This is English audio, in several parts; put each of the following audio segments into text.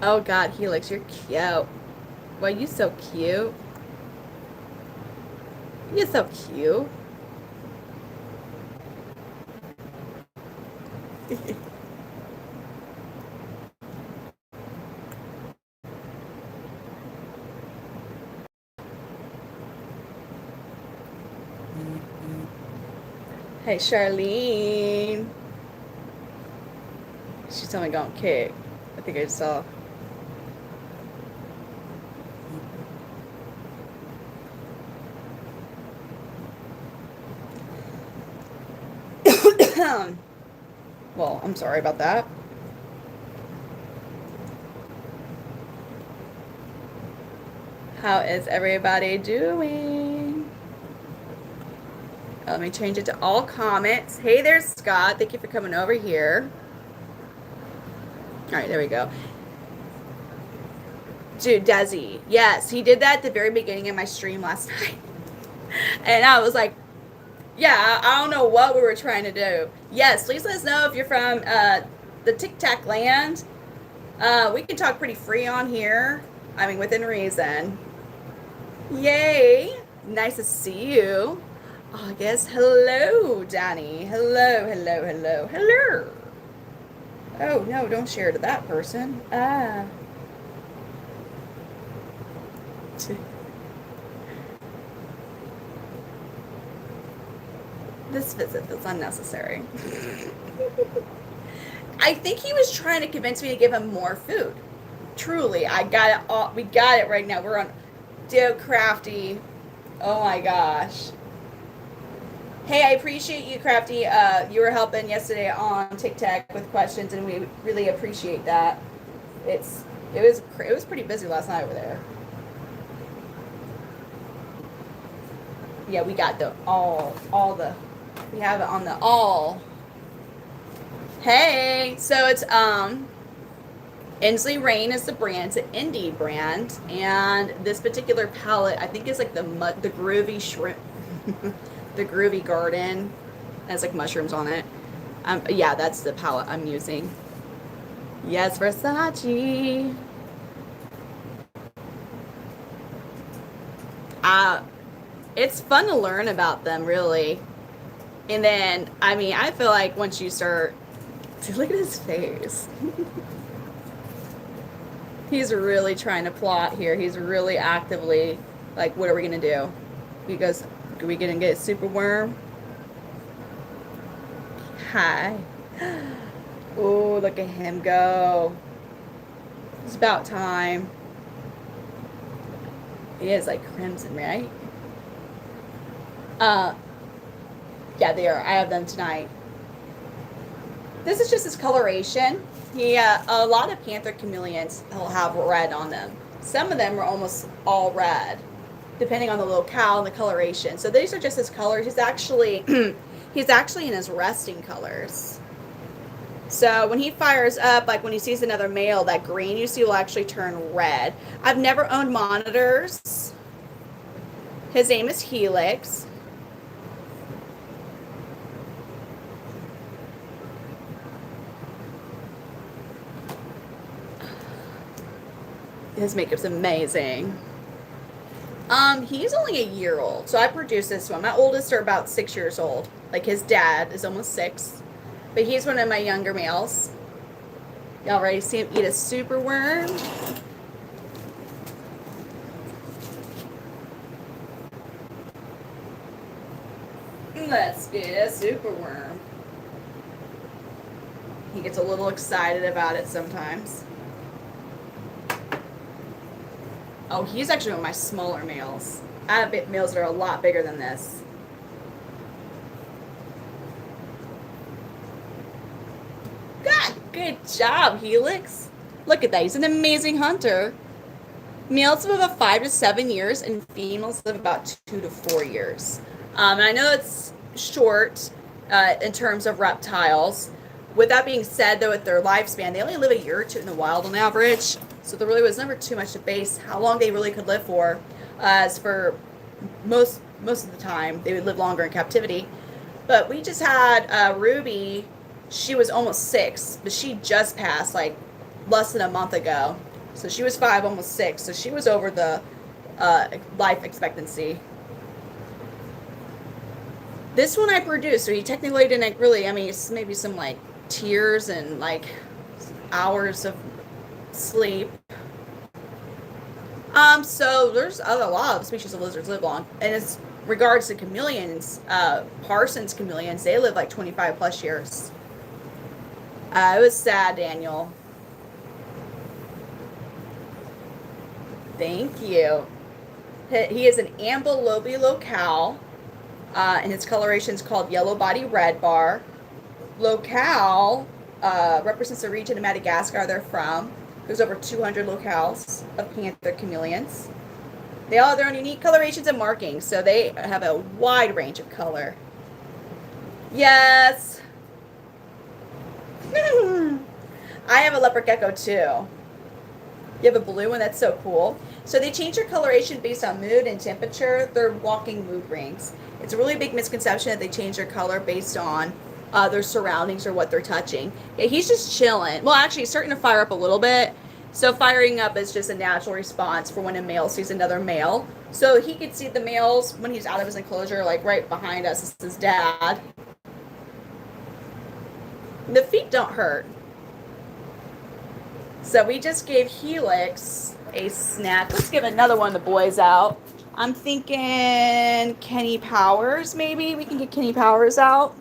Oh God, Helix, you're cute. Well, you so cute. You're so cute. Hey, Charlene. She's telling me going kick. I think I just saw. Well, I'm sorry about that. How is everybody doing? Let me change it to all comments. Hey there, Scott. Thank you for coming over here. All right, there we go. Dude, Desi. Yes, he did that at the very beginning of my stream last night. And I was like, yeah, I don't know what we were trying to do. Yes, please let us know if you're from the Tic Tac land. We can talk pretty free on here. I mean, within reason. Yay! Nice to see you. August, hello, Danny. Hello, hello, hello, hello. Oh, no, don't share to that person. Ah. This visit is unnecessary. I think he was trying to convince me to give him more food. Truly, I got it all. We got it right now. We're on Dude Crafty. Oh my gosh. Hey, I appreciate you, Crafty. You were helping yesterday on TikTok with questions, and we really appreciate that. It's it was pretty busy last night over there. Yeah, we got the all the we have it on the all. Hey, so it's Inslee Rain is the brand. It's an indie brand, and this particular palette I think is like the groovy shrimp, the groovy garden. It has like mushrooms on it. Yeah, that's the palette I'm using. Yes, Versace. Uh, it's fun to learn about them, really. And then, I mean, I feel like once you start, look at his face. He's really trying to plot here. He's really actively like, what are we gonna do? He goes, are we gonna get a super worm? Hi. Oh, look at him go. It's about time. He is like crimson, right? Uh, yeah, they are. I have them tonight. This is just his coloration. A lot of Panther Chameleons will have red on them. Some of them are almost all red, depending on the locale and the coloration. So these are just his colors. He's actually he's actually in his resting colors. So when he fires up, like when he sees another male, that green you see will actually turn red. I've never owned monitors. His name is Helix. His makeup's amazing. He's only a year old, so I produced this one. My oldest are about 6 years old. Like his dad is almost 6, but he's one of my younger males. Y'all ready to see him eat a super worm? Let's get a super worm. He gets a little excited about it sometimes. Oh, he's actually one of my smaller males. I have males that are a lot bigger than this. God, good job, Helix. Look at that. He's an amazing hunter. Males live about 5 to 7 years, and females live about 2 to 4 years. And I know it's short in terms of reptiles. With that being said, though, with their lifespan, they only live a year or two in the wild on average. So there really was never too much to base how long they really could live for. As for most of the time, they would live longer in captivity. But we just had Ruby. She was almost 6, but she just passed like less than a month ago. So she was 5, almost 6. So she was over the life expectancy. This one I produced, so he technically didn't really, I mean, it's maybe some like tears and like hours of sleep. So there's a lot of species of lizards live long. And as regards to chameleons, Parsons chameleons, they live like 25 plus years. It was sad, Daniel. Thank you. He is an ambilobi locale, and his coloration is called yellow body red bar. Locale represents the region of Madagascar they're from. There's over 200 locales of panther chameleons. They all have their own unique colorations and markings, so they have a wide range of color. Yes. I have a leopard gecko too. You have a blue one? That's so cool. So they change their coloration based on mood and temperature. They're walking mood rings. It's a really big misconception that they change their color based on their surroundings or what they're touching. Yeah, he's just chilling. Well, actually, he's starting to fire up a little bit. So firing up is just a natural response for when a male sees another male. So he could see the males when he's out of his enclosure, like right behind us is his dad. The feet don't hurt. So we just gave Helix a snack. Let's give another one of the boys out. I'm thinking Kenny Powers, maybe. We can get Kenny Powers out.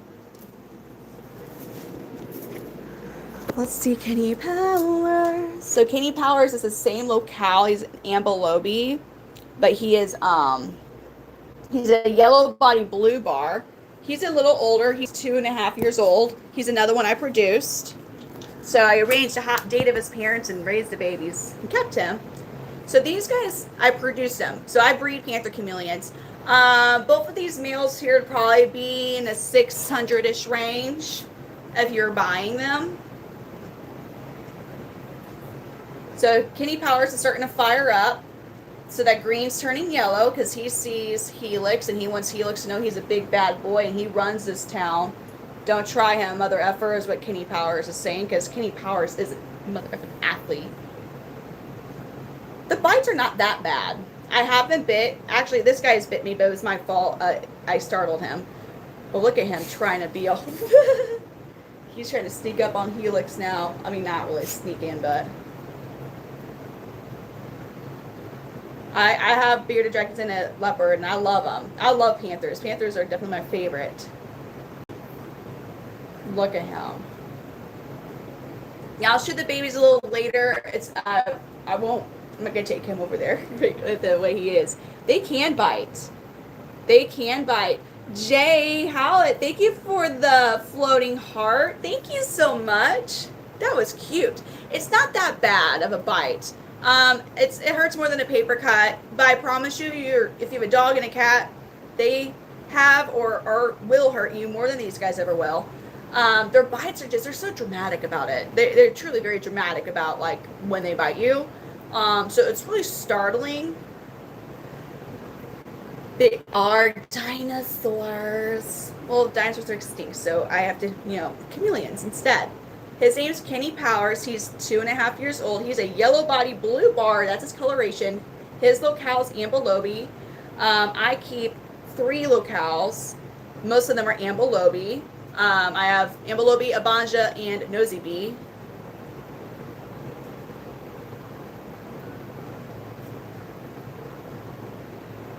Let's see, Kenny Powers. So Kenny Powers is the same locale. He's an ambilobi, but he's a yellow body blue bar. He's a little older. He's 2.5 years old. He's another one I produced. So I arranged a hot date of his parents and raised the babies and kept him. So these guys, I produced them. So I breed Panther Chameleons. Both of these males here would probably be in the 600-ish range if you're buying them. So Kenny Powers is starting to fire up. So that green's turning yellow because he sees Helix and he wants Helix to know he's a big bad boy and he runs this town. Don't try him, mother effer, is what Kenny Powers is saying, because Kenny Powers is a mother effing athlete. The bites are not that bad. I have been bit. Actually, this guy's bit me, but it was my fault. I startled him. But look at him trying to be all... He's trying to sneak up on Helix now. I mean, not really sneak in, but... I have bearded dragons and a leopard, and I love them. I love panthers. Panthers are definitely my favorite. Look at him. Yeah, I'll shoot the babies a little later. It's I won't. I'm not gonna take him over there the way he is. They can bite. They can bite. Jay Howlett, thank you for the floating heart. Thank you so much. That was cute. It's not that bad of a bite. It hurts more than a paper cut, but I promise you, if you have a dog and a cat, they have or will hurt you more than these guys ever will. Their bites are they're so dramatic about it. They're truly very dramatic about like when they bite you. So it's really startling. They are dinosaurs. Well, dinosaurs are extinct, so I have to, chameleons instead. His name's Kenny Powers. He's 2.5 years old. He's a yellow body blue bar. That's his coloration. His locale is ambilobi. I keep 3 locales. Most of them are ambilobi. I have ambilobi, abanja, and nosy bee.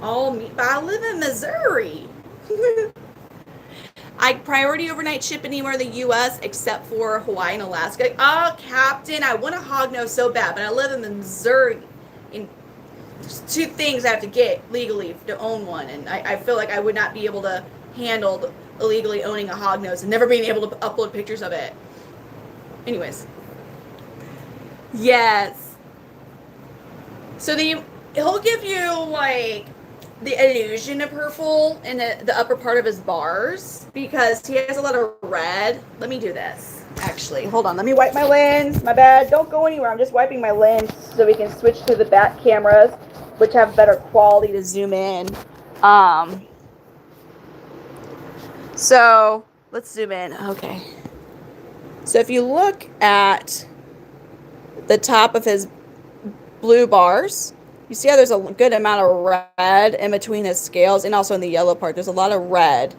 All meat, but I live in Missouri. I priority overnight ship anywhere in the U.S. except for Hawaii and Alaska. Oh, Captain, I want a hognose so bad, but I live in Missouri. And there's 2 things I have to get legally to own one, and I feel like I would not be able to handle illegally owning a hognose and never being able to upload pictures of it. Anyways. Yes. So he'll give you like the illusion of purple in the upper part of his bars because he has a lot of red. Let me do this. Actually, hold on. Let me wipe my lens. My bad. Don't go anywhere. I'm just wiping my lens so we can switch to the back cameras, which have better quality to zoom in. So let's zoom in. Okay. So if you look at the top of his blue bars. You see how there's a good amount of red in between his scales, and also in the yellow part. There's a lot of red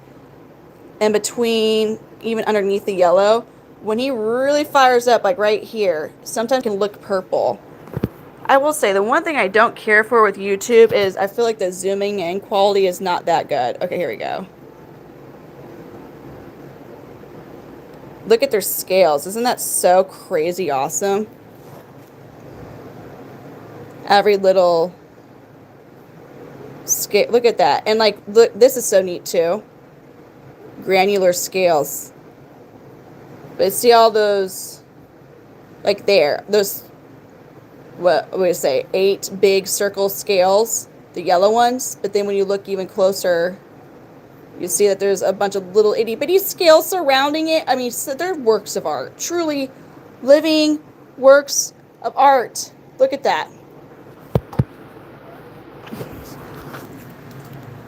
in between, even underneath the yellow. When he really fires up, like right here, sometimes it can look purple. I will say, the one thing I don't care for with YouTube is I feel like the zooming in quality is not that good. Okay, here we go. Look at their scales. Isn't that so crazy awesome? Every little scale. Look at that. And like, look, this is so neat too. Granular scales. But see all those, like there, those, what would I say, 8 big circle scales, the yellow ones. But then when you look even closer, you see that there's a bunch of little itty bitty scales surrounding it. I mean, so they're works of art. Truly living works of art. Look at that.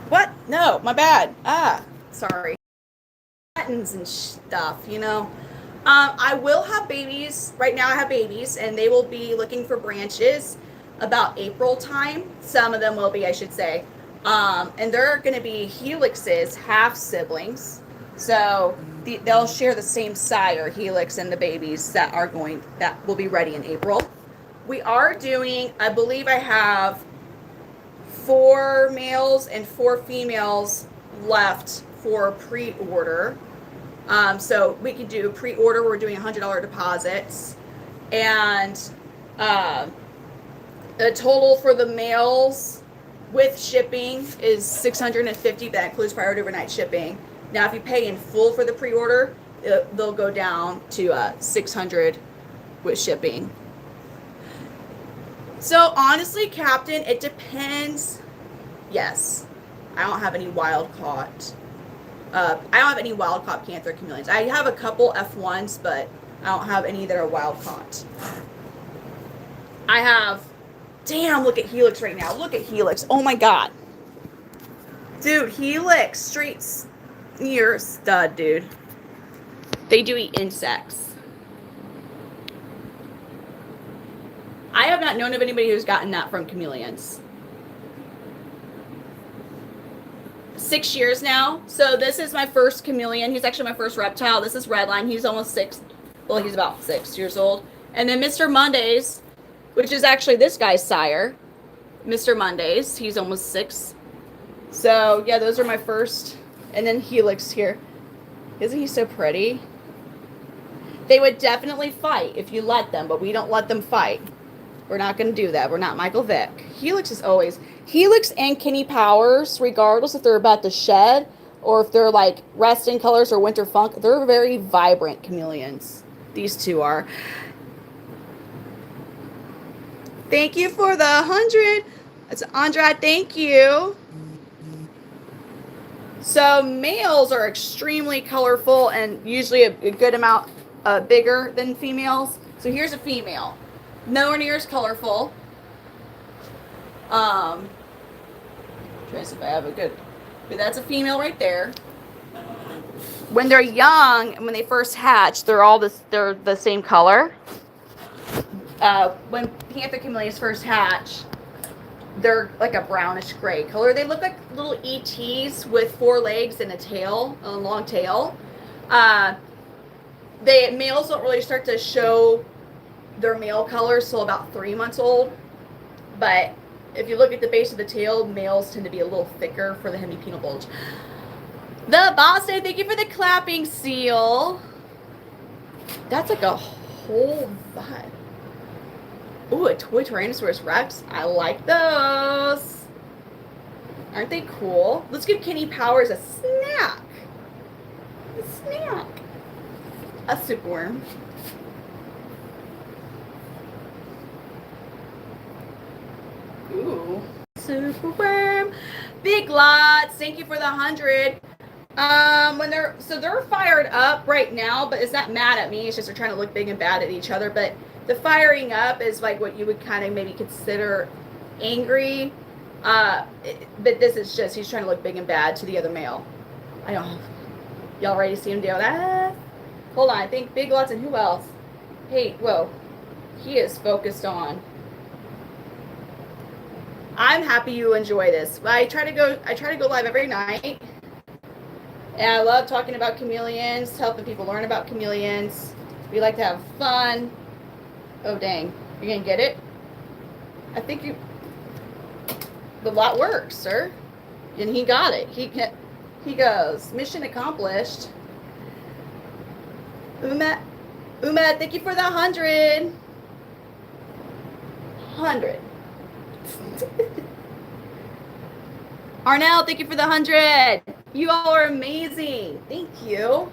What? No, my bad. Sorry. Buttons and stuff, you know. I will have babies. Right now I have babies, and they will be looking for branches about April time. Some of them will be, I should say. And they're going to be helixes, half siblings. So they'll share the same sire, helix, and the babies that will be ready in April. We are doing, I believe I have 4 males and 4 females left for pre-order. So we could do pre-order. We're doing $100 deposits, and the total for the males with shipping is $650. That includes priority overnight shipping. Now, if you pay in full for the pre-order, they'll go down to $600 with shipping. So honestly, Captain, it depends. Yes, I don't have any wild caught. I don't have any wild caught Panther Chameleons. I have a couple F1s, but I don't have any that are wild caught. I have, damn, look at Helix right now. Look at Helix. Oh my God. Dude, Helix, straight, you're a stud, dude. They do eat insects. I have not known of anybody who's gotten that from chameleons. 6 years now. So this is my first chameleon. He's actually my first reptile. This is Redline. He's almost 6. Well, he's about 6 years old. And then Mr. Mondays, which is actually this guy's sire. Mr. Mondays. He's almost 6. So yeah, those are my first. And then Helix here. Isn't he so pretty? They would definitely fight if you let them, but we don't let them fight. We're not going to do that. We're not Michael Vick. Helix is always... Helix and Kenny Powers, regardless if they're about to shed or if they're like resting colors or winter funk, they're very vibrant chameleons. These two are. Thank you for the 100. That's Andra. Thank you. So males are extremely colorful and usually a good amount bigger than females. So here's a female. Nowhere near as colorful. Trying to see if I have a good, but that's a female right there. When they're young and when they first hatch, they're the same color. When Panther Chameleons first hatch, they're like a brownish gray color. They look like little ETs with 4 legs and a tail, a long tail. Males don't really start to show their male colors till about 3 months old, but if you look at the base of the tail, males tend to be a little thicker for the hemipenal bulge. The boss said, thank you for the clapping seal. That's like a whole vibe. Ooh, a toy Tyrannosaurus Rex. I like those. Aren't they cool? Let's give Kenny Powers a snack. A snack. A superworm. Ooh, superworm. Big lots. Thank you for the 100. They're fired up right now, but it's not mad at me. It's just they're trying to look big and bad at each other. But the firing up is like what you would kind of maybe consider angry. But this is just he's trying to look big and bad to the other male. I don't. Y'all ready to see him do that? Hold on. I think Big Lots and who else? Hey, whoa. He is focused on. I'm happy you enjoy this. I try to go live every night. And I love talking about chameleons, helping people learn about chameleons. We like to have fun. Oh, dang. You gonna get it? I think the lot works, sir. And he got it. He goes, mission accomplished. Umet, thank you for the 100. 100. Arnell, thank you for the 100. You all are amazing. Thank you.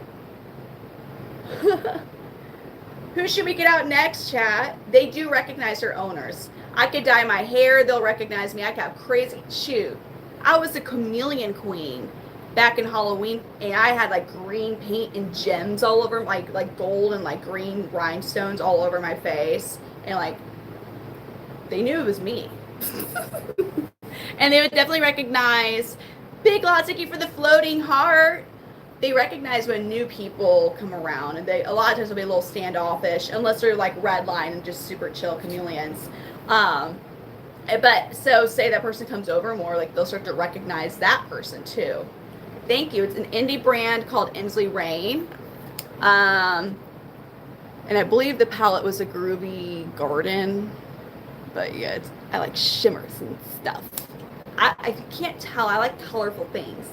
Who should we get out next, chat? They do recognize their owners. I could dye my hair, they'll recognize me. I could have crazy, shoot. I was a chameleon queen back in Halloween, and I had like green paint and gems all over, like gold and like green rhinestones all over my face. And like, they knew it was me. And they would definitely recognize, Big Lots, thank you for the floating heart. They recognize when new people come around, and they a lot of times will be a little standoffish unless they're like red line and just super chill chameleons. But so say that person comes over more, like they'll start to recognize that person too. Thank you. It's an indie brand called Inslee Rain. And I believe the palette was a Groovy Garden. But yeah, I like shimmers and stuff. I can't tell. I like colorful things.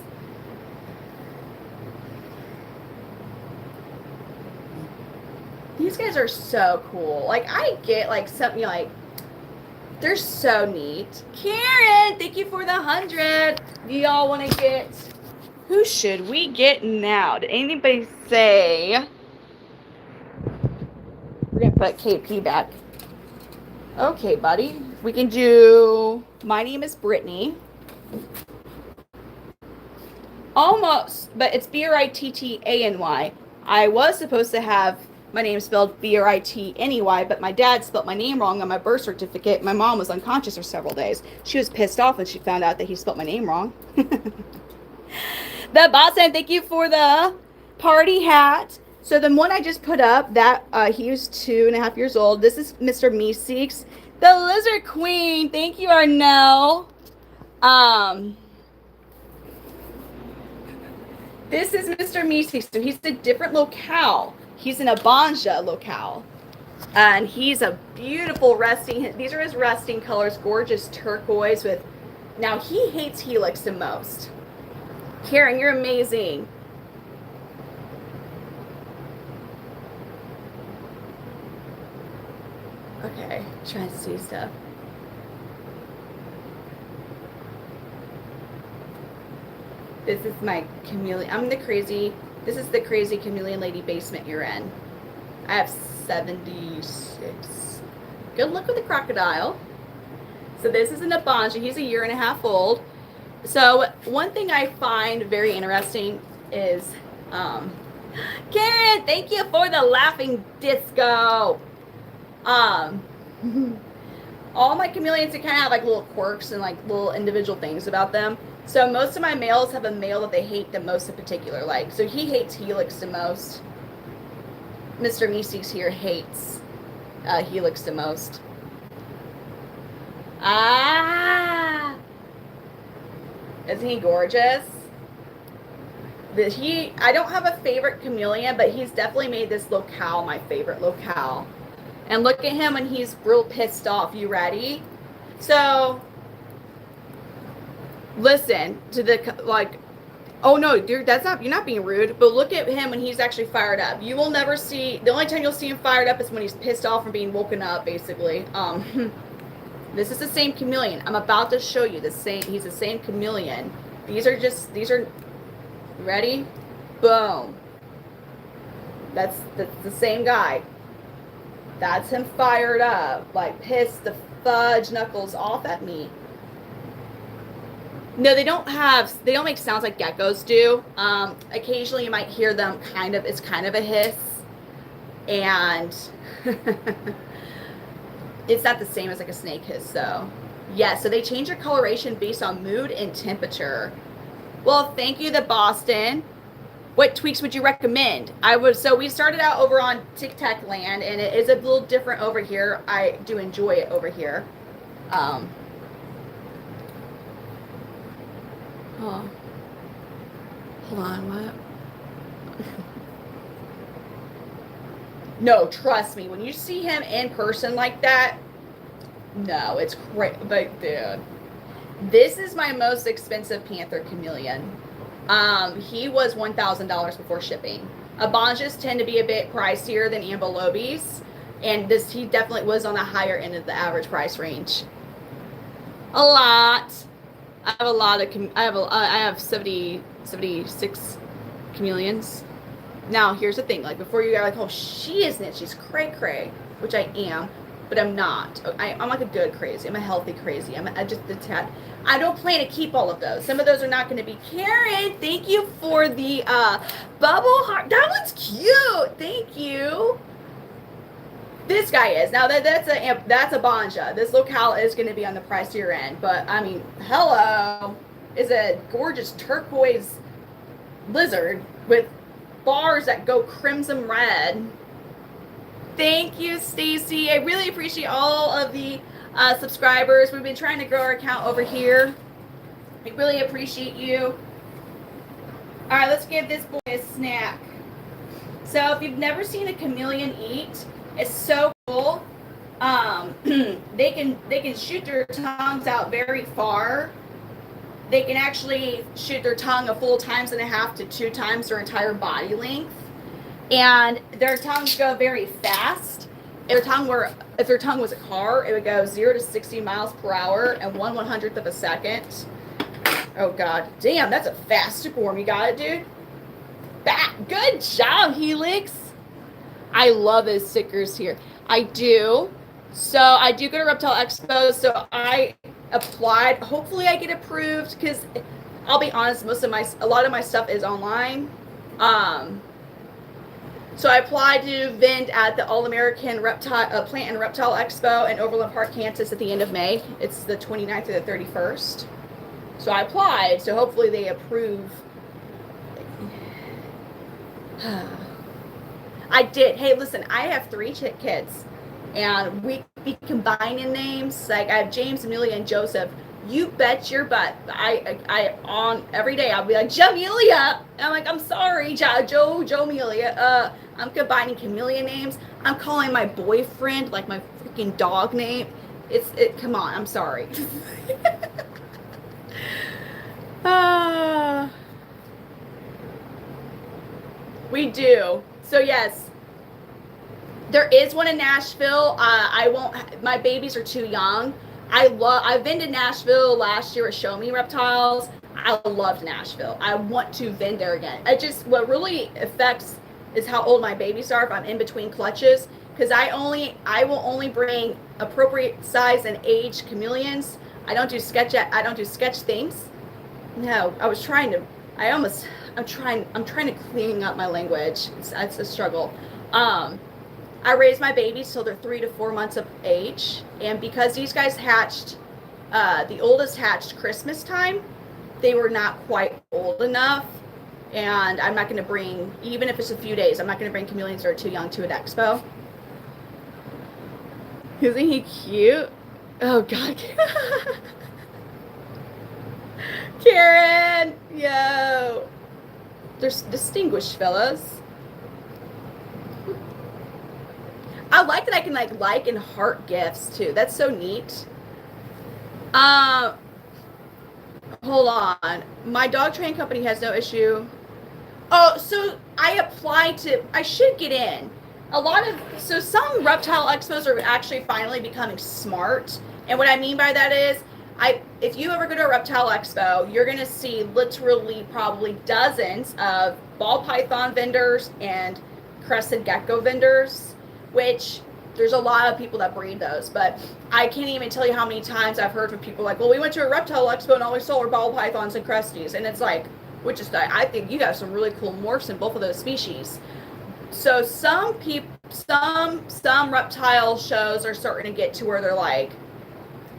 These guys are so cool. Like, I get like something like, they're so neat. Karen, thank you for the 100. Do y'all want to get, who should we get now? Did anybody say? We're going to put KP back. Okay, buddy. We can do, my name is Brittany. Almost, but it's Brittany. I was supposed to have my name spelled Brittany, but my dad spelled my name wrong on my birth certificate. My mom was unconscious for several days. She was pissed off when she found out that he spelled my name wrong. The Boston, thank you for the party hat. So the one I just put up, that he was 2.5 years old. This is Mr. Meeks, the Lizard Queen. Thank you, Arnell. This is Mr. Meeks. So he's a different locale. He's in a Banja locale. And he's a beautiful resting. These are his resting colors, gorgeous turquoise with. Now he hates Helix the most. Karen, you're amazing. Okay, trying to see stuff. This is my chameleon. This is the crazy chameleon lady basement you're in. I have 76. Good luck with the crocodile. So this is an Abanja. He's 1.5 years old. So one thing I find very interesting is, Karen, thank you for the laughing disco. All my chameleons kind of have like little quirks and like little individual things about them. So most of my males have a male that they hate the most in particular. Like, so he hates Helix the most. Mr. Meeks here hates Helix the most. Ah! Isn't he gorgeous? I don't have a favorite chameleon, but he's definitely made this locale my favorite locale. And look at him when he's real pissed off. You ready? So, listen to the, like, oh no, dude, you're not being rude, but look at him when he's actually fired up. You will never see, the only time you'll see him fired up is when he's pissed off from being woken up, basically. This is the same chameleon. I'm about to show you he's the same chameleon. These are, ready? Boom. That's the same guy. That's him fired up, like pissed the fudge knuckles off at me. No, they don't make sounds like geckos do. Occasionally you might hear them it's kind of a hiss. And it's not the same as like a snake hiss, though. Yeah, so they change their coloration based on mood and temperature. Well, thank you, the Boston. What tweaks would you recommend? So we started out over on Tic Tac Land, and it is a little different over here. I do enjoy it over here. Oh, hold on, what? No, trust me, when you see him in person like that, no, it's great. But dude, this is my most expensive Panther Chameleon. He was $1,000 before shipping. Abanjas tend to be a bit pricier than Ambalobis, and this he definitely was on the higher end of the average price range. A lot. I have a lot of. I have 76 chameleons. Now here's the thing. Like before you are like, oh, she isn't. She's cray cray, which I am, but I'm not. I'm like a good crazy. I'm a healthy crazy. I just a tad. I don't plan to keep all of those. Some of those are not going to be. Karen, thank you for the bubble heart. That one's cute. Thank you. This guy is. Now that's a Banja. This locale is going to be on the pricier end, but I mean, hello, is a gorgeous turquoise lizard with bars that go crimson red. Thank you, Stacy. I really appreciate all of the subscribers. We've been trying to grow our account over here. I really appreciate you. All right, let's give this boy a snack. So if you've never seen a chameleon eat, it's so cool. They can shoot their tongues out very far. They can actually shoot their tongue a full 1.5 to 2 times their entire body length, and their tongues go very fast. If their tongue was a car, it would go 0 to 60 miles per hour in 1/100th of a second. Oh god, damn, that's a fast superworm. You got it, dude. Good job, Helix. I love his stickers here. I do. So I do go to Reptile Expo. So I applied. Hopefully I get approved, because I'll be honest, a lot of my stuff is online. So I applied to vend at the All-American Reptile Plant and Reptile Expo in Overland Park, Kansas at the end of May. It's the 29th to the 31st. So I applied. So hopefully they approve. I did. Hey, listen, I have 3 kids, and we be combining names. Like I have James, Amelia, and Joseph. You bet your butt. I on every day I'll be like Jamelia. I'm like, I'm sorry, Joe Amelia. I'm combining chameleon names. I'm calling my boyfriend like my freaking dog name. Come on. I'm sorry. We do. So yes, there is one in Nashville. My babies are too young. I've been to Nashville last year at Show Me Reptiles. I loved Nashville. I want to vend there again. What really affects is how old my babies are if I'm in between clutches, because I will only bring appropriate size and age chameleons. I don't do sketch things. No, I'm trying to clean up my language. It's a struggle. I raised my babies till they're 3 to 4 months of age, and because these guys hatched, the oldest hatched Christmas time, they were not quite old enough, and I'm not going to bring, even if it's a few days, I'm not going to bring chameleons that are too young to an expo. Isn't he cute? Oh God. Karen, yo, they're distinguished fellas. I like that I can like and heart gifts too. That's so neat. Hold on. My dog training company has no issue. Oh, so I should get in. Some reptile expos are actually finally becoming smart. And what I mean by that is, if you ever go to a reptile expo, you're going to see literally probably dozens of ball python vendors and crested gecko vendors, which there's a lot of people that breed those, but I can't even tell you how many times I've heard from people like, well, we went to a reptile expo and all we saw were ball pythons and cresties. And it's like, I think you have some really cool morphs in both of those species. So some reptile shows are starting to get to where they're like,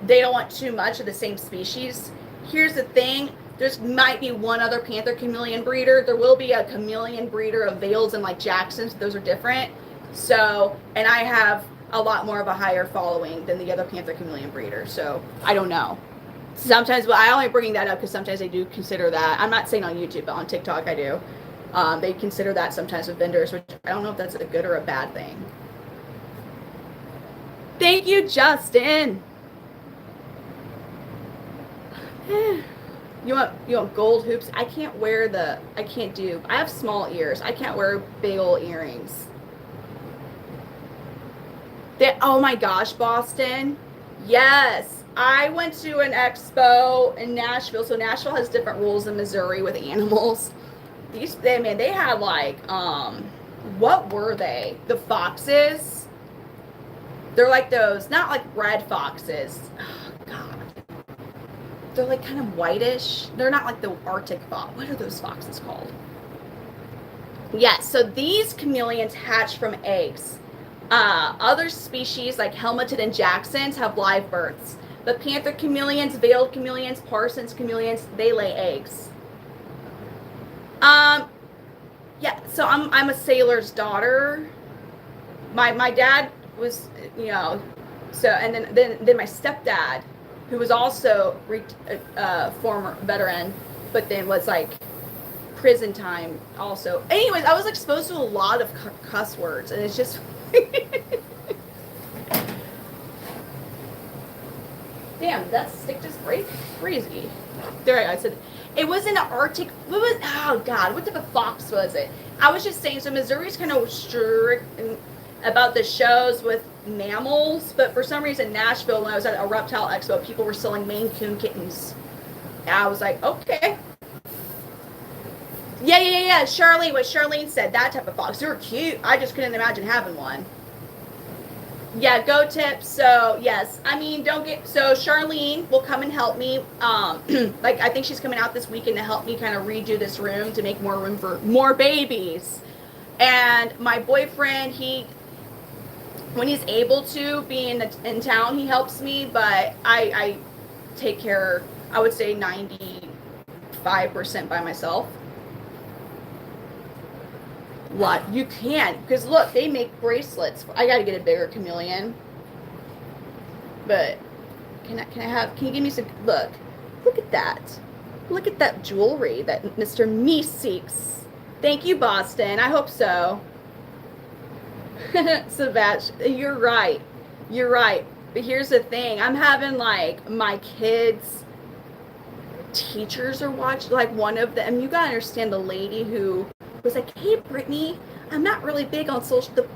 they don't want too much of the same species. Here's the thing. There's might be one other panther chameleon breeder. There will be a chameleon breeder of Vales and like Jacksons. Those are different. So, and I have a lot more of a higher following than the other panther chameleon breeder. So I don't know. Sometimes, well, I only bring that up because sometimes they do consider that. I'm not saying on YouTube, but on TikTok I do. They consider that sometimes with vendors, which I don't know if that's a good or a bad thing. Thank you, Justin. You want gold hoops? I can't do. I have small ears. I can't wear big old earrings. Oh my gosh, Boston. Yes. I went to an expo in Nashville. So Nashville has different rules than Missouri with animals. They had like, what were they? The foxes? They're like those, not like red foxes. Oh, God. They're like kind of whitish. They're not like the Arctic fox. What are those foxes called? Yes, so these chameleons hatch from eggs. Other species like helmeted and Jacksons have live births. But panther chameleons, veiled chameleons, Parsons chameleons, they lay eggs. Yeah, so I'm a sailor's daughter. My dad was, so, and then my stepdad, who was also former veteran, but then was like prison time also. Anyways, I was exposed to a lot of cuss words, and it's just damn, that stick just crazy. There, I said it was in an Arctic. Oh God, what type of fox was it? I was just saying. So Missouri's kind of strict about the shows with mammals, but for some reason Nashville, when I was at a reptile expo, people were selling Maine Coon kittens. And I was like, okay. Yeah. Charlene, what Charlene said, that type of fox. They were cute. I just couldn't imagine having one. Yeah, go tips. So yes, I mean, so Charlene will come and help me. Like I think she's coming out this weekend to help me kind of redo this room to make more room for more babies. And my boyfriend, when he's able to be in town, he helps me, but I take care, I would say 95% by myself. What you can, because look, they make bracelets. I got to get a bigger chameleon. But can you give me some? Look at that jewelry that Mr. Meeks seeks. Thank you, Boston. I hope so. Sebastian, you're right. But here's the thing. I'm having like my kids' teachers are watching, like one of them. You gotta understand the lady who was like, hey, Brittany, I'm not really big on social, the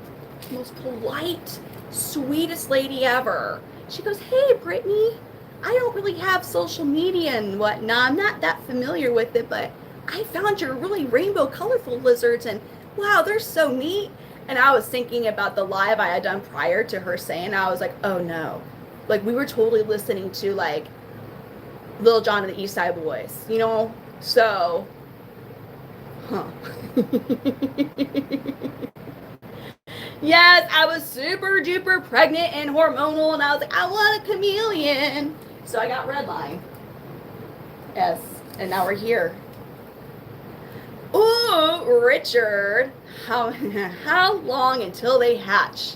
most polite, sweetest lady ever. She goes, hey, Brittany, I don't really have social media and whatnot. I'm not that familiar with it, but I found your really rainbow colorful lizards and wow, they're so neat. And I was thinking about the live I had done prior to her saying, I was like, oh no. Like we were totally listening to like Lil Jon and the East Side Boys, so, Yes, I was super duper pregnant and hormonal, and I was like, I want a chameleon. So I got Redline. Yes, and now we're here. Ooh, Richard, how long until they hatch?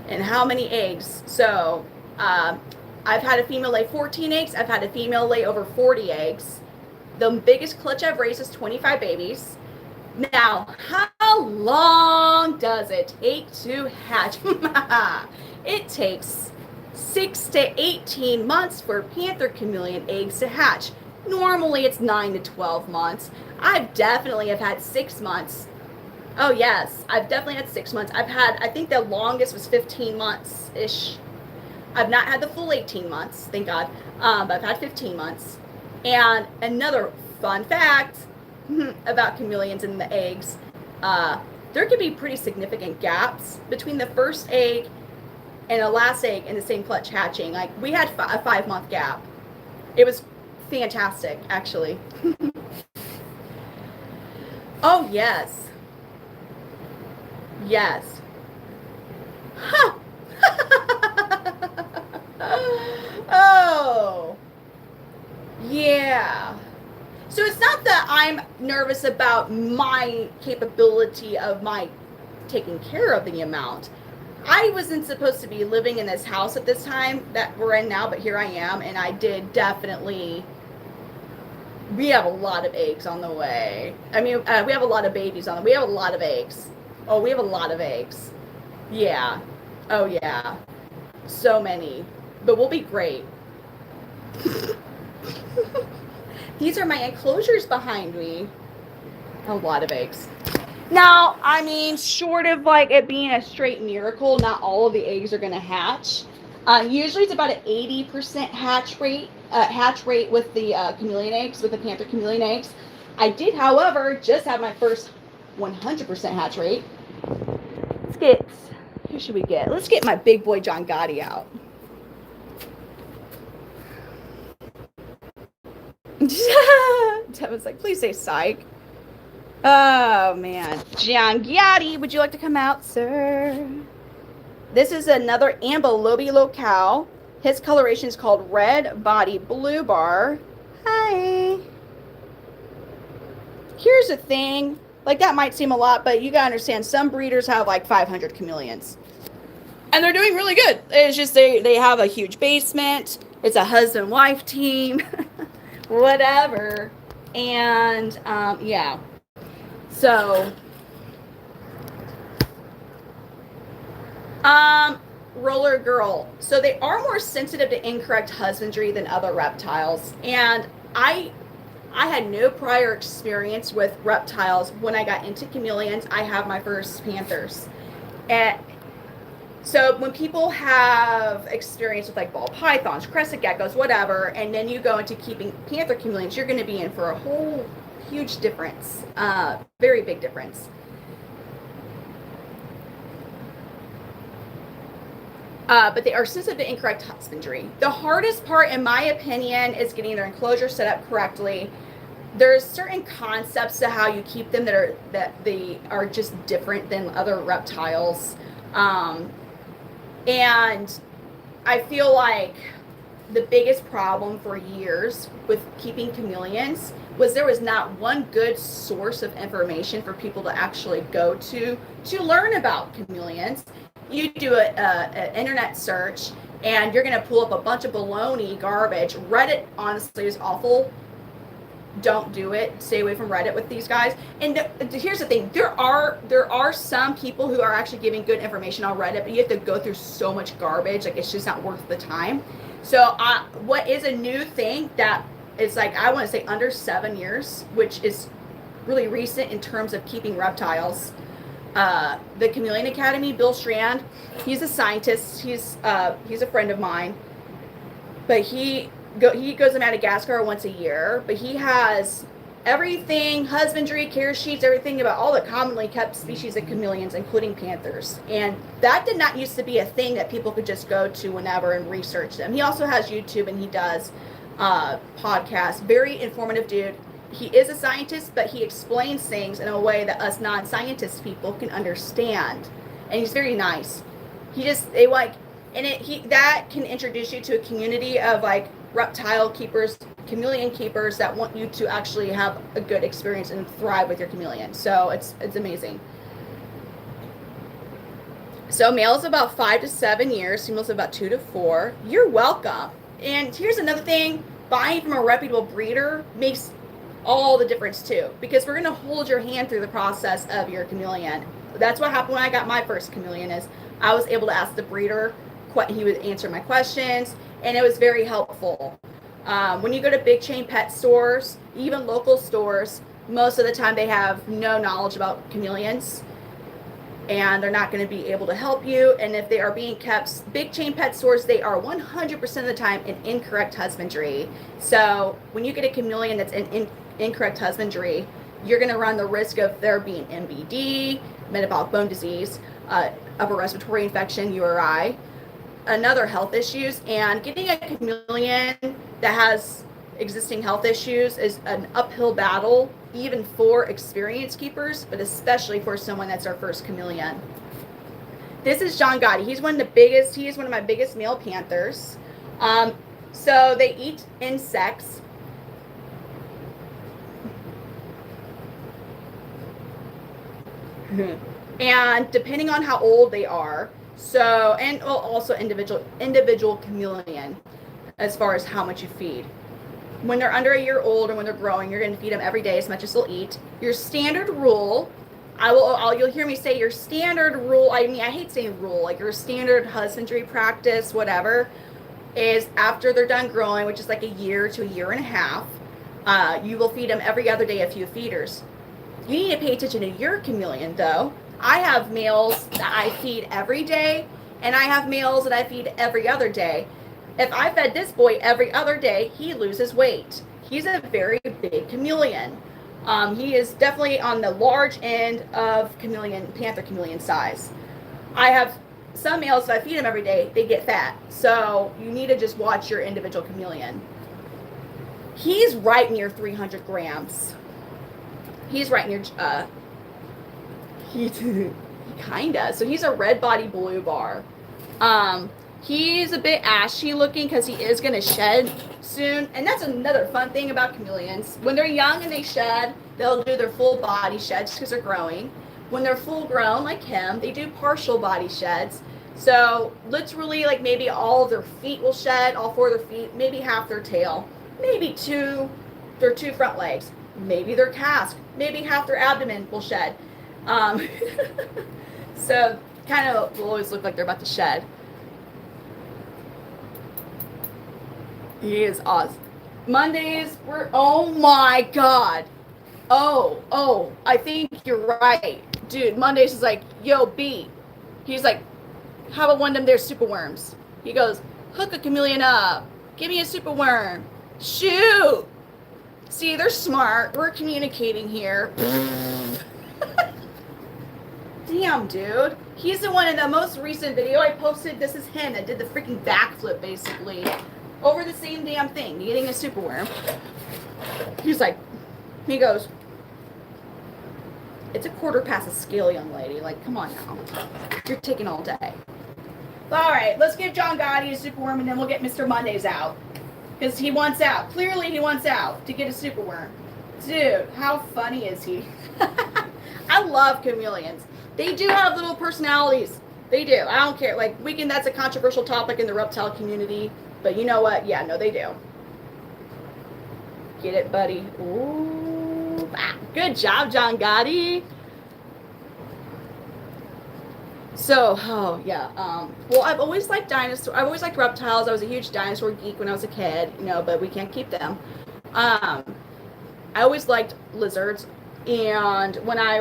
And how many eggs? So, I've had a female lay 14 eggs. I've had a female lay over 40 eggs. The biggest clutch I've raised is 25 babies. Now, how long does it take to hatch? It takes 6 to 18 months for panther chameleon eggs to hatch. Normally, it's 9 to 12 months. I definitely have had 6 months. Oh, yes. I've definitely had 6 months. I think the longest was 15 months-ish. I've not had the full 18 months, thank God. But I've had 15 months. And another fun fact about chameleons and the eggs, there could be pretty significant gaps between the first egg and the last egg in the same clutch hatching. Like, we had a 5-month gap. It was fantastic, actually. Oh, yes. Yes. Huh. Oh. Yeah. So it's not that I'm nervous about my capability of my taking care of the amount. I wasn't supposed to be living in this house at this time that we're in now, but here I am, and I did definitely. We have a lot of eggs on the way. I mean, we have a lot of babies on the way. We have a lot of eggs. Oh, we have a lot of eggs. Yeah. Oh, yeah. So many. But we'll be great. These are my enclosures behind me. A lot of eggs. Now, I mean, short of like it being a straight miracle, not all of the eggs are going to hatch. Usually it's about an 80% hatch rate with the chameleon eggs, with the panther chameleon eggs. I did, however, just have my first 100% hatch rate. Who should we get? Let's get my big boy John Gotti out. Devin's like, please say psych. Oh, man. John Gotti, would you like to come out, sir? This is another ambilobi locale. His coloration is called red body blue bar. Hi. Here's the thing. Like, that might seem a lot, but you gotta understand, some breeders have like 500 chameleons. And they're doing really good. It's just they have a huge basement. It's a husband-wife team. Whatever. And, yeah. So, roller girl. So they are more sensitive to incorrect husbandry than other reptiles. And I had no prior experience with reptiles. When I got into chameleons, I have my first panthers. And so when people have experience with like ball pythons, crested geckos, whatever, and then you go into keeping panther chameleons, you're going to be in for a whole huge difference, very big difference. But they are sensitive to incorrect husbandry. The hardest part, in my opinion, is getting their enclosure set up correctly. There's certain concepts to how you keep them that they are just different than other reptiles. And I feel like the biggest problem for years with keeping chameleons was there was not one good source of information for people to actually go to learn about chameleons. You do an internet search and you're going to pull up a bunch of baloney garbage. Reddit, honestly, is awful. Don't do it. Stay away from Reddit with these guys. And here's the thing: there are some people who are actually giving good information on Reddit, but you have to go through so much garbage, like it's just not worth the time. So, what is a new thing that is like, I want to say under 7 years, which is really recent in terms of keeping reptiles. The Chameleon Academy, Bill Strand, he's a scientist. He's a friend of mine, but he goes to Madagascar once a year, but he has everything, husbandry, care sheets, everything about all the commonly kept species of chameleons, including panthers. And that did not used to be a thing that people could just go to whenever and research them. He also has YouTube and he does podcasts. Very informative dude. He is a scientist, but he explains things in a way that us non-scientist people can understand. And he's very nice. That can introduce you to a community of like reptile keepers, chameleon keepers that want you to actually have a good experience and thrive with your chameleon. So it's amazing. So males about 5 to 7 years, females about 2 to 4. You're welcome. And here's another thing: buying from a reputable breeder makes all the difference too, because we're going to hold your hand through the process of your chameleon. That's what happened when I got my first chameleon. Is I was able to ask the breeder. He would answer my questions, and it was very helpful. When you go to big chain pet stores, even local stores, most of the time they have no knowledge about chameleons, and they're not going to be able to help you. And if they are being kept, big chain pet stores, they are 100% of the time in incorrect husbandry. So when you get a chameleon that's in incorrect husbandry, you're going to run the risk of there being MBD, metabolic bone disease, upper respiratory infection, URI, and other health issues. And getting a chameleon that has existing health issues is an uphill battle, even for experienced keepers, but especially for someone that's our first chameleon. This is John Gotti. He's one of my biggest male panthers. So they eat insects. And depending on how old they are, So, and well, also individual chameleon as far as how much you feed. When they're under a year old or when they're growing, you're going to feed them every day as much as they'll eat. Your standard rule, you'll hear me say your standard rule. I mean, I hate saying rule, like your standard husbandry practice, whatever, is after they're done growing, which is like a year to a year and a half, you will feed them every other day a few feeders. You need to pay attention to your chameleon, though. I have males that I feed every day, and I have males that I feed every other day. If I fed this boy every other day, he loses weight. He's a very big chameleon. He is definitely on the large end of panther chameleon size. I have some males, if I feed them every day, they get fat. So you need to just watch your individual chameleon. He's right near 300 grams. He's right near, he kinda. So he's a red body blue bar. He's a bit ashy looking because he is going to shed soon. And that's another fun thing about chameleons. When they're young and they shed, they'll do their full body sheds because they're growing. When they're full grown, like him, they do partial body sheds. So literally, like maybe all of their feet will shed, all 4 of their feet, maybe half their tail, maybe their 2 front legs, maybe their casque, maybe half their abdomen will shed. So kind of will always look like they're about to shed. He is awesome. Mondays oh my God. Oh, I think you're right. Dude, Mondays is like, yo, B. He's like, how about one of them there super worms? He goes, hook a chameleon up. Give me a super worm. Shoot. See, they're smart. We're communicating here. Damn, dude. He's the one in the most recent video I posted. This is him that did the freaking backflip, basically, over the same damn thing, getting a super worm. He's like, he goes, it's a quarter past a scale, young lady. Like, come on now. You're taking all day. All right, let's give John Gotti a super worm, and then we'll get Mr. Mondays out. Because he wants out. Clearly, he wants out to get a super worm. Dude, how funny is he? I love chameleons. They do have little personalities. They do. I don't care. Like, that's a controversial topic in the reptile community. But you know what? Yeah, no, they do. Get it, buddy? Ooh. Good job, John Gotti. So, oh, yeah. Well, I've always liked dinosaurs. I've always liked reptiles. I was a huge dinosaur geek when I was a kid, but we can't keep them. I always liked lizards. And when I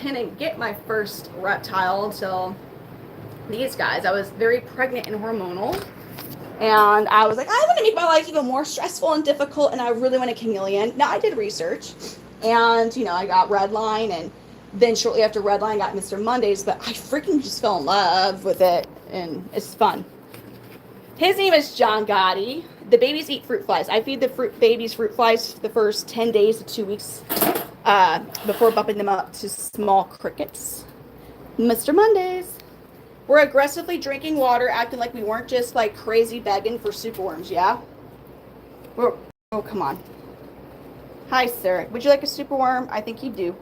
didn't get my first reptile until these guys. I was very pregnant and hormonal. And I was like, I want to make my life even more stressful and difficult, and I really want a chameleon. Now, I did research, and, I got Redline, and then shortly after Redline, I got Mr. Mondays, but I freaking just fell in love with it, and it's fun. His name is John Gotti. The babies eat fruit flies. I feed the babies fruit flies the first 10 days to 2 weeks before bumping them up to small crickets. Mr. Mondays. We're aggressively drinking water, acting like we weren't just like crazy begging for superworms, yeah? Oh, come on. Hi, sir. Would you like a superworm? I think you do.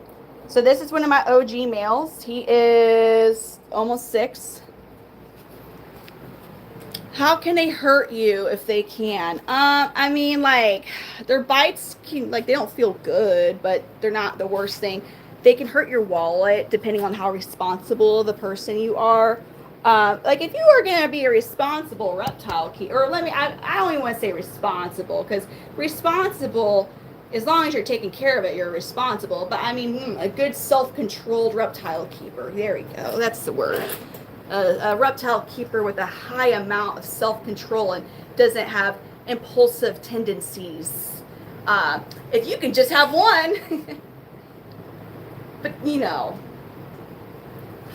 So this is one of my OG males. He is almost 6. How can they hurt you if they can? I mean, like, their bites can, like, they don't feel good, but they're not the worst thing. They can hurt your wallet depending on how responsible the person you are. Like, if you are going to be a responsible reptile keeper, or I don't even want to say responsible, because responsible, as long as you're taking care of it, you're responsible. But I mean, a good self-controlled reptile keeper. There we go. That's the word. A reptile keeper with a high amount of self-control and doesn't have impulsive tendencies. If you can just have one. But,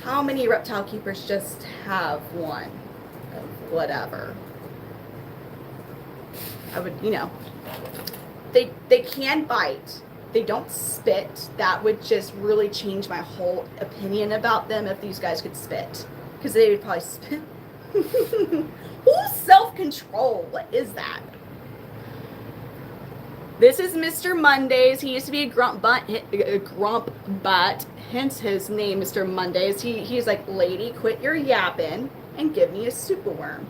how many reptile keepers just have one of whatever? I would, they can bite. They don't spit. That would just really change my whole opinion about them if these guys could spit. Because they would probably spit. Who's self-control? What is that? This is Mr. Mondays. He used to be a grump butt, hence his name, Mr. Mondays. He's like, lady, quit your yapping and give me a super worm.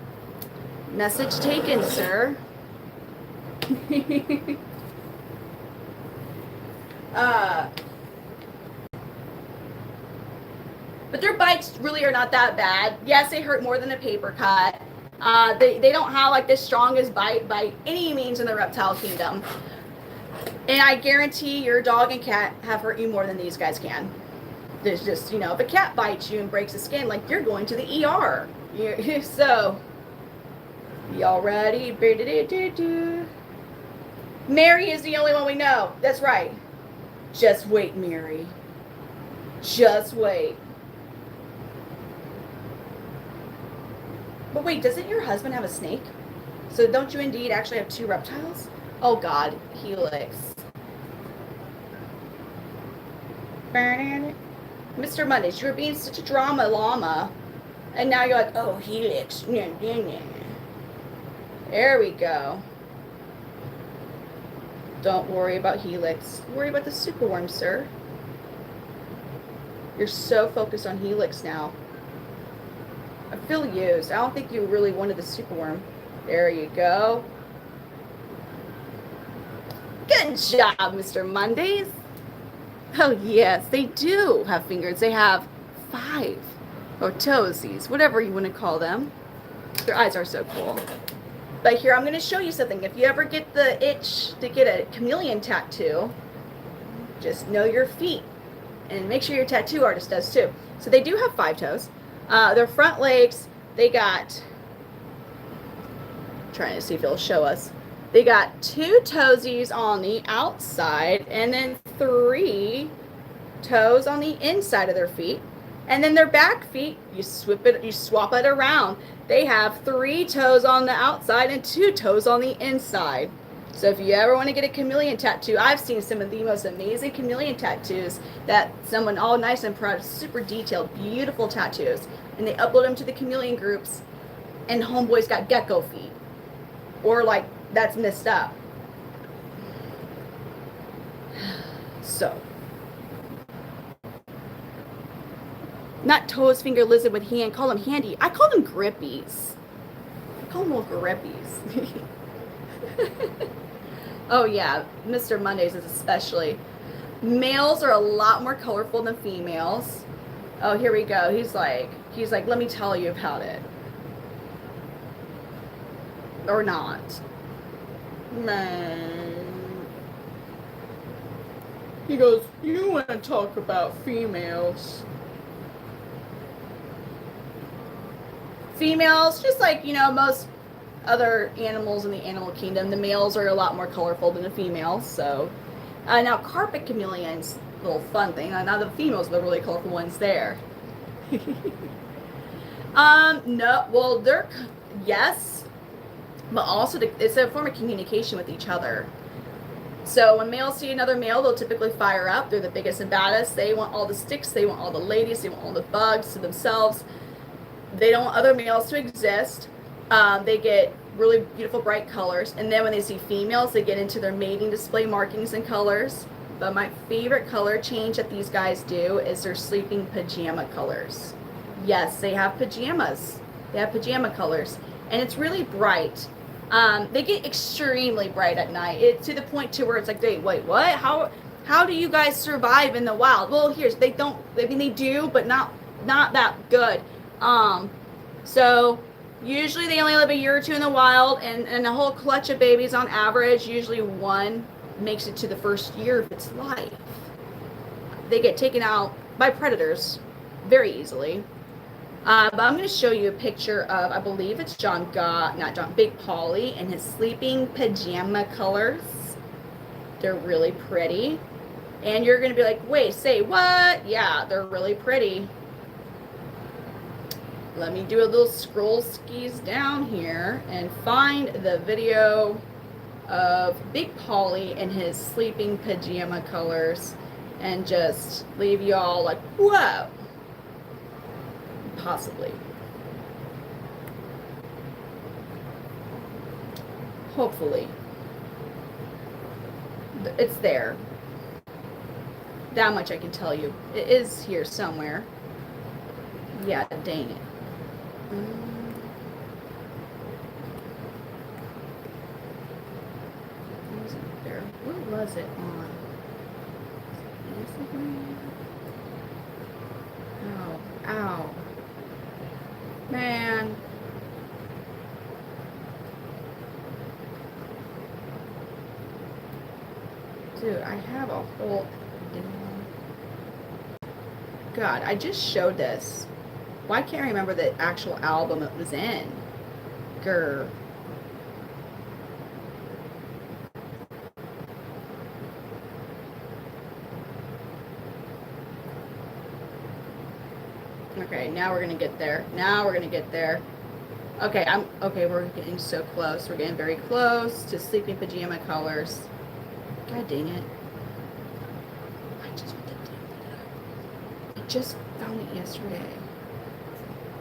Message taken, sir. But their bites really are not that bad. Yes, they hurt more than a paper cut. They don't have like the strongest bite by any means in the reptile kingdom. And I guarantee your dog and cat have hurt you more than these guys can. There's just, if a cat bites you and breaks the skin, like, you're going to the ER. So, y'all ready? Mary is the only one we know. That's right. Just wait, Mary. Just wait. But wait, doesn't your husband have a snake? So don't you indeed actually have 2 reptiles? Oh God, Helix. Mr. Mondays, you were being such a drama llama. And now you're like, oh, Helix. There we go. Don't worry about Helix. Worry about the superworm, sir. You're so focused on Helix now. I feel used. I don't think you really wanted the superworm. There you go. Good job, Mr. Mondays. Oh, yes, they do have fingers. They have 5 or toesies, whatever you want to call them. Their eyes are so cool. But here, I'm going to show you something. If you ever get the itch to get a chameleon tattoo, just know your feet. And make sure your tattoo artist does too. So they do have 5 toes. Their front legs, they got, trying to see if it'll show us. They got 2 toesies on the outside and then 3 toes on the inside of their feet. And then their back feet, you swap it around. They have 3 toes on the outside and 2 toes on the inside. So if you ever want to get a chameleon tattoo, I've seen some of the most amazing chameleon tattoos that someone all nice and proud, super detailed, beautiful tattoos. And they upload them to the chameleon groups and homeboys got gecko feet. Or like, that's messed up. So. Not toes, finger, lizard with hand. Call them handy. I call them grippies. I call them little grippies. Oh yeah, Mr. Mondays is especially. Males are a lot more colorful than females. Oh, here we go. He's like, let me tell you about it. Or not. Man. He goes, you want to talk about females. Females, just like, most other animals in the animal kingdom, the males are a lot more colorful than the females. So, now carpet chameleons, little fun thing. Now the females are the really colorful ones there. No, well, they're, yes, but also it's a form of communication with each other. So when males see another male, they'll typically fire up. They're the biggest and baddest. They want all the sticks. They want all the ladies. They want all the bugs to themselves. They don't want other males to exist. They get really beautiful bright colors. And then when they see females, they get into their mating display markings and colors. But my favorite color change that these guys do is their sleeping pajama colors. Yes, they have pajamas. They have pajama colors. And it's really bright. They get extremely bright at night. It's to the point to where it's like, wait, what? How do you guys survive in the wild? Well, they do, but not that good. So usually they only live a year or 2 in the wild, and a whole clutch of babies on average, usually 1 makes it to the first year of its life. They get taken out by predators very easily. But I'm going to show you a picture of, I believe it's Big Polly and his sleeping pajama colors. They're really pretty. And you're going to be like, wait, say what? Yeah, they're really pretty. Let me do a little scroll skis down here and find the video of Big Polly and his sleeping pajama colors and just leave y'all like, whoa. Possibly. Hopefully. It's there. That much I can tell you. It is here somewhere. Yeah, dang it. Was it there? What was it on? Instagram? Oh, ow. Man. Dude, I have a whole... God, I just showed this. Why can't I remember the actual album it was in? Grr. Okay, now we're gonna get there. Now we're gonna get there. Okay, okay, we're getting so close. We're getting very close to sleeping pajama colors. God dang it. I just found it yesterday.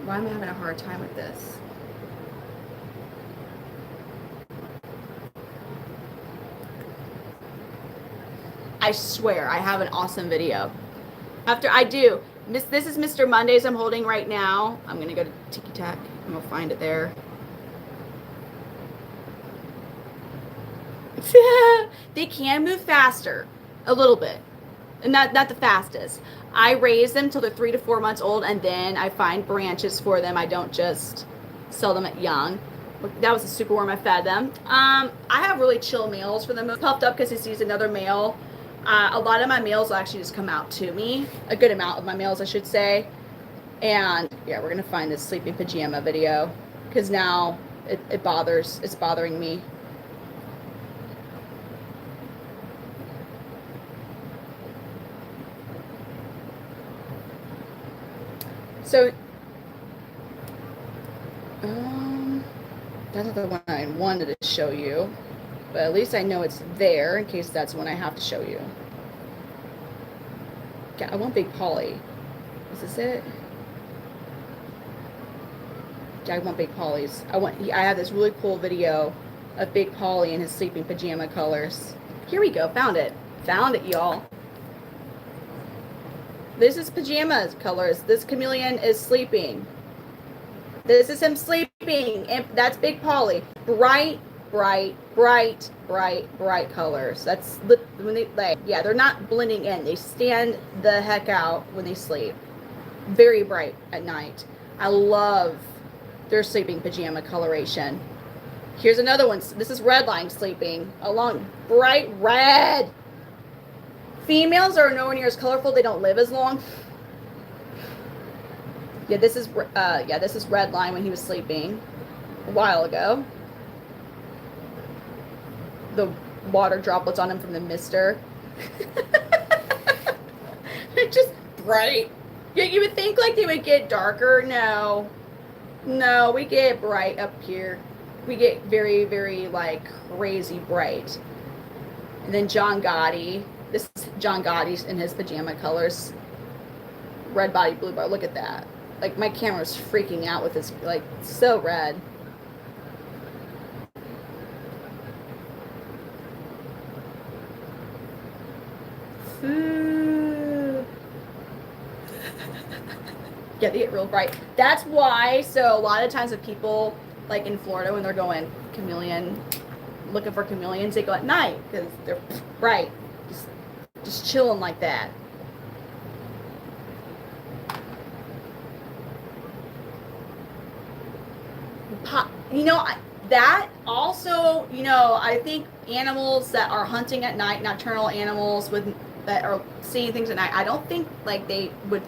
Why am I having a hard time with this? I swear, I have an awesome video. After I do, this is Mr. Mondays I'm holding right now. I'm gonna go to Tiki Tac. I'm gonna find it there. They can move faster, a little bit, and not the fastest. I raise them till they're 3 to 4 months old, and then I find branches for them. I don't just sell them at young. That was a super worm. I fed them. I have really chill males for them. Puffed up because he sees another male. A lot of my males will actually just come out to me. A good amount of my males, I should say. And yeah, we're gonna find this sleeping pajama video because now it's bothering me. So, that's not the one I wanted to show you, but at least I know it's there in case that's one I have to show you. Okay, I want Big Polly. Is this it? Yeah, I want Big Polly's. I have this really cool video of Big Polly in his sleeping pajama colors. Here we go. Found it. Found it, y'all. This is pajamas colors. This chameleon is sleeping. This is him sleeping. And that's Big Polly. Bright, bright, bright, bright, bright colors. That's when they like, yeah, they're not blending in. They stand the heck out when they sleep. Very bright at night. I love their sleeping pajama coloration. Here's another one. This is Redline sleeping along bright red. Females are nowhere near as colorful. They don't live as long. Yeah, this is Redline when he was sleeping a while ago. The water droplets on him from the mister. They're just bright. Yeah, you would think like they would get darker. No, we get bright up here. We get very, very like crazy bright. And then John Gotti. This is John Gotti's in his pajama colors. Red body, blue bar. Look at that. Like my camera's freaking out with this, like so red. Yeah, they get real bright. That's why, so a lot of times with people like in Florida when they're going chameleon, looking for chameleons, they go at night because they're bright. Just chilling like that. You know, that also, you know, I think animals that are hunting at night, nocturnal animals that are seeing things at night, I don't think like they would,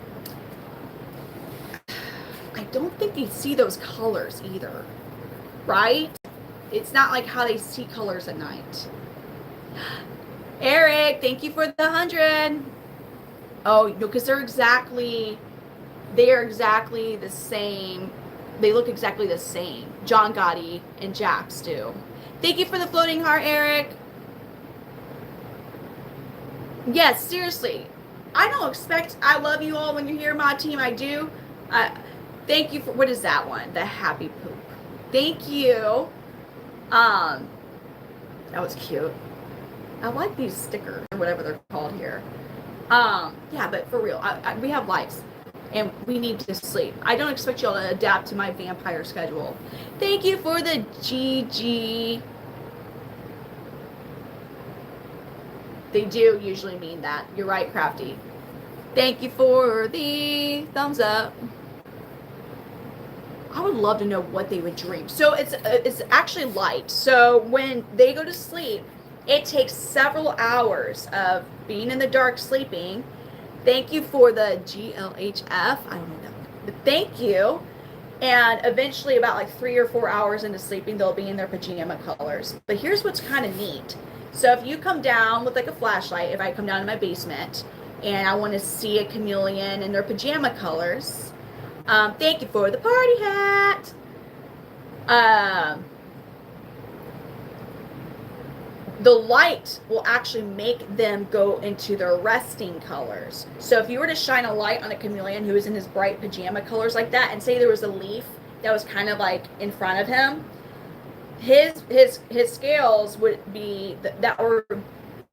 I don't think they see those colors either, right? It's not like how they see colors at night. Eric, thank you for the 100. Oh, no, because they are exactly the same. They look exactly the same. John Gotti and Jax do. Thank you for the floating heart, Eric. Yes, seriously. I don't expect, I love you all when you hear my team. I do. Thank you for, what is that one? The happy poop. Thank you. That was cute. I like these stickers or whatever they're called here. Yeah, but for real, we have lives and we need to sleep. I don't expect y'all to adapt to my vampire schedule. Thank you for the GG. They do usually mean that. You're right, Crafty. Thank you for the thumbs up. I would love to know what they would dream. So it's actually light. So when they go to sleep, it takes several hours of being in the dark sleeping. Thank you for the GLHF. I don't know that, but thank you. And eventually, about like 3 or 4 hours into sleeping, they'll be in their pajama colors. But here's what's kind of neat. So if you come down with like a flashlight, if I come down to my basement and I want to see a chameleon in their pajama colors, thank you for the party hat. The light will actually make them go into their resting colors. So if you were to shine a light on a chameleon who is in his bright pajama colors like that, and say there was a leaf that was kind of like in front of him, his scales would be that were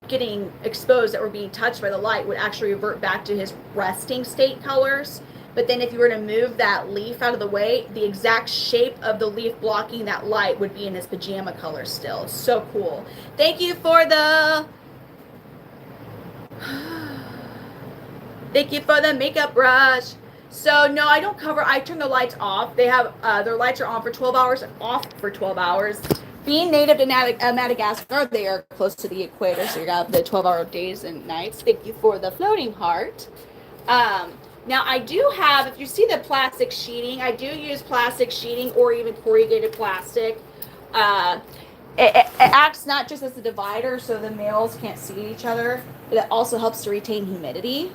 getting exposed, that were being touched by the light, would actually revert back to his resting state colors. But then if you were to move that leaf out of the way, the exact shape of the leaf blocking that light would be in his pajama color still. It's so cool. Thank you for the makeup brush. So no, I don't cover, I turn the lights off. They have, their lights are on for 12 hours and off for 12 hours. Being native to Madagascar, they are close to the equator, so you got the 12-hour days and nights. Thank you for the floating heart. Now I do have, if you see the plastic sheeting, I do use plastic sheeting or even corrugated plastic. It acts not just as a divider so the males can't see each other, but it also helps to retain humidity.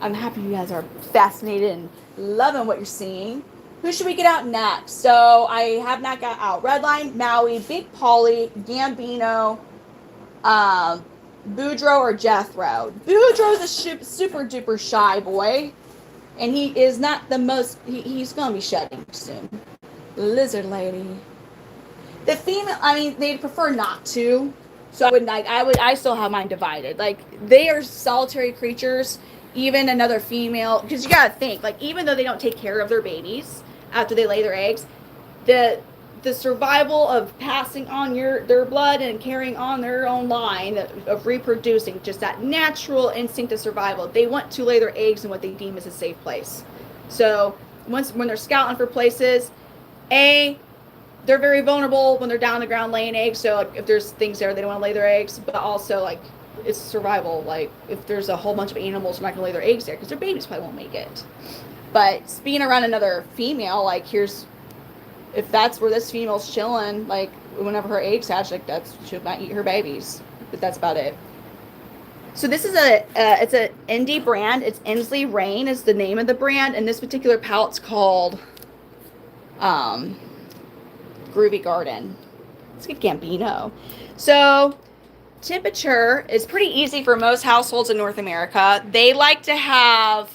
I'm happy you guys are fascinated and loving what you're seeing. Who should we get out next? So I have not got out Redline, Maui, Big Polly, Gambino, Boudreaux or Jethro. Boudreaux's a super duper shy boy, and he is not the most. He's gonna be shedding soon. Lizard lady. The female, I mean, they prefer not to. So I would like. I still have mine divided. Like they are solitary creatures. Even another female, because you gotta think, like even though they don't take care of their babies after they lay their eggs, the survival of passing on their blood and carrying on their own line of reproducing, just that natural instinct of survival, they want to lay their eggs in what they deem as a safe place. So when they're scouting for places, they're very vulnerable when they're down on the ground laying eggs. So like if there's things there, they don't want to lay their eggs, but also like it's survival. Like if there's a whole bunch of animals, they're not gonna lay their eggs there because their babies probably won't make it. But being around another female, like if that's where this female's chilling, like whenever her eggs hatch, like she'll not eat her babies. But that's about it. So this is it's an indie brand. It's Inslee Rain is the name of the brand, and this particular pallet's called Groovy Garden. Let's get Gambino. So temperature is pretty easy for most households in North America. They like to have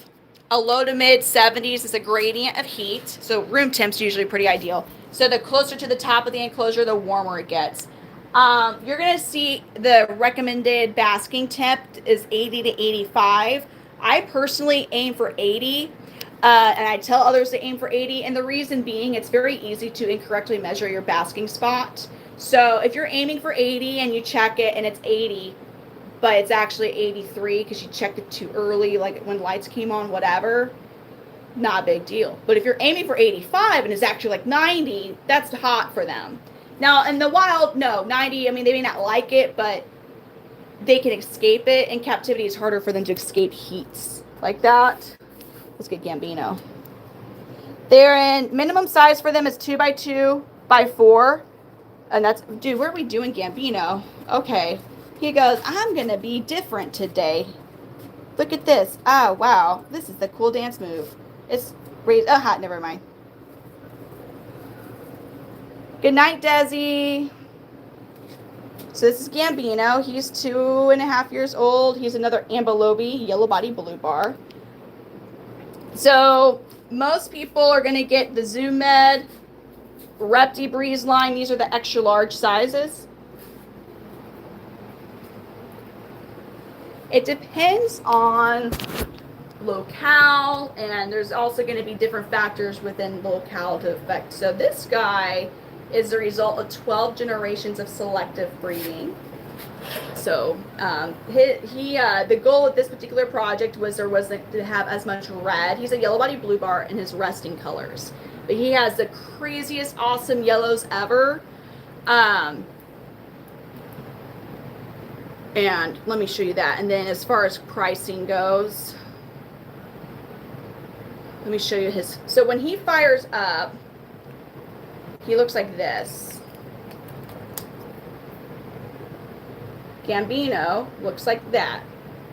a low to mid 70s as a gradient of heat. So room temp's usually pretty ideal. So the closer to the top of the enclosure, the warmer it gets. You're going to see the recommended basking temp is 80 to 85. I personally aim for 80. And I tell others to aim for 80. And the reason being, it's very easy to incorrectly measure your basking spot. So if you're aiming for 80 and you check it and it's 80, but it's actually 83 because you checked it too early, like when lights came on, whatever, not a big deal. But if you're aiming for 85 and it's actually like 90, that's hot for them. Now, in the wild, no, 90, I mean, they may not like it, but they can escape it. In captivity, it's harder for them to escape heats like that. Let's get Gambino. They're in, minimum size for them is 2x2x4. And that's, dude, what are we doing, Gambino? Okay. He goes, I'm going to be different today. Look at this. Oh, wow. This is the cool dance move. It's raised. Oh, never mind. Good night, Desi. So this is Gambino. He's 2.5 years old. He's another ambilobi, yellow body blue bar. So most people are going to get the Zoom Med Repti Breeze line. These are the extra large sizes. It depends on locale, and there's also going to be different factors within locale to affect. So this guy is the result of 12 generations of selective breeding. So the goal of this particular project was there wasn't to have as much red. He's a yellow body blue bar in his resting colors, but he has the craziest awesome yellows ever. And let me show you that. And then as far as pricing goes, let me show you his. So when he fires up, he looks like this. Gambino looks like that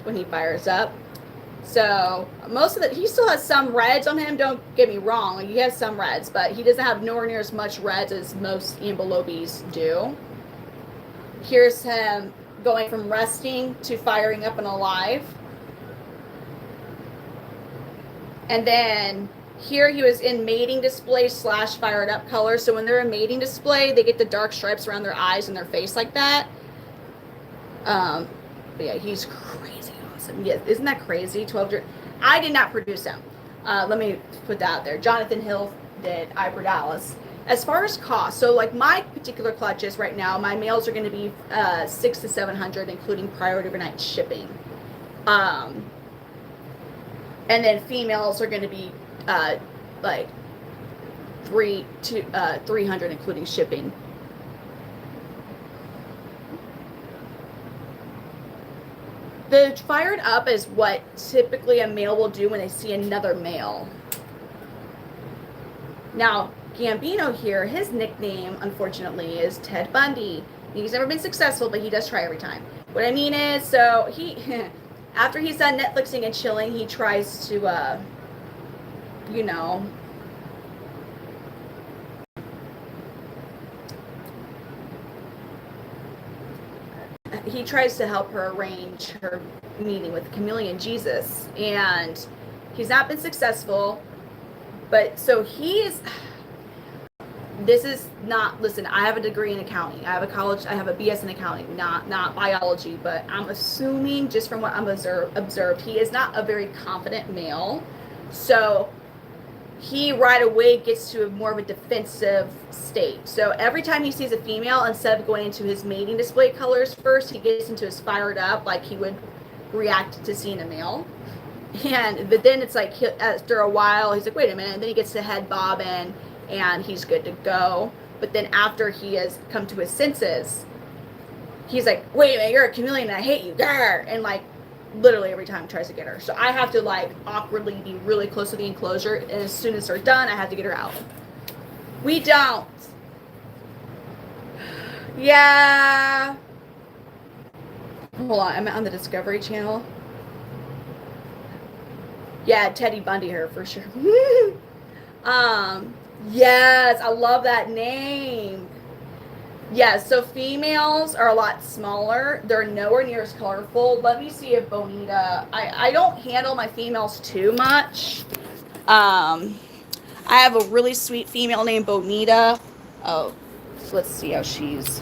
when he fires up. So most of he still has some reds on him. Don't get me wrong. Like, he has some reds, but he doesn't have nowhere near as much reds as most ambulobes do. Here's him going from resting to firing up and alive. And then here he was in mating display / fired up color. So when they're in mating display, they get the dark stripes around their eyes and their face like that. But yeah, he's crazy awesome. Yeah, isn't that crazy? 12. I did not produce him. Let me put that out there. Jonathan Hill did. I Dallas. As far as cost, so like my particular clutches right now, my males are going to be $600 to $700, including priority overnight shipping. And then females are going to be like $300 to $300, including shipping. The fired up is what typically a male will do when they see another male. Now, Gambino here, his nickname, unfortunately, is Ted Bundy. He's never been successful, but he does try every time. What I mean is, so he, after he's done Netflixing and chilling, he tries to, you know, he tries to help her arrange her meeting with Chameleon Jesus, and he's not been successful. But so this is not, listen, I have a degree in accounting. I have a BS in accounting, not biology, but I'm assuming just from what I'm observed, he is not a very confident male. So he right away gets to more of a defensive state. So every time he sees a female, instead of going into his mating display colors first, he gets into his fired up like he would react to seeing a male. But then it's like after a while, he's like, wait a minute. And then he gets the head bobbing and he's good to go. But then after he has come to his senses, he's like, wait a minute, you're a chameleon and I hate you. Grr! And like literally every time he tries to get her. So I have to like awkwardly be really close to the enclosure. And as soon as they're done, I have to get her out. We don't. Yeah. Hold on, I'm on the Discovery Channel. Yeah, Teddy Bundy her for sure. Yes, I love that name. Yes, so females are a lot smaller. They're nowhere near as colorful. Let me see if Bonita, I don't handle my females too much. I have a really sweet female named Bonita. Oh, so let's see how she's.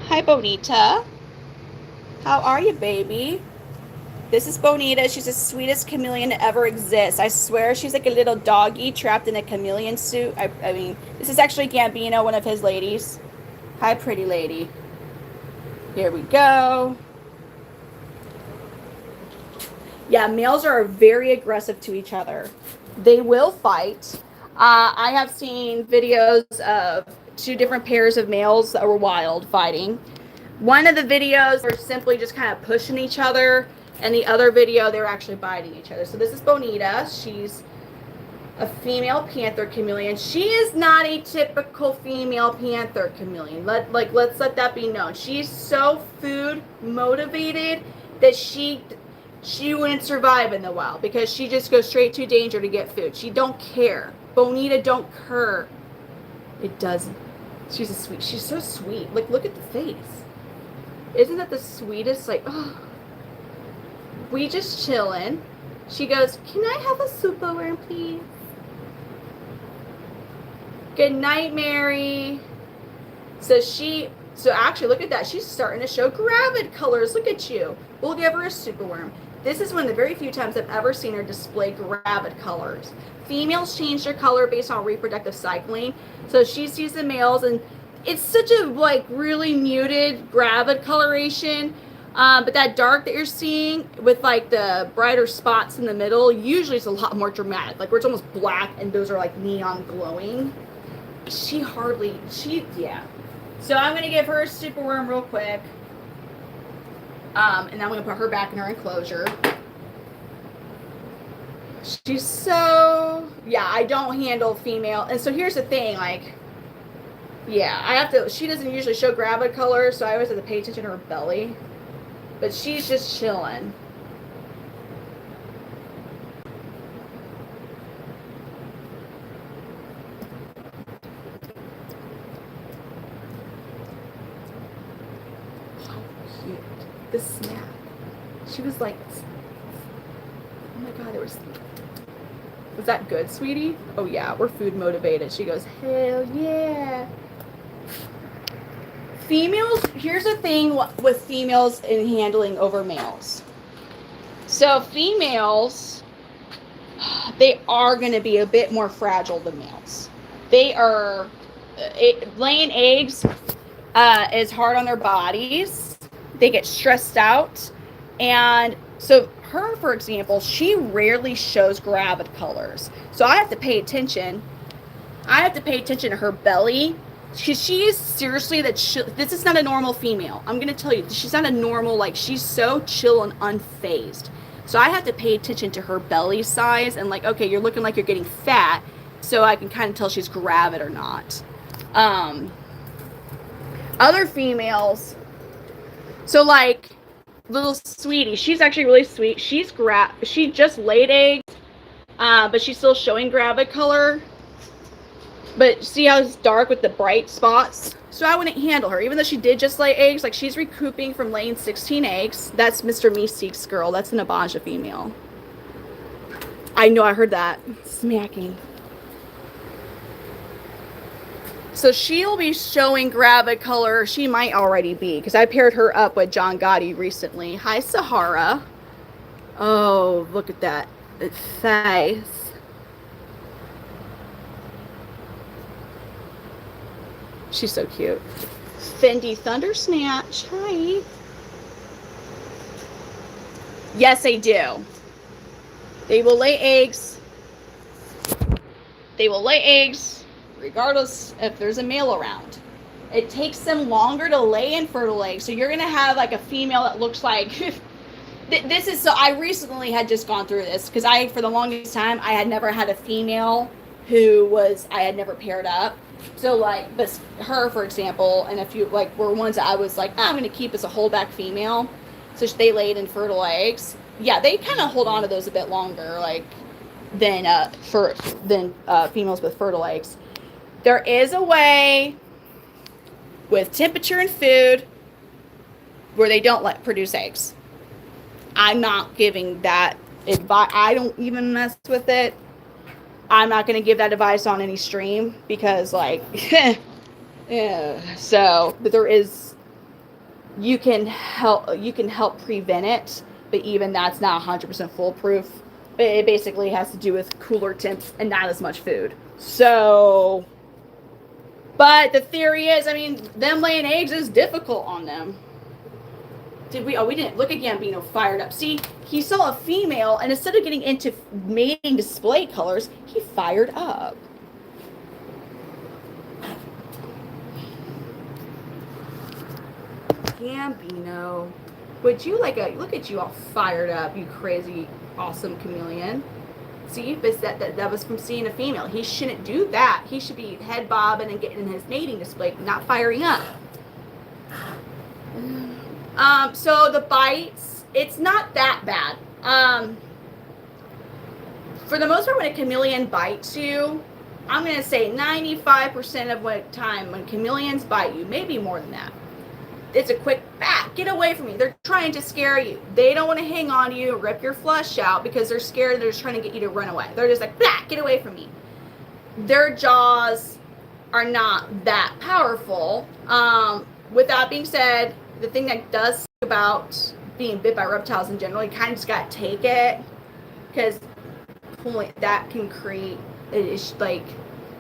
Hi, Bonita. How are you, baby? This is Bonita. She's the sweetest chameleon to ever exist. I swear she's like a little doggy trapped in a chameleon suit. I mean, this is actually Gambino, one of his ladies. Hi, pretty lady. Here we go. Yeah, males are very aggressive to each other. They will fight. I have seen videos of 2 different pairs of males that were wild fighting. One of the videos were simply just kind of pushing each other, and the other video they were actually biting each other. So this is Bonita. She's a female panther chameleon. She is not a typical female panther chameleon. Let's let that be known. She's so food motivated that she wouldn't survive in the wild because she just goes straight to danger to get food. She don't care. Bonita don't care. It doesn't. She's so sweet. Like, look at the face. Isn't that the sweetest? Like, oh. We just chillin'. She goes, can I have a super worm, please? Good night, Mary. So So actually, look at that. She's starting to show gravid colors. Look at you. We'll give her a superworm. This is one of the very few times I've ever seen her display gravid colors. Females change their color based on reproductive cycling. So she sees the males, and it's such a like really muted gravid coloration. But that dark that you're seeing with like the brighter spots in the middle, usually it's a lot more dramatic. Like where it's almost black and those are like neon glowing. Yeah. So I'm going to give her a superworm real quick. And then I'm going to put her back in her enclosure. She's so, yeah, I don't handle female. And so here's the thing, like, yeah, I have to, she doesn't usually show gravid color, so I always have to pay attention to her belly. But she's just chilling. Oh, cute. The snack. She was like, oh my God, was that good, sweetie? Oh yeah, we're food motivated. She goes, hell yeah. Females, here's the thing with females in handling over males. So females, they are going to be a bit more fragile than males. They are, laying eggs is hard on their bodies. They get stressed out. And so her, for example, she rarely shows gravid colors. So I have to pay attention. I have to pay attention to her belly. She is seriously this is not a normal female. I'm going to tell you, she's not a normal, like, she's so chill and unfazed. So I have to pay attention to her belly size and like, okay, you're looking like you're getting fat, so I can kind of tell she's gravid or not. Other females, so like little sweetie, she's actually really sweet. She just laid eggs, but she's still showing gravid color. But see how it's dark with the bright spots? So I wouldn't handle her, even though she did just lay eggs. Like, she's recouping from laying 16 eggs. That's Mr. Meeks' girl. That's an Abaja female. I know, I heard that. Smacking. So she'll be showing gravid color. She might already be, because I paired her up with John Gotti recently. Hi, Sahara. Oh, look at that face. She's so cute. Fendi Thunder Snatch. Hi. Yes, they do. They will lay eggs. They will lay eggs regardless if there's a male around. It takes them longer to lay infertile eggs. So you're going to have like a female that looks like... This is so... I recently had just gone through this because for the longest time, I had never had a female who I had never paired up. So, like, but her, for example, and a few, like, were ones that I was like, I'm going to keep as a holdback female. So they laid infertile eggs. Yeah, they kind of hold on to those a bit longer, like, than females with fertile eggs. There is a way with temperature and food where they don't produce eggs. I'm not giving that advice. I don't even mess with it. I'm not going to give that advice on any stream because, like, yeah. So, but there is, you can help prevent it, but even that's not 100% foolproof. But it basically has to do with cooler temps and not as much food. So, but the theory is, I mean, them laying eggs is difficult on them. We didn't. Look at Gambino fired up. See, he saw a female, and instead of getting into mating display colors, he fired up. Gambino, would you look at you all fired up, you crazy, awesome chameleon. See, that was from seeing a female. He shouldn't do that. He should be head bobbing and getting in his mating display, not firing up. So the bites, it's not that bad. For the most part, when a chameleon bites you, I'm going to say 95% of the time when chameleons bite you, maybe more than that, it's a quick, get away from me. They're trying to scare you. They don't want to hang on to you and rip your flesh out because they're scared. They're just trying to get you to run away. They're just like, get away from me. Their jaws are not that powerful. with that being said, the thing that does suck about being bit by reptiles in general, you kind of just got to take it, because that can create like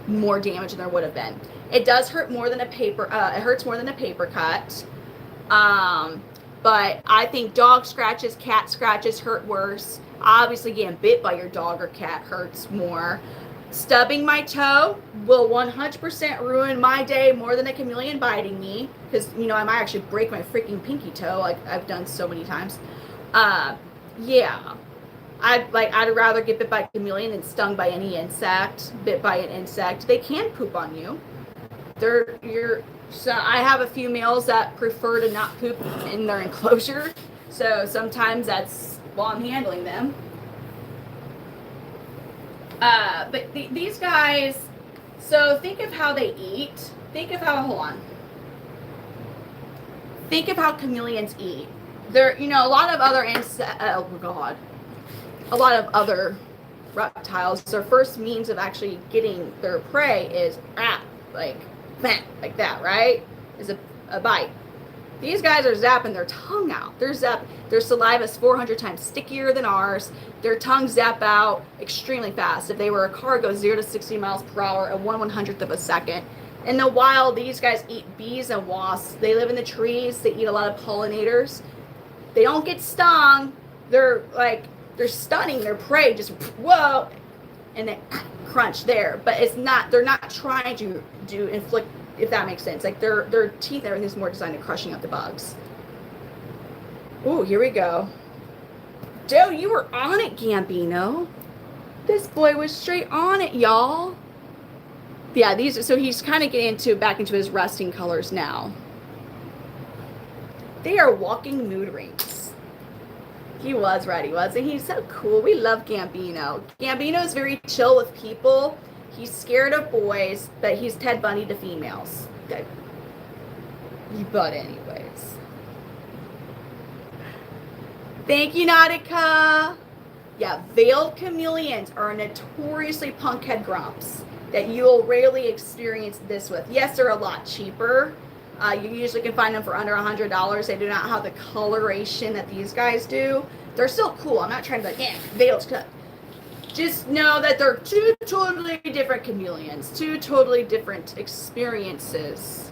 more damage than there would have been. It does hurt more than a paper. It hurts more than a paper cut. But I think dog scratches, cat scratches hurt worse. Obviously, getting bit by your dog or cat hurts more. Stubbing my toe will 100% ruin my day more than a chameleon biting me, because you know I might actually break my freaking pinky toe, like I've done so many times. Yeah, I'd rather get bit by a chameleon than stung by any insect. Bit by an insect, they can poop on you. So I have a few males that prefer to not poop in their enclosure, so sometimes that's while I'm handling them. But these guys, so think of how they eat. Think of how, hold on. Think of how chameleons eat. They're, you know, a lot of other oh God. A lot of other reptiles, their first means of actually getting their prey is like that, right? Is a bite. These guys are zapping their tongue out. Their saliva is 400 times stickier than ours. Their tongues zap out extremely fast. If they were a car, it goes 0 to 60 miles per hour at 1/100th of a second. In the wild, these guys eat bees and wasps. They live in the trees. They eat a lot of pollinators. They don't get stung. They're stunning their prey, just whoa, and they crunch there. But they're not trying to inflict, if that makes sense. Like their teeth and everything's more designed to crushing out the bugs. Ooh, here we go. Dude, you were on it, Gambino. This boy was straight on it, y'all. Yeah, so he's kind of getting back into his resting colors now. They are walking mood rings. He was ready, wasn't he? He's so cool. We love Gambino. Gambino is very chill with people. He's scared of boys, but he's Ted Bundy to females. Okay. But anyways. Thank you, Nautica. Yeah, veiled chameleons are notoriously punkhead grumps that you'll rarely experience this with. Yes, they're a lot cheaper. You usually can find them for under $100. They do not have the coloration that these guys do. They're still cool. I'm not trying to be like, yeah, veiled. Just know that they're two totally different chameleons, two totally different experiences.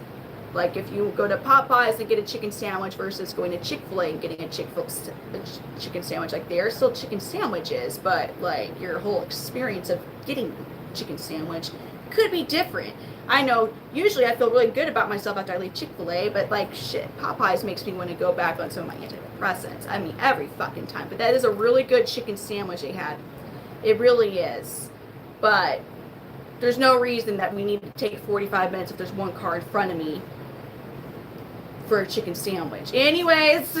Like if you go to Popeyes and get a chicken sandwich versus going to Chick-fil-A and getting a chicken sandwich, like they're still chicken sandwiches, but like your whole experience of getting chicken sandwich could be different. I know usually I feel really good about myself after I leave Chick-fil-A, but like shit, Popeyes makes me want to go back on some of my antidepressants. I mean, every fucking time. But that is a really good chicken sandwich they had. It really is. But there's no reason that we need to take 45 minutes if there's one car in front of me for a chicken sandwich. Anyways,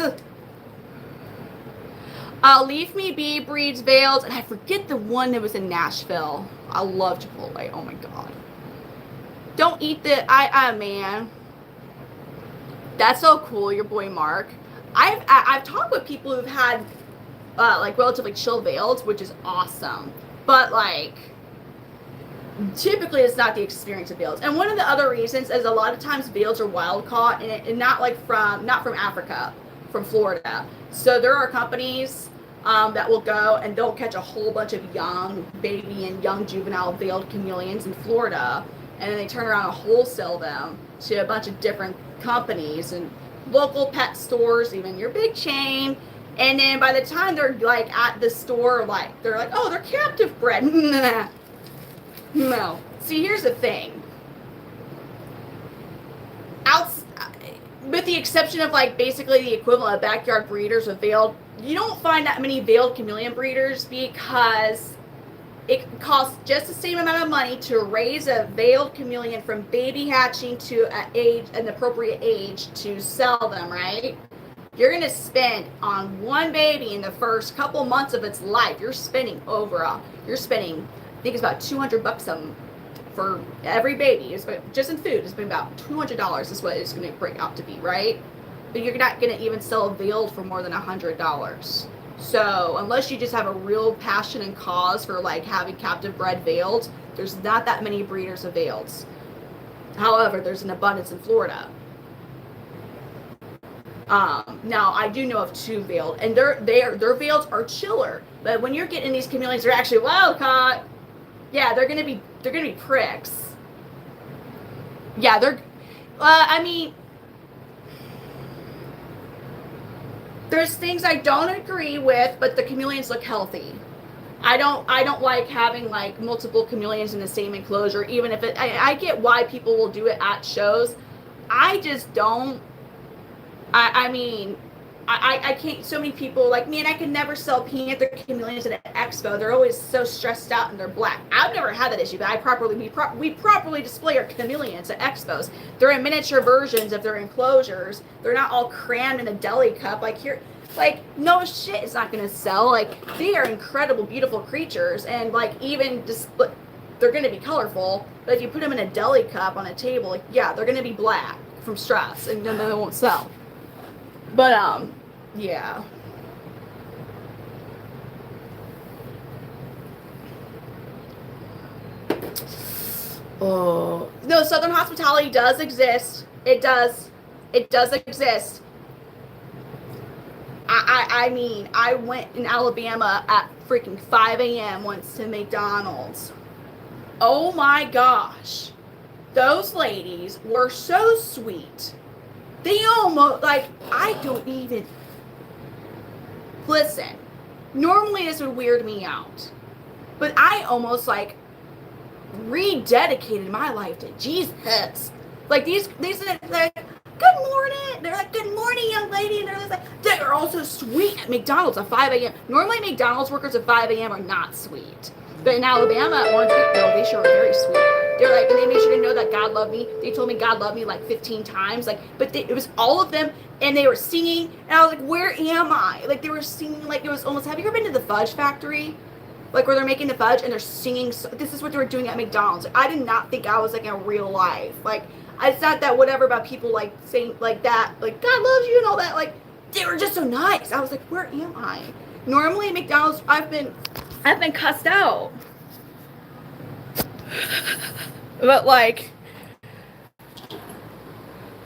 Leave Me Be breeds veiled, and I forget the one that was in Nashville. I love Chipotle. Oh my god. Don't eat man. That's so cool, your boy Mark. I've talked with people who've had like relatively chill veiled, which is awesome. But like typically it's not the experience of veiled. And one of the other reasons is a lot of times veiled are wild caught and not from Africa, from Florida. So there are companies that will go and they'll catch a whole bunch of young baby and young juvenile veiled chameleons in Florida, and then they turn around and wholesale them to a bunch of different companies and local pet stores, even your big chain. And then by the time they're like at the store, like they're like, oh, they're captive bred. No. See, here's the thing. With the exception of like basically the equivalent of backyard breeders with veiled, you don't find that many veiled chameleon breeders because it costs just the same amount of money to raise a veiled chameleon from baby hatching to an appropriate age to sell them, right? You're going to spend on one baby in the first couple months of its life. You're spending I think it's about $200 for every baby. Just in food, it's been about $200 is what it's going to break out to be, right? But you're not going to even sell a veiled for more than $100. So unless you just have a real passion and cause for like having captive bred veiled, there's not that many breeders of veileds. However, there's an abundance in Florida. Now I do know of 2 veiled, and their veils are chiller. But when you're getting these chameleons, they're actually wild caught. Yeah, they're gonna be pricks. Yeah, they're. I mean, there's things I don't agree with, but the chameleons look healthy. I don't like having like multiple chameleons in the same enclosure, even if I get why people will do it at shows. I just don't. I mean, I can't. So many people like me, and I could never sell Panther Chameleons at an expo. They're always so stressed out and they're black. I've never had that issue, but we properly display our chameleons at expos. They're in miniature versions of their enclosures. They're not all crammed in a deli cup like here. Like, no shit, it's not gonna sell. Like, they are incredible, beautiful creatures, and like even just they're gonna be colorful. But if you put them in a deli cup on a table, like, yeah, they're gonna be black from stress, and then they won't sell. But yeah. Oh no, Southern hospitality does exist. It does exist. I mean, I went in Alabama at freaking 5 a.m. once to McDonald's. Oh my gosh. Those ladies were so sweet. They almost, like, I don't even, listen, normally this would weird me out, but I almost, like, rededicated my life to Jesus. Like, they're like, good morning. They're like, good morning, young lady. And they're like, they are also sweet at McDonald's at 5 a.m. Normally, McDonald's workers at 5 a.m. are not sweet. But in Alabama, they sure are very sweet. They're like, and they made sure to know that God loved me. They told me God loved me like 15 times. Like, but it was all of them, and they were singing, and I was like, where am I? Like, they were singing like it was almost. Have you ever been to the Fudge Factory? Like, where they're making the fudge and they're singing. This is what they were doing at McDonald's. I did not think I was like in real life. Like, it's not that whatever about people like saying like that, like God loves you and all that. Like, they were just so nice. I was like, where am I? Normally at McDonald's, I've been cussed out. But like,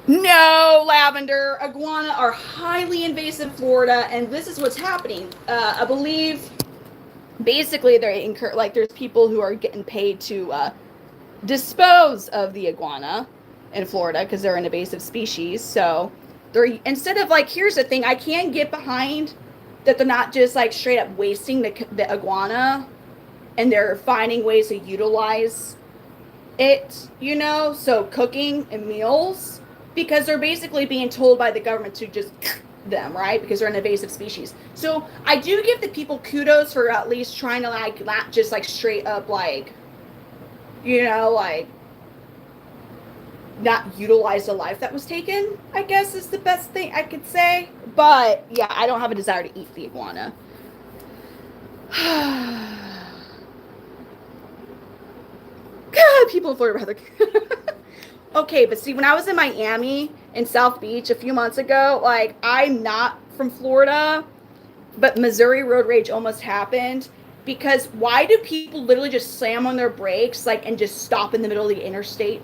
no, lavender, iguana are highly invasive in Florida, and this is what's happening. I believe basically there's people who are getting paid to dispose of the iguana in Florida because they're an invasive species. So they're, instead of like, here's the thing, I can get behind that they're not just like straight up wasting the iguana, and they're finding ways to utilize it, you know, so cooking and meals, because they're basically being told by the government to just them, right? Because they're an invasive species. So I do give the people kudos for at least trying to like not just like straight up like, you know, like not utilize the life that was taken, I guess is the best thing I could say. But yeah, I don't have a desire to eat the iguana. God, people in Florida rather. Okay, but see, when I was in Miami and South Beach a few months ago, like, I'm not from Florida, but Missouri road rage almost happened. Because why do people literally just slam on their brakes, like, and just stop in the middle of the interstate?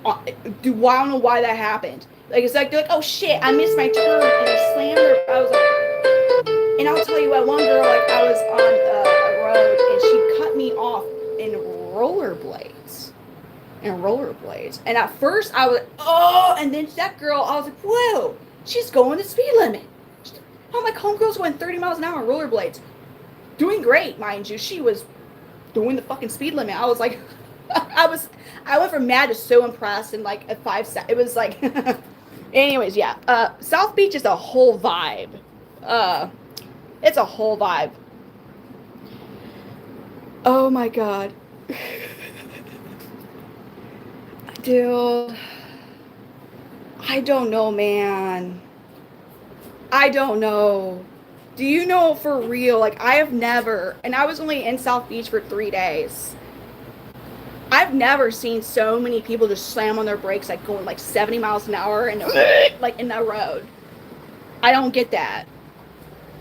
I don't know why that happened. Like, it's like, they're like, oh shit, I missed my turn, and they slammed their, I was like, and I'll tell you what, one girl, like, I was on a road, and she cut me off in rollerblades. And at first I was like, oh, and then that girl, I was like, whoa, she's going the speed limit. I'm like, homegirl's going 30 miles an hour on rollerblades. Doing great, mind you. She was doing the fucking speed limit. I was like, I went from mad to so impressed in like a 5 seconds. It was like, anyways, yeah. South Beach is a whole vibe. It's a whole vibe. Oh my God. Dude, I don't know, man. I don't know. Do you know for real? Like, I have never, and I was only in South Beach for 3 days. I've never seen so many people just slam on their brakes, like going like 70 miles an hour and like in that road. I don't get that.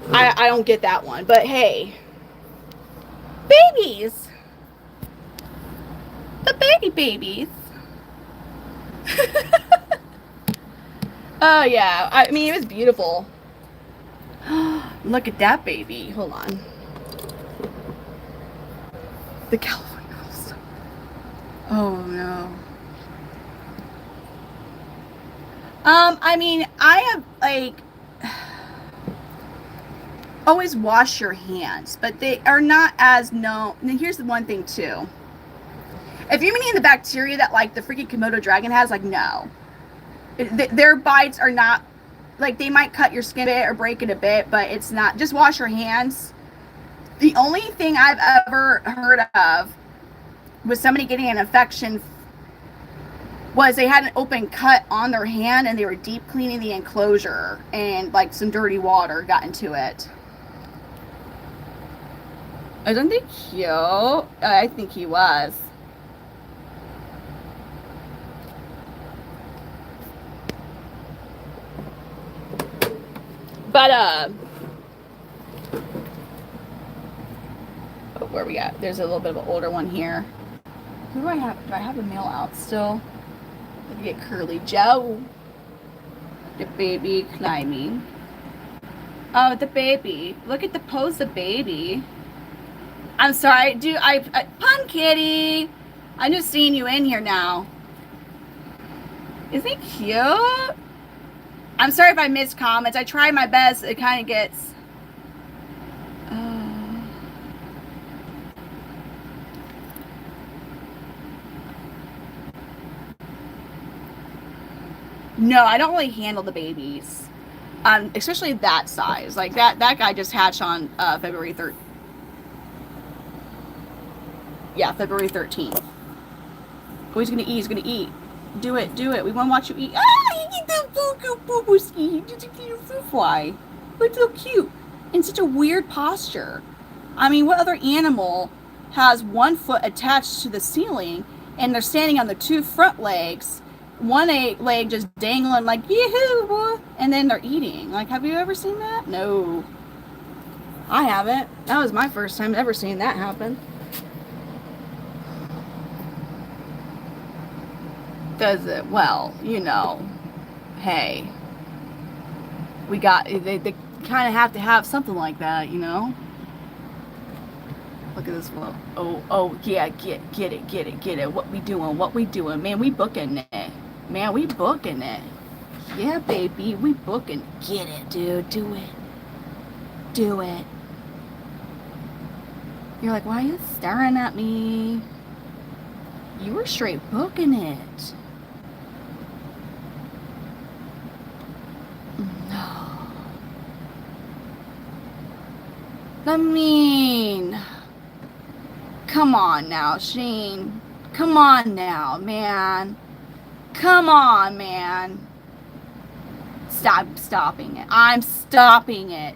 I don't get that one. But hey, babies. The babies. Oh yeah, I mean it was beautiful. Look at that baby. Hold on. The California Ghost. Oh no. I mean, I have like always wash your hands, but they are not as known. And here's the one thing too. If you're eating the bacteria that like the freaking Komodo dragon has, like no, their bites are not like they might cut your skin a bit or break it a bit, but it's not. Just wash your hands. The only thing I've ever heard of was somebody getting an infection was they had an open cut on their hand and they were deep cleaning the enclosure and like some dirty water got into it. Isn't he cute? I think he was. But oh, where we at? There's a little bit of an older one here. Who do I have? Do I have a male out still? Let me get Curly Joe. The baby climbing. Oh, the baby. Look at the pose of baby. I'm sorry, Pun Kitty. I'm just seeing you in here now. Isn't he cute? I'm sorry if I missed comments. I try my best. It kind of gets. No, I don't really handle the babies, especially that size. Like that guy just hatched on February 3rd. Yeah, February 13th. Oh, he's gonna eat. He's gonna eat. Do it. Do it. We want to watch you eat. Ah, you eat the boo ski. Just a cute fruit fly. But so cute in such a weird posture. I mean, what other animal has one foot attached to the ceiling and they're standing on the two front legs? One leg just dangling like yee-hoo, and then they're eating. Like, have you ever seen that? No, I haven't. That was my first time ever seeing that happen. Does it? Well, you know, hey, we got they kind of have to have something like that, you know. Look at this one. Oh yeah, get it. What we doing, man? We booking it. Man, we booking it. Yeah, baby, we booking. Get it, dude. Do it. You're like, why are you staring at me? You were straight booking it. No. I mean, come on now, Shane. Come on now, man. Come on, man. Stopping it. I'm stopping it.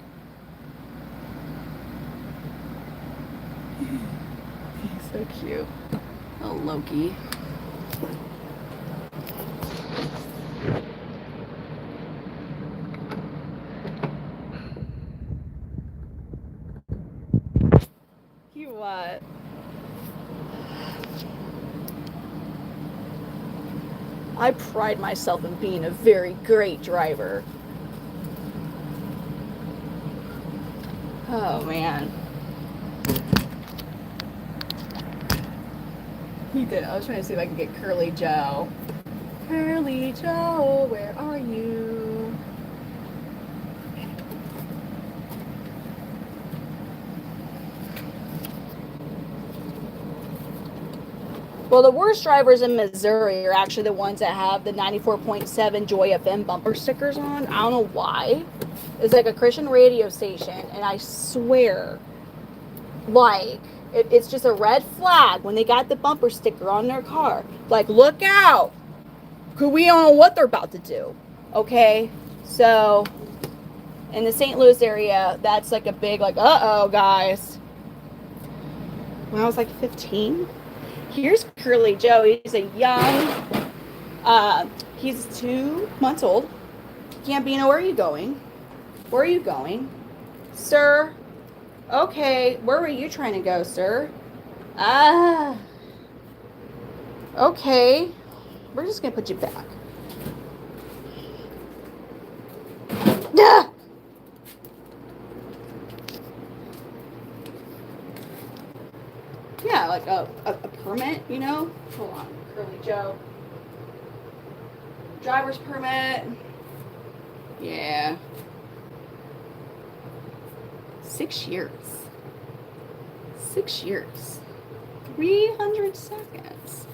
He's so cute. Oh, Loki. You what? I pride myself in being a very great driver. Oh, man. He did. I was trying to see if I could get Curly Joe. Curly Joe, where are you? Well, the worst drivers in Missouri are actually the ones that have the 94.7 Joy FM bumper stickers on. I don't know why. It's like a Christian radio station, and I swear, like, it's just a red flag when they got the bumper sticker on their car. Like, look out! Because we don't know what they're about to do. Okay? So, in the St. Louis area, that's like a big, like, uh-oh, guys. When I was like 15... Here's Curly Joe. He's a young, he's 2 months old. Gambino, where are you going? Where are you going? Sir? Okay, where were you trying to go, sir? Okay. We're just going to put you back. like a permit, you know? Hold on, Curly Joe. Driver's permit. Yeah. 6 years. 6 years. 300 seconds.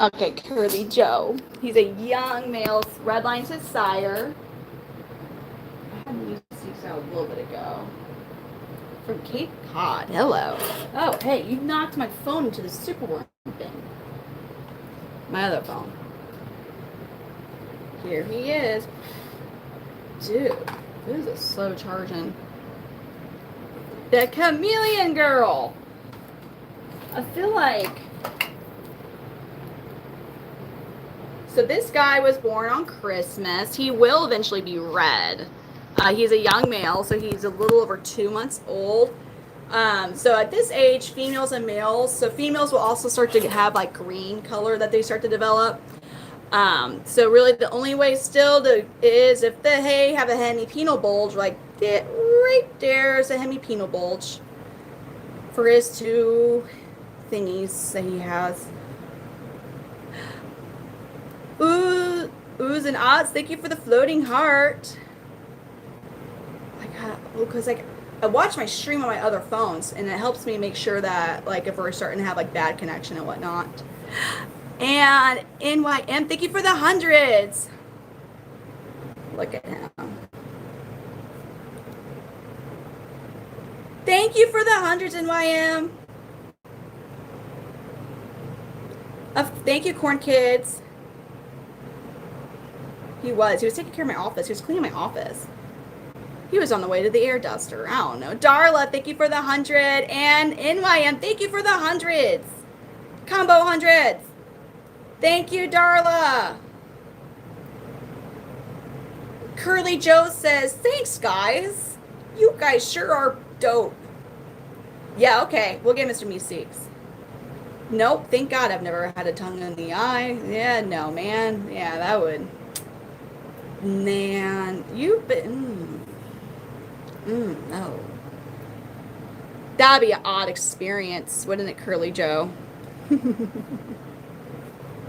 Okay, Curly Joe. He's a young male. Redline's his sire. I had music out a little bit ago. From Cape Cod. Hello. Oh, hey, you knocked my phone into the superworm bin. My other phone. Here he is. Dude, this is slow charging. The Chameleon girl. I feel like... So this guy was born on Christmas. He will eventually be red. He's a young male, so he's a little over 2 months old. So at this age, females and males, so females will also start to have like green color that they start to develop. So really the only way still is if they have a hemipenal bulge, like right there's a hemipenal bulge for his 2 thingies that he has. Oohs and ahs, thank you for the floating heart. Because like I watch my stream on my other phones, and it helps me make sure that like if we're starting to have like bad connection and whatnot. And NYM, thank you for the 100s. Look at him. Thank you for the 100s, NYM. Thank you, Corn Kids. He was taking care of my office. He was cleaning my office. He was on the way to the air duster. I don't know. Darla, thank you for the 100. And NYM, thank you for the 100s. Combo 100s. Thank you, Darla. Curly Joe says, thanks, guys. You guys sure are dope. Yeah, okay. We'll get Mr. Meeks. Nope. Thank God I've never had a tongue in the eye. Yeah, no, man. Yeah, that would. Man, you've been... no. That'd be an odd experience, wouldn't it, Curly Joe?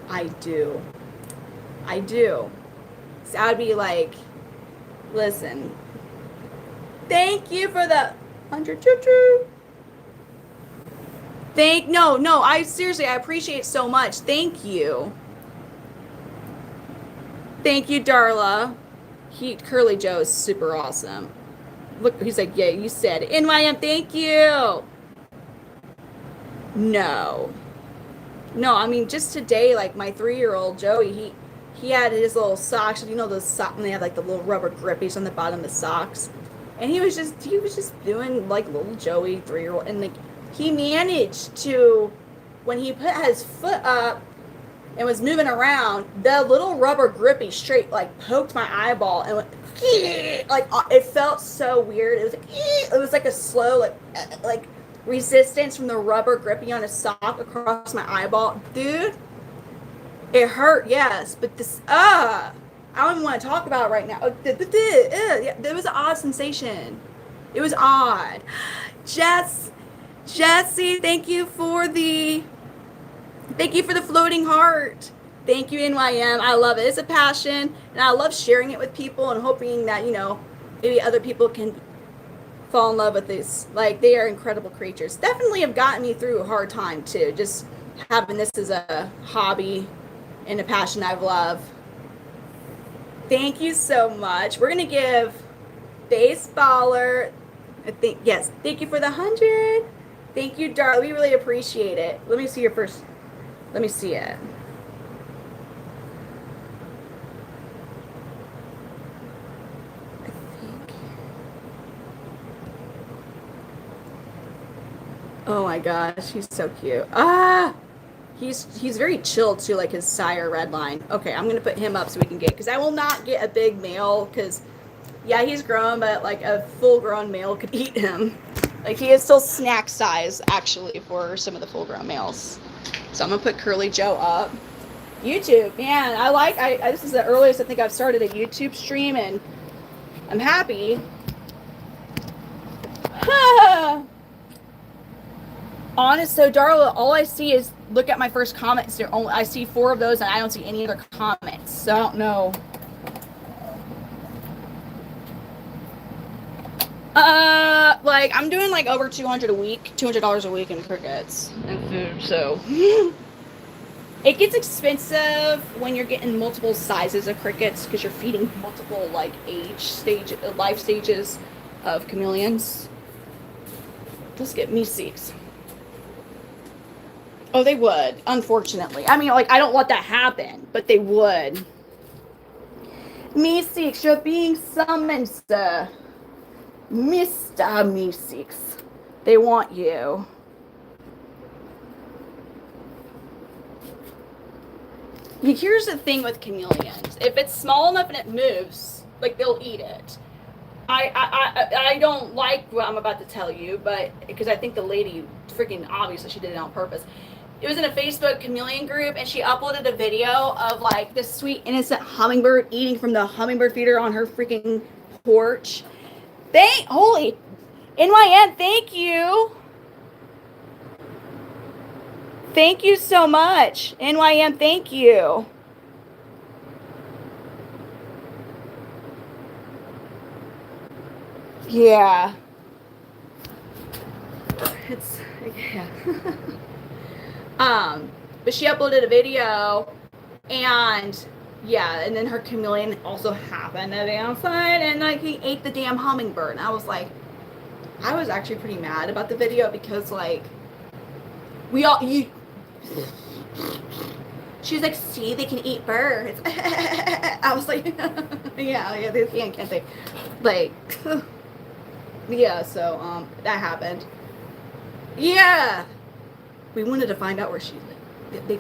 I do. So I'd be like, listen, thank you for the 100 choo-choo. No, I seriously, I appreciate it so much. Thank you. Thank you, Darla. Curly Joe is super awesome. Look, he's like, yeah, you said it. NYM, thank you. No, I mean, just today, like my 3-year-old Joey, he had his little socks, you know, those socks, and they have like the little rubber grippies on the bottom of the socks. And he was just doing like little Joey 3-year-old, and like he managed to, when he put his foot up and was moving around, the little rubber grippy straight like poked my eyeball and went like, it felt so weird. It was like a slow like resistance from the rubber grippy on a sock across my eyeball. Dude, it hurt, yes, but this I don't even want to talk about it right now. Yeah, there was an odd sensation. It was odd. Jesse, thank you for the floating heart. Thank you, NYM. I love it. It's a passion, and I love sharing it with people and hoping that, you know, maybe other people can fall in love with this. Like, they are incredible creatures. Definitely have gotten me through a hard time, too. Just having this as a hobby and a passion I've loved. Thank you so much. We're going to give Baseballer, yes, thank you for the 100. Thank you, Darla. We really appreciate it. Let me see your first. Let me see it. Oh my gosh, he's so cute. He's very chill too, like his sire Redline. Okay, I'm gonna put him up so we can get, because I will not get a big male, because yeah, he's grown, but like a full-grown male could eat him. Like, he is still snack size actually for some of the full-grown males. So I'm gonna put Curly Joe up. YouTube, man, this is the earliest I think I've started a YouTube stream, and I'm happy. Honest, so Darla, all I see is look at my first comments. I see 4 of those, and I don't see any other comments. So I don't know. Like I'm doing like over $200 a week in crickets and food. So it gets expensive when you're getting multiple sizes of crickets because you're feeding multiple like life stages of chameleons. Let's get Meeks. Oh, they would, unfortunately. I mean, like, I don't want that happen, but they would. Meeks, you're being summoned, sir. Mr. Meeks. They want you. Here's the thing with chameleons. If it's small enough and it moves, like, they'll eat it. I don't like what I'm about to tell you, but because I think the lady freaking obviously she did it on purpose. It was in a Facebook chameleon group, and she uploaded a video of like this sweet innocent hummingbird eating from the hummingbird feeder on her freaking porch. Holy NYN, thank you. Thank you so much. NYN, thank you. Yeah. It's, yeah. But she uploaded a video, and yeah, and then her chameleon also happened to be outside, and like he ate the damn hummingbird. And I was actually pretty mad about the video because like she's like, see, they can eat birds. I was like, yeah, they can, can't they? Like, yeah, so that happened. Yeah, we wanted to find out where she lived. They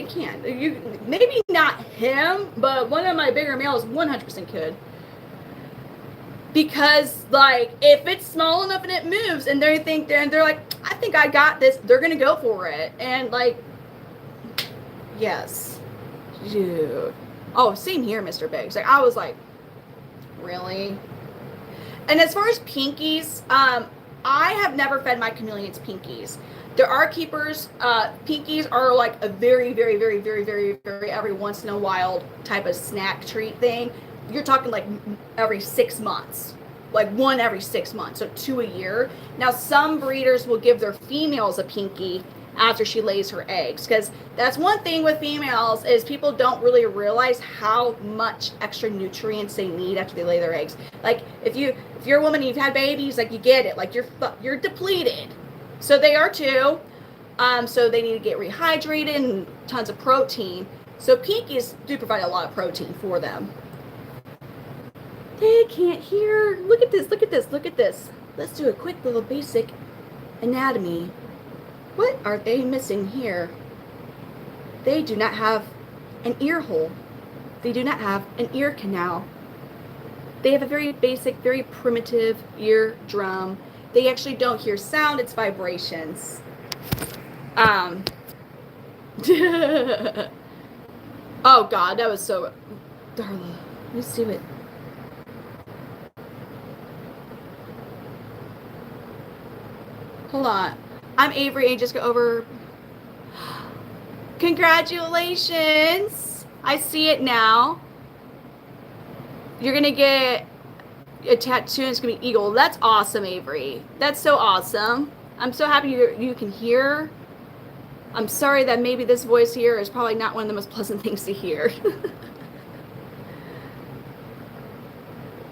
can. You maybe not him, but one of my bigger males 100% could. Because like if it's small enough and it moves, and they're like, I think I got this, they're gonna go for it. And like, yes, dude. Oh, same here, Mr. Biggs. Like I was like, really? And as far as pinkies, I have never fed my chameleons pinkies. There are keepers. Pinkies are like a very, very, very, very, very, very every once in a while type of snack treat thing. You're talking like every 6 months, like 1 every 6 months, so 2 a year. Now, some breeders will give their females a pinky after she lays her eggs, because that's one thing with females is people don't really realize how much extra nutrients they need after they lay their eggs. Like if you're a woman and you've had babies, like you get it, like you're depleted. So they are too. So they need to get rehydrated and tons of protein. So pinkies do provide a lot of protein for them. They can't hear. Look at this, look at this, look at this. Let's do a quick little basic anatomy. What are they missing here? They do not have an ear hole. They do not have an ear canal. They have a very basic, very primitive eardrum. They actually don't hear sound, it's vibrations. Oh God, that was so... Darla, let me see what... Hold on. I'm Avery and just go over... Congratulations! I see it now. You're gonna get a tattoo and it's gonna be eagle. That's awesome, Avery. That's so awesome. I'm so happy you can hear. I'm sorry that maybe this voice here is probably not one of the most pleasant things to hear.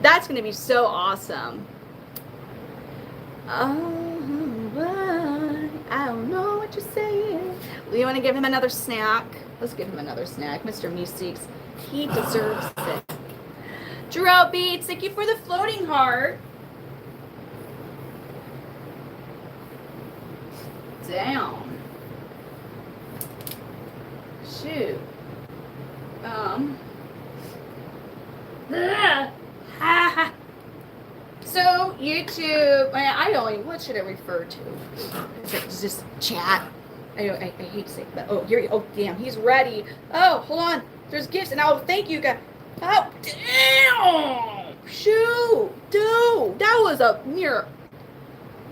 That's gonna be so awesome. I don't know what you're saying. You want to give him another snack? Let's give him another snack. Mr. Meeks, he deserves it. Drill Beats, thank you for the floating heart. Down. Shoot. So YouTube, what should I refer to? Is this chat? I hate to say that. Oh damn, he's ready. Oh, hold on. There's gifts, and thank you guys. Oh damn! Shoot, dude, that was a mirror.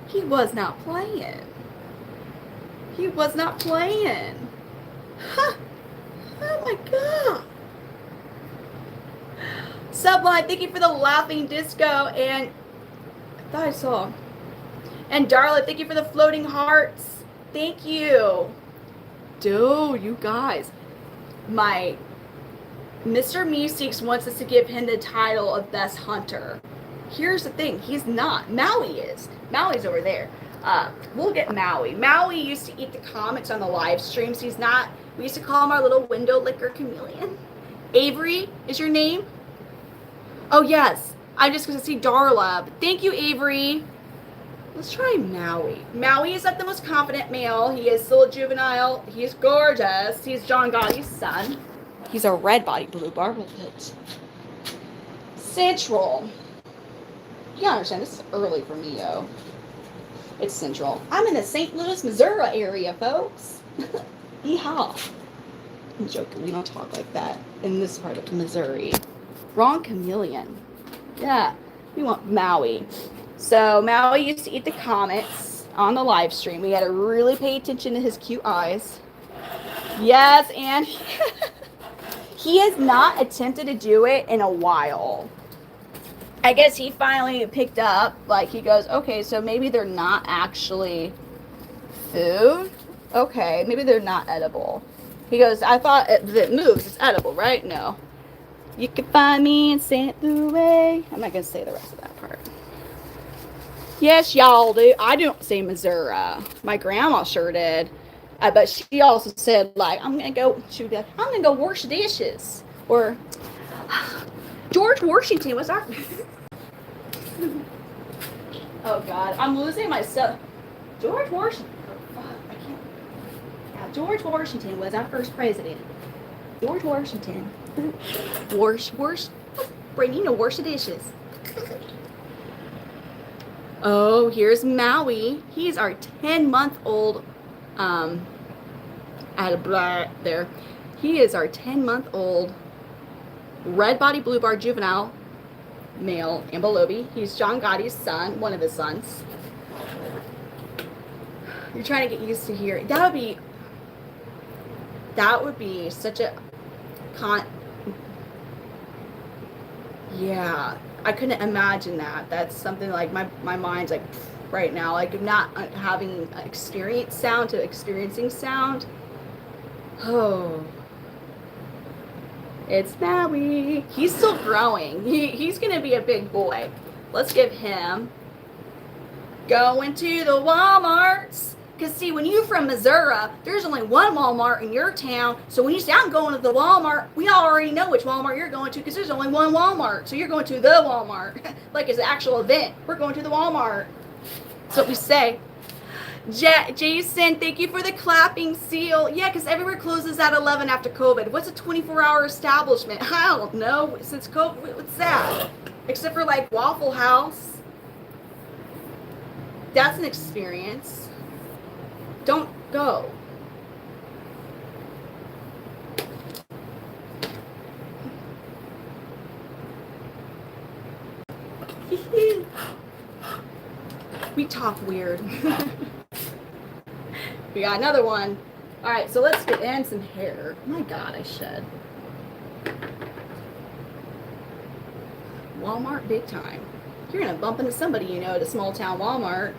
He was not playing. He was not playing. Huh. Oh my god. Sublime, thank you for the laughing disco. And I thought I saw. And Darla, thank you for the floating hearts. Thank you. Dude, you guys. My Mr. Meeks wants us to give him the title of best hunter. Here's the thing. He's not. Maui is. Maui's over there. We'll get Maui. Maui used to eat the comments on the live streams. He's not. We used to call him our little window licker chameleon. Avery is your name? Oh, yes. I'm just going to see Darla. But thank you, Avery. Let's try Maui. Maui is not the most confident male. He is still a juvenile. He is gorgeous. He's John Gotti's son. He's a red-bodied blue bar with it. Central. You gotta understand, this is early for me, though. It's Central. I'm in the St. Louis, Missouri area, folks. Yeehaw. I'm joking. We don't talk like that in this part of Missouri. Wrong chameleon. Yeah, we want Maui. So Maui used to eat the comments on the live stream. We had to really pay attention to his cute eyes. Yes, and he has not attempted to do it in a while. I guess he finally picked up, like he goes, okay, so maybe they're not actually food. Okay, maybe they're not edible. He goes, I thought if it moves, it's edible, right? No. You can find me in St. Louis. I'm not going to say the rest of that part. Yes, y'all do. I don't say Missouri. My grandma sure did. But she also said, like, I'm going to go, she would be like, I'm going to go wash dishes. Or, George Washington was our... Oh, God. I'm losing myself. George Washington. Oh, fuck. I can't. Yeah, George Washington was our first president. George Washington. Wash. Bringing to wash the dishes. Oh, here's Maui. He's our 10-month-old, I had a blah there. He is our 10-month-old red body blue bar juvenile male ambilobi. He's John Gotti's son, one of his sons. You're trying to get used to here. That would be such a yeah, I couldn't imagine that. That's something like my mind's like right now, like not having experienced sound to experiencing sound. Oh, it's Maui. He's still growing. He's gonna be a big boy. Let's give him going to the Walmarts. Because, see, when you're from Missouri, there's only one Walmart in your town. So when you say, I'm going to the Walmart, we already know which Walmart you're going to because there's only one Walmart. So you're going to the Walmart. Like it's an actual event. We're going to the Walmart. That's what we say. Jason, thank you for the clapping seal. Yeah, because everywhere closes at 11 after COVID. What's a 24-hour establishment? I don't know. Since COVID, what's that? Except for, like, Waffle House. That's an experience. Don't go. We talk weird. We got another one. All right, so let's get in some hair. My God, I should. Walmart big time. You're gonna bump into somebody you know at a small town Walmart.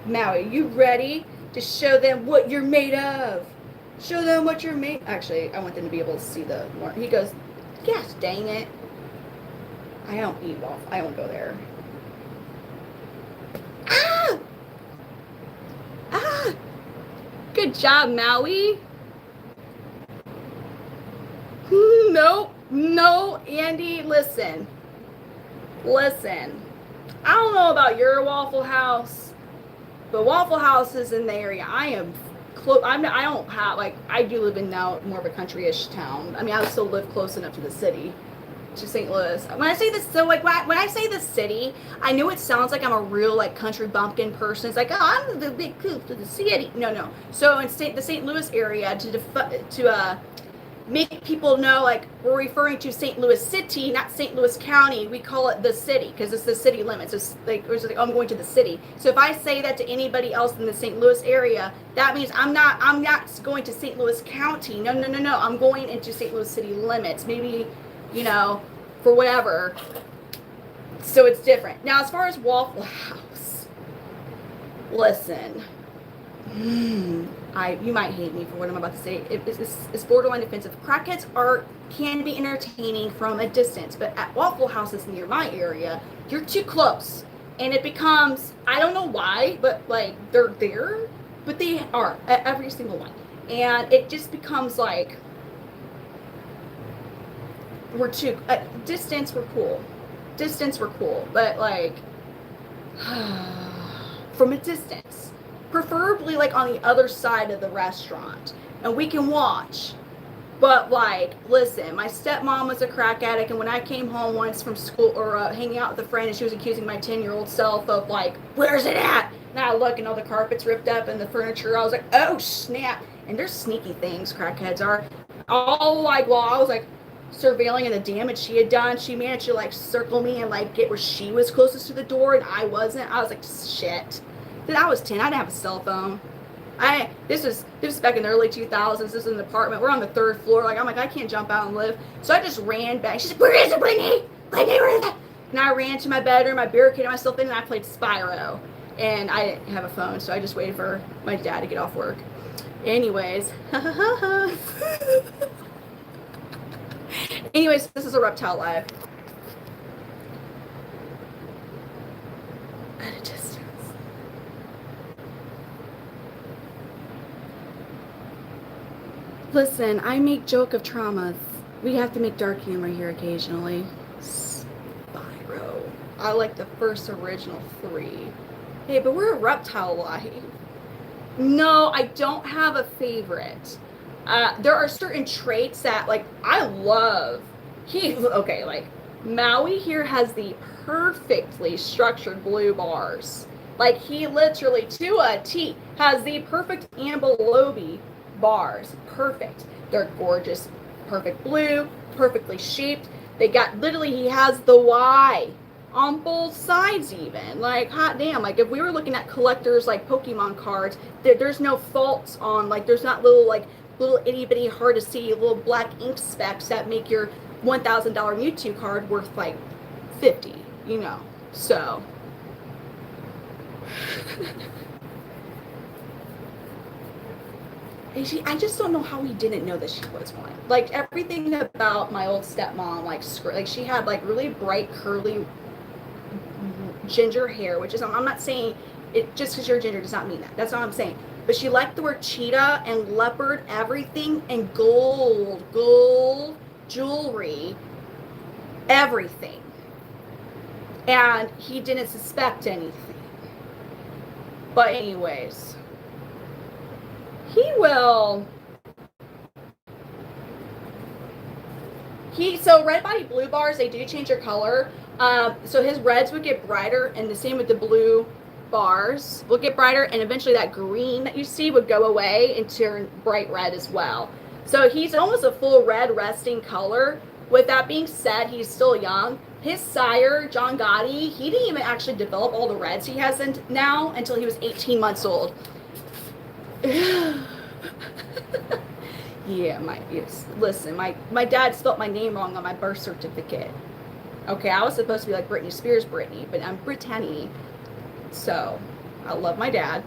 Maui, you ready to show them what you're made of? Show them what you're made. Actually, I want them to be able to see the more. He goes, gosh, dang it. I don't eat waffle. I don't go there. Ah! Ah! Good job, Maui. No, Andy, listen. I don't know about your Waffle House. But Waffle House is in the area. I am close. I don't have, like, I do live in now more of a country-ish town. I mean, I still live close enough to the city, to St. Louis. When I say this, so like when I say the city, I know it sounds like I'm a real like country bumpkin person. It's like, oh, I'm the big coop to the city. No. So in the St. Louis area, to make people know, like, we're referring to St. Louis City, not St. Louis County. We call it the city because it's the city limits. It's like, I'm going to the city. So if I say that to anybody else in the St. Louis area, that means I'm not going to St. Louis County. No. I'm going into St. Louis city limits. Maybe, for whatever. So it's different. Now, as far as Waffle House, listen. You might hate me for what I'm about to say. It's borderline offensive. Crackheads can be entertaining from a distance, but at Waffle Houses near my area, you're too close, and it becomes, I don't know why, but like they're there, but they are at every single one, and it just becomes like distance. We're cool, but like from a distance. Preferably like on the other side of the restaurant, and we can watch. But like, listen, my stepmom was a crack addict, and when I came home once from school or hanging out with a friend, and she was accusing my 10-year-old self of like, where's it at? And I look, and all the carpets ripped up and the furniture. I was like, oh snap! And there's sneaky things crackheads are. All like while I was like surveilling and the damage she had done, she managed to like circle me and like get where she was closest to the door and I wasn't. I was like, shit. Then I was 10. I didn't have a cell phone. This was back in the early 2000s. This is an apartment. We're on the 3rd floor. Like, I'm like, I can't jump out and live. So I just ran back. She's like, where is it, Brittany? Brittany, where is it? And I ran to my bedroom. I barricaded myself in, and I played Spyro. And I didn't have a phone, so I just waited for my dad to get off work. Anyways. Anyways, this is a Reptile Live. At a distance. Listen, I make joke of traumas. We have to make dark humor here occasionally. Spyro. I like the first original 3. Hey, but we're a Reptile Live. No, I don't have a favorite. There are certain traits that, like, I love. Like, Maui here has the perfectly structured blue bars. Like, he literally, to a T, has the perfect ambilobi bars. Perfect. They're gorgeous. Perfect blue, perfectly shaped. They got, literally, he has the Y on both sides even. Like, hot damn. Like, if we were looking at collectors, like, Pokemon cards, there's no faults on, like, there's not little itty bitty hard to see little black ink specks that make your $1,000 Mewtwo card worth like 50, so I just don't know how he didn't know that she was one. Like, everything about my old stepmom, like she had like really bright curly ginger hair, which is, I'm not saying it just because you're ginger does not mean that. That's not what I'm saying. But she liked the word cheetah and leopard, everything, and gold jewelry, everything. And he didn't suspect anything. But anyways, so red body blue bars, they do change their color. So his reds would get brighter, and the same with the blue bars will get brighter, and eventually that green that you see would go away and turn bright red as well. So he's almost a full red resting color. With that being said, he's still young. His sire, John Gotti, he didn't even actually develop all the reds he has now until he was 18 months old. Yeah, listen, my dad spelled my name wrong on my birth certificate. Okay, I was supposed to be like Britney Spears Brittany, but I'm Brittany. So, I love my dad.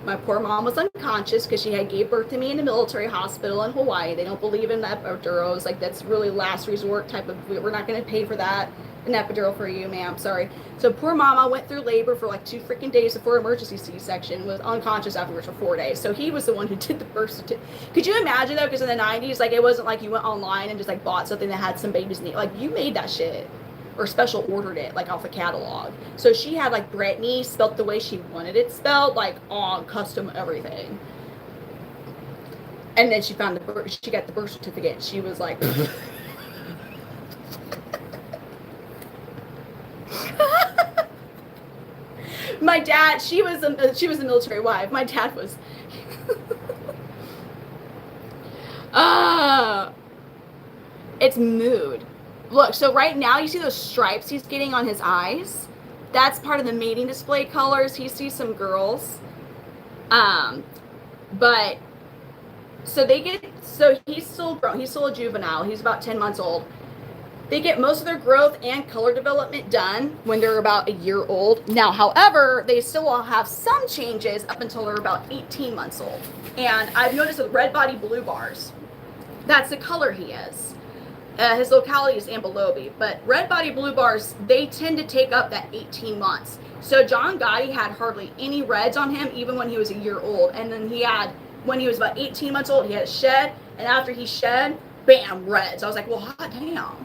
My poor mom was unconscious because she had gave birth to me in a military hospital in Hawaii. They don't believe in epidurals. Like, that's really last resort type of, we're not going to pay for that. An epidural for you, ma'am. Sorry. So poor mama went through labor for like 2 freaking days before emergency C-section, was unconscious afterwards for 4 days. So he was the one who did the birth certificate. Could you imagine though? Because in the 90s, like, it wasn't like you went online and just like bought something that had some baby's name. Like, you made that shit. Or special ordered it, like, off a catalog. So she had, like, Brittany spelled the way she wanted it spelled, like, on custom everything. And then she found she got the birth certificate, and she was like... My dad, she was a military wife. My dad was... It's mood. Look, so right now you see those stripes he's getting on his eyes? That's part of the mating display colors. He sees some girls. But so he's still grown. He's still a juvenile. He's about 10 months old. They get most of their growth and color development done when they're about a year old. Now, however, they still will have some changes up until they're about 18 months old. And I've noticed with red body blue bars, that's the color he is. His locality is Ambelobi, but red body blue bars, they tend to take up that 18 months. So John Gotti had hardly any reds on him even when he was a year old. And then when he was about 18 months old, he had a shed. And after he shed, bam, reds. I was like, well, hot damn.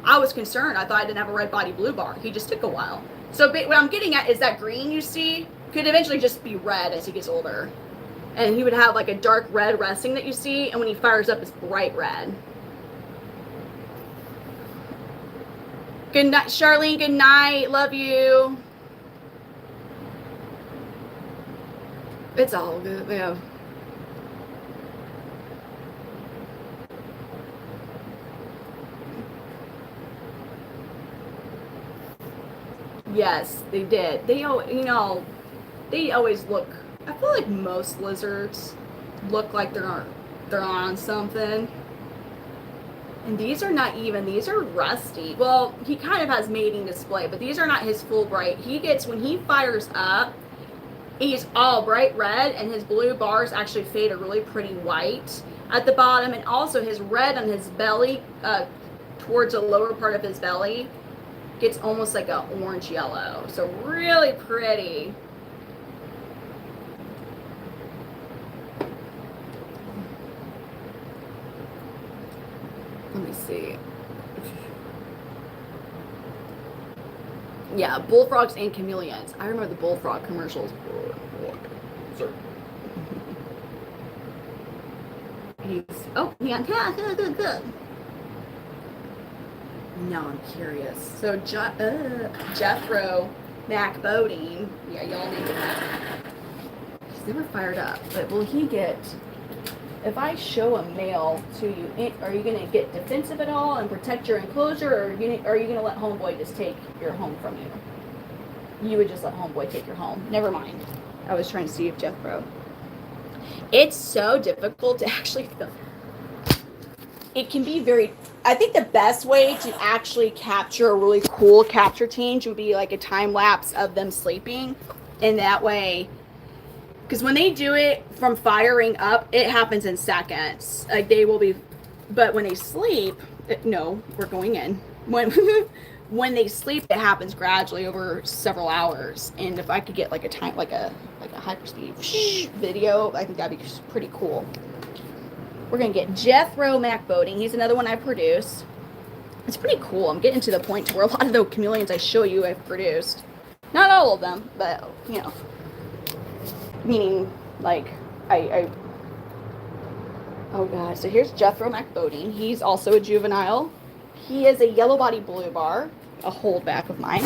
I was concerned. I thought I didn't have a red body blue bar. He just took a while. So what I'm getting at is that green you see could eventually just be red as he gets older. And he would have like a dark red resting that you see. And when he fires up, it's bright red. Good night, Charlene. Good night. Love you. It's all good. Yeah. Yes, they did. They always look. I feel like most lizards look like they're on something. And these are not even, these are rusty. Well, he kind of has mating display, but these are not his full bright. When he fires up, he's all bright red, and his blue bars actually fade a really pretty white at the bottom. And also his red on his belly, towards the lower part of his belly, gets almost like an orange yellow. So really pretty. Let me see. Yeah, bullfrogs and chameleons. I remember the bullfrog commercials. Good. Now I'm curious. So Jethro Mac Boating. Yeah, y'all need that. He's never fired up, but will he get? If I show a male to you, are you going to get defensive at all and protect your enclosure, or are you going to let homeboy just take your home from you? You would just let homeboy take your home. Never mind. I was trying to see if Jethro. It's so difficult to actually film. It can be very. I think the best way to actually capture a really cool capture change would be like a time lapse of them sleeping, and that way. Because when they do it from firing up, it happens in seconds. Like they will be, but when they sleep, no, we're going in. When they sleep, it happens gradually over several hours. And if I could get like a time, like a hyperspeed video, I think that'd be pretty cool. We're gonna get Jethro Mac Boating. He's another one I produced. It's pretty cool. I'm getting to the point to where a lot of the chameleons I show you I've produced. Not all of them, but meaning like oh god, so here's Jethro Mac Boating. He's also a juvenile. He is a yellow body blue bar, a holdback of mine.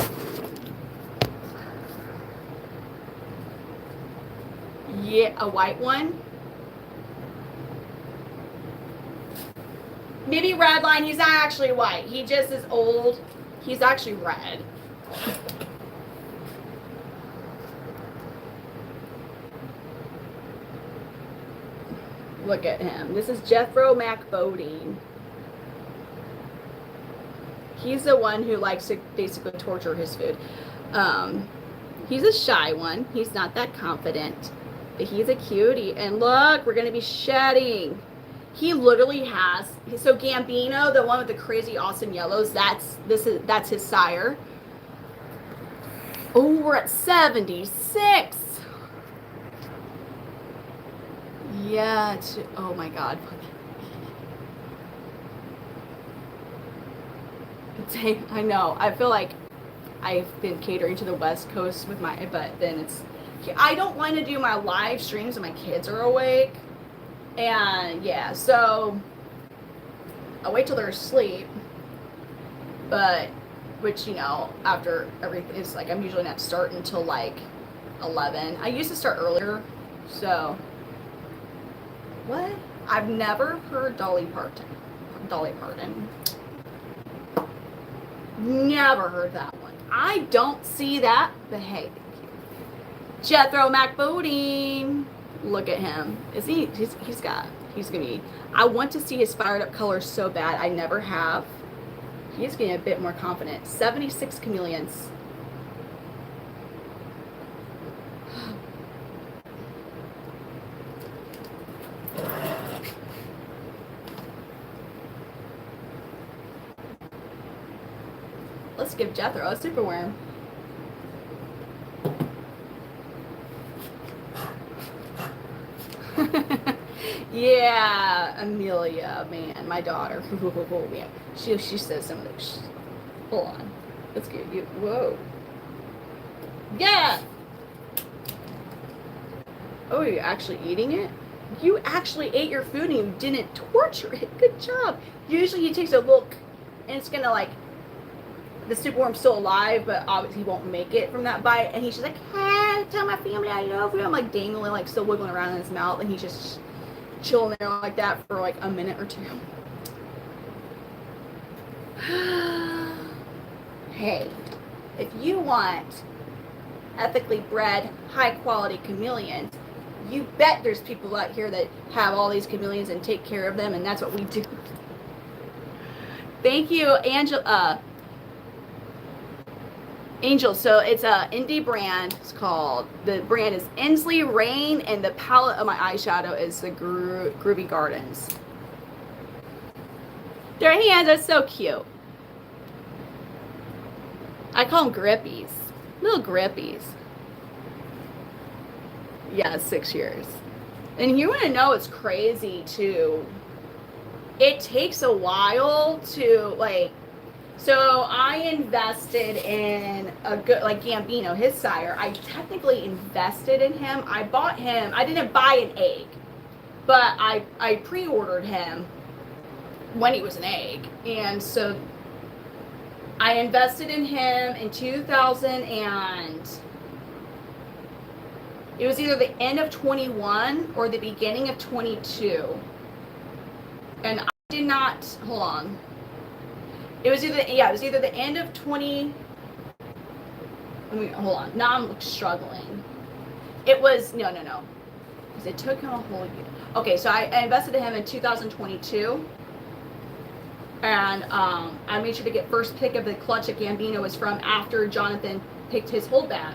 Yeah, a white one. Maybe red line. He's not actually white. He just is old. He's actually red. Look at him. This is Jethro Mac Boating. He's the one who likes to basically torture his food. He's a shy one. He's not that confident, but he's a cutie. And look, we're gonna be shedding. He literally has. So Gambino, the one with the crazy awesome yellows, that's his sire. Oh, we're at 76. Yeah. Oh my God. I know. I feel like I've been catering to the West Coast with but then I don't want to do my live streams when my kids are awake. And yeah, so I'll wait till they're asleep. But, which, after everything, it's like I'm usually not starting until like 11. I used to start earlier, so. What? I've never heard Dolly Parton. Dolly Parton. Never heard that one. I don't see that, but hey, Jethro McBoating. Look at him. Is he? He's gonna be. I want to see his fired up colors so bad. I never have. He's getting a bit more confident. 76 chameleons. Let's give Jethro a super worm. Yeah, Amelia, man, my daughter. Man. She says some of those. Hold on. Let's get you. Whoa. Yeah. Oh, you're actually eating it? You actually ate your food and you didn't torture it. Good job. Usually he takes a look and it's gonna like, the superworm's still alive, but obviously he won't make it from that bite. And he's just like, hey, tell my family I love you. I'm like dangling, like still wiggling around in his mouth, and he's just chilling there like that for like a minute or two. Hey, if you want ethically bred, high quality chameleons, you bet there's people out here that have all these chameleons and take care of them, and that's what we do. Thank you, Angela. Angel, so it's a indie brand. It's called, the brand is Inslee Rain, and the palette of my eyeshadow is the Groovy Gardens. Their hands are so cute. I call them grippies. Little grippies. Yeah, 6 years. And you want to know it's crazy too. It takes a while to like, so I invested in a good, like Gambino, his sire. I technically invested in him. I bought him. I didn't buy an egg, but I pre-ordered him when he was an egg. And so I invested in him in 2000 and it was either the end of 21 or the beginning of 22. And I did not, hold on. It was either, yeah, it was either the end of 20, let me, hold on, now I'm struggling. It was, no. Because it took him a whole year. Okay, so I invested in him in 2022. And I made sure to get first pick of the clutch that Gambino was from after Jonathan picked his holdback.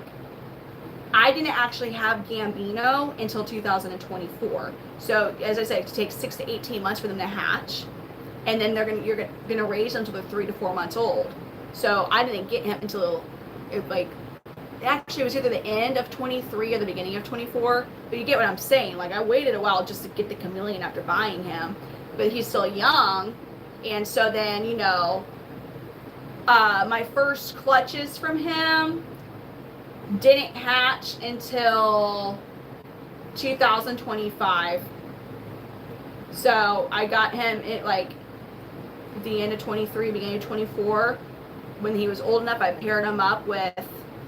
I didn't actually have Gambino until 2024. So as I said, it takes 6 to 18 months for them to hatch. And then you're gonna raise them until they're 3 to 4 months old. So I didn't get him until it was either the end of 23 or the beginning of 24. But you get what I'm saying. Like I waited a while just to get the chameleon after buying him, but he's still young. And so then, you know, my first clutches from him didn't hatch until 2025. So I got him at like the end of 23, beginning of 24. When he was old enough, I paired him up with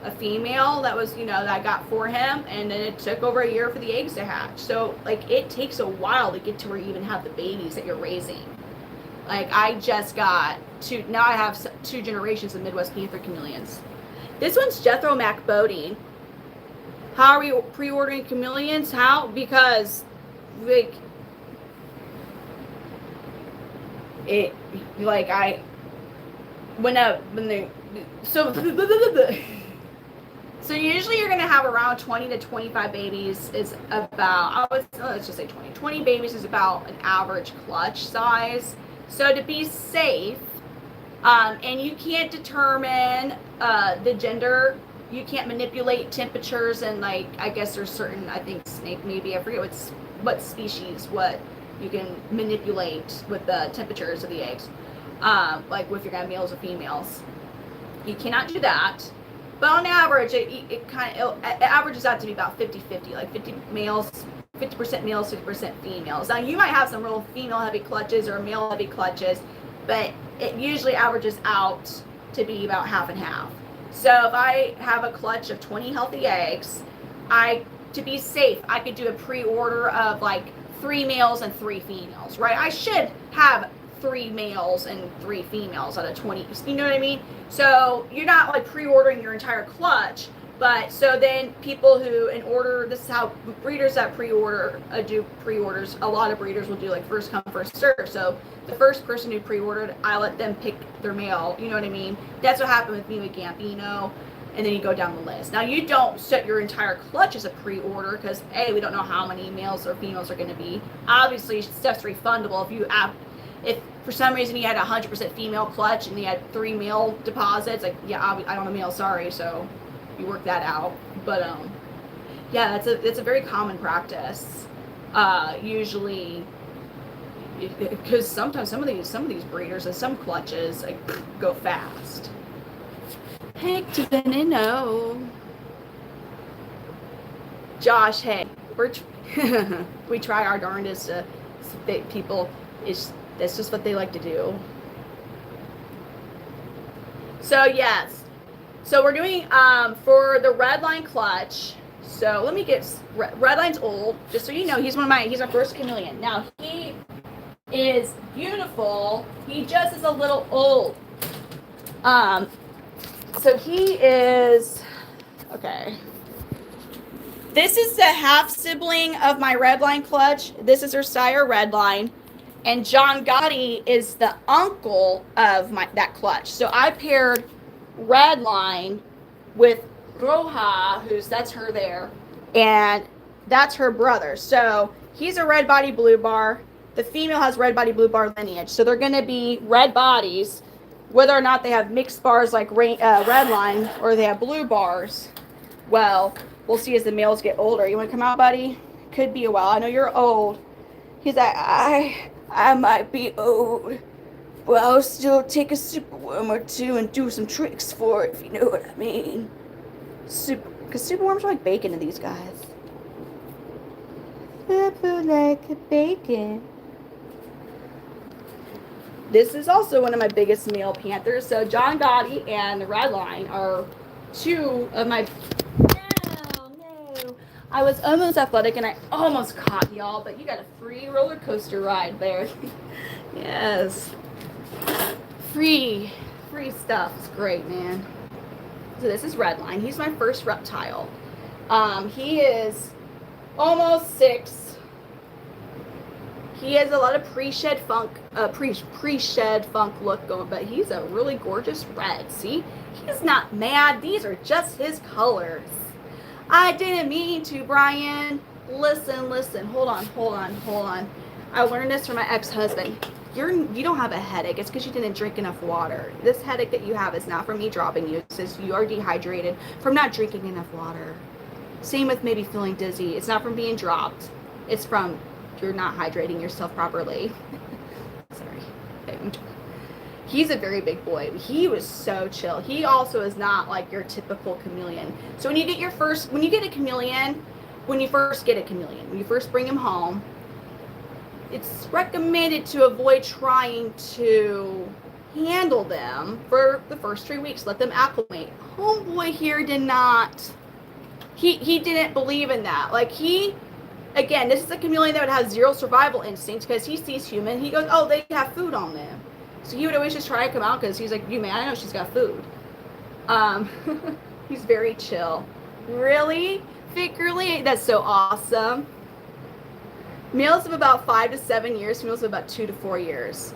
a female that was, you know, that I got for him, and then it took over a year for the eggs to hatch. So like it takes a while to get to where you even have the babies that you're raising. Like I just got now I have 2 generations of Midwest Panther Chameleons. This one's Jethro McBoating. How are we pre-ordering chameleons? How? Because like it, like I, so usually you're gonna have around 20 to 25 babies is about, let's just say 20 babies is about an average clutch size. So to be safe, and you can't determine the gender, you can't manipulate temperatures, and like I guess there's certain, I think snake, maybe I forget what species, what you can manipulate with the temperatures of the eggs, like if you're gonna have males or females. You cannot do that, but on average it averages out to be about 50-50, like 50 males, 50% males, 50% females. Now you might have some real female heavy clutches or male heavy clutches, but it usually averages out to be about half and half. So if I have a clutch of 20 healthy eggs, to be safe, I could do a pre-order of like 3 males and 3 females, right? I should have 3 males and 3 females out of 20. You know what I mean? So you're not like pre-ordering your entire clutch. But so then people who this is how breeders that pre-order do pre-orders. A lot of breeders will do like first come first serve. So the first person who pre-ordered, I let them pick their male. You know what I mean? That's what happened with me with Gambino. And then you go down the list. Now you don't set your entire clutch as a pre-order because we don't know how many males or females are going to be. Obviously, stuff's refundable if for some reason you had 100% female clutch and you had 3 male deposits. Like I don't have male, sorry. So you work that out. But yeah, it's a very common practice. Usually, because sometimes some of these breeders and some clutches like go fast. Hey, Tiffany, no. Josh, hey, we try our darndest to people. That's just what they like to do. So yes, so we're doing for the red line clutch. So let me get red line's old, just so you know. He's my first chameleon. Now he is beautiful. He just is a little old. So he is, okay. This is the half sibling of my red line clutch. This is her sire red line. And John Gotti is the uncle of that clutch. So I paired red line with Roja, that's her there. And that's her brother. So he's a red body blue bar. The female has red body blue bar lineage. So they're going to be red bodies. Whether or not they have mixed bars like red line or they have blue bars, well, we'll see as the males get older. You want to come out, buddy? Could be a while. I know you're old. He's like, I might be old, but I'll still take a super worm or two and do some tricks for it, if you know what I mean. Because super worms are like bacon to these guys. Super like bacon. This is also one of my biggest male panthers. So John Gotti and the red line are 2 of my... No. I was almost athletic and I almost caught y'all, but you got a free roller coaster ride there. Yes. Free stuff. It's great, man. So this is red line. He's my first reptile. He is almost 6. He has a lot of pre-shed funk look going, but he's a really gorgeous red. See, he's not mad. These are just his colors. I didn't mean to, Brian. Listen. Hold on. I learned this from my ex-husband. You don't have a headache. It's because you didn't drink enough water. This headache that you have is not from me dropping you. It's just you are dehydrated from not drinking enough water. Same with maybe feeling dizzy. It's not from being dropped. It's from you're not hydrating yourself properly. Sorry. He's a very big boy. He was so chill. He also is not like your typical chameleon. So when you first get a chameleon, when you first bring him home, it's recommended to avoid trying to handle them for the first 3 weeks. Let them acclimate. Homeboy here did not. He didn't believe in that. Like again, this is a chameleon that would have 0 survival instincts because he sees human. He goes, oh, they have food on them. So he would always just try to come out because he's like, you man, I know she's got food. He's very chill. Really? Figurely? That's so awesome. Males of about 5 to 7 years, females of about 2 to 4 years.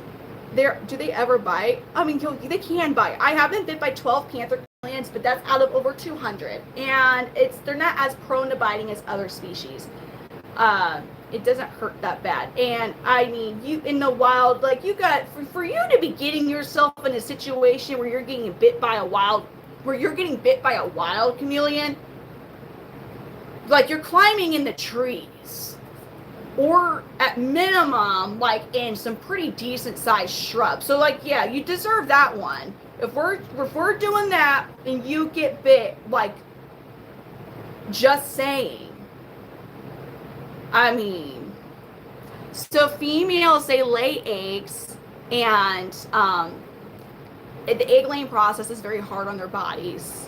Do they ever bite? I mean, they can bite. I have been bit by 12 panther chameleons, but that's out of over 200. And they're not as prone to biting as other species. It doesn't hurt that bad. And I mean, you in the wild, like for you to be getting yourself in a situation where you're getting bit by a wild chameleon, like you're climbing in the trees, or at minimum, like in some pretty decent sized shrubs. So like, yeah, you deserve that one. If we're doing that and you get bit, like, just saying. I mean, so females, they lay eggs, and the egg laying process is very hard on their bodies.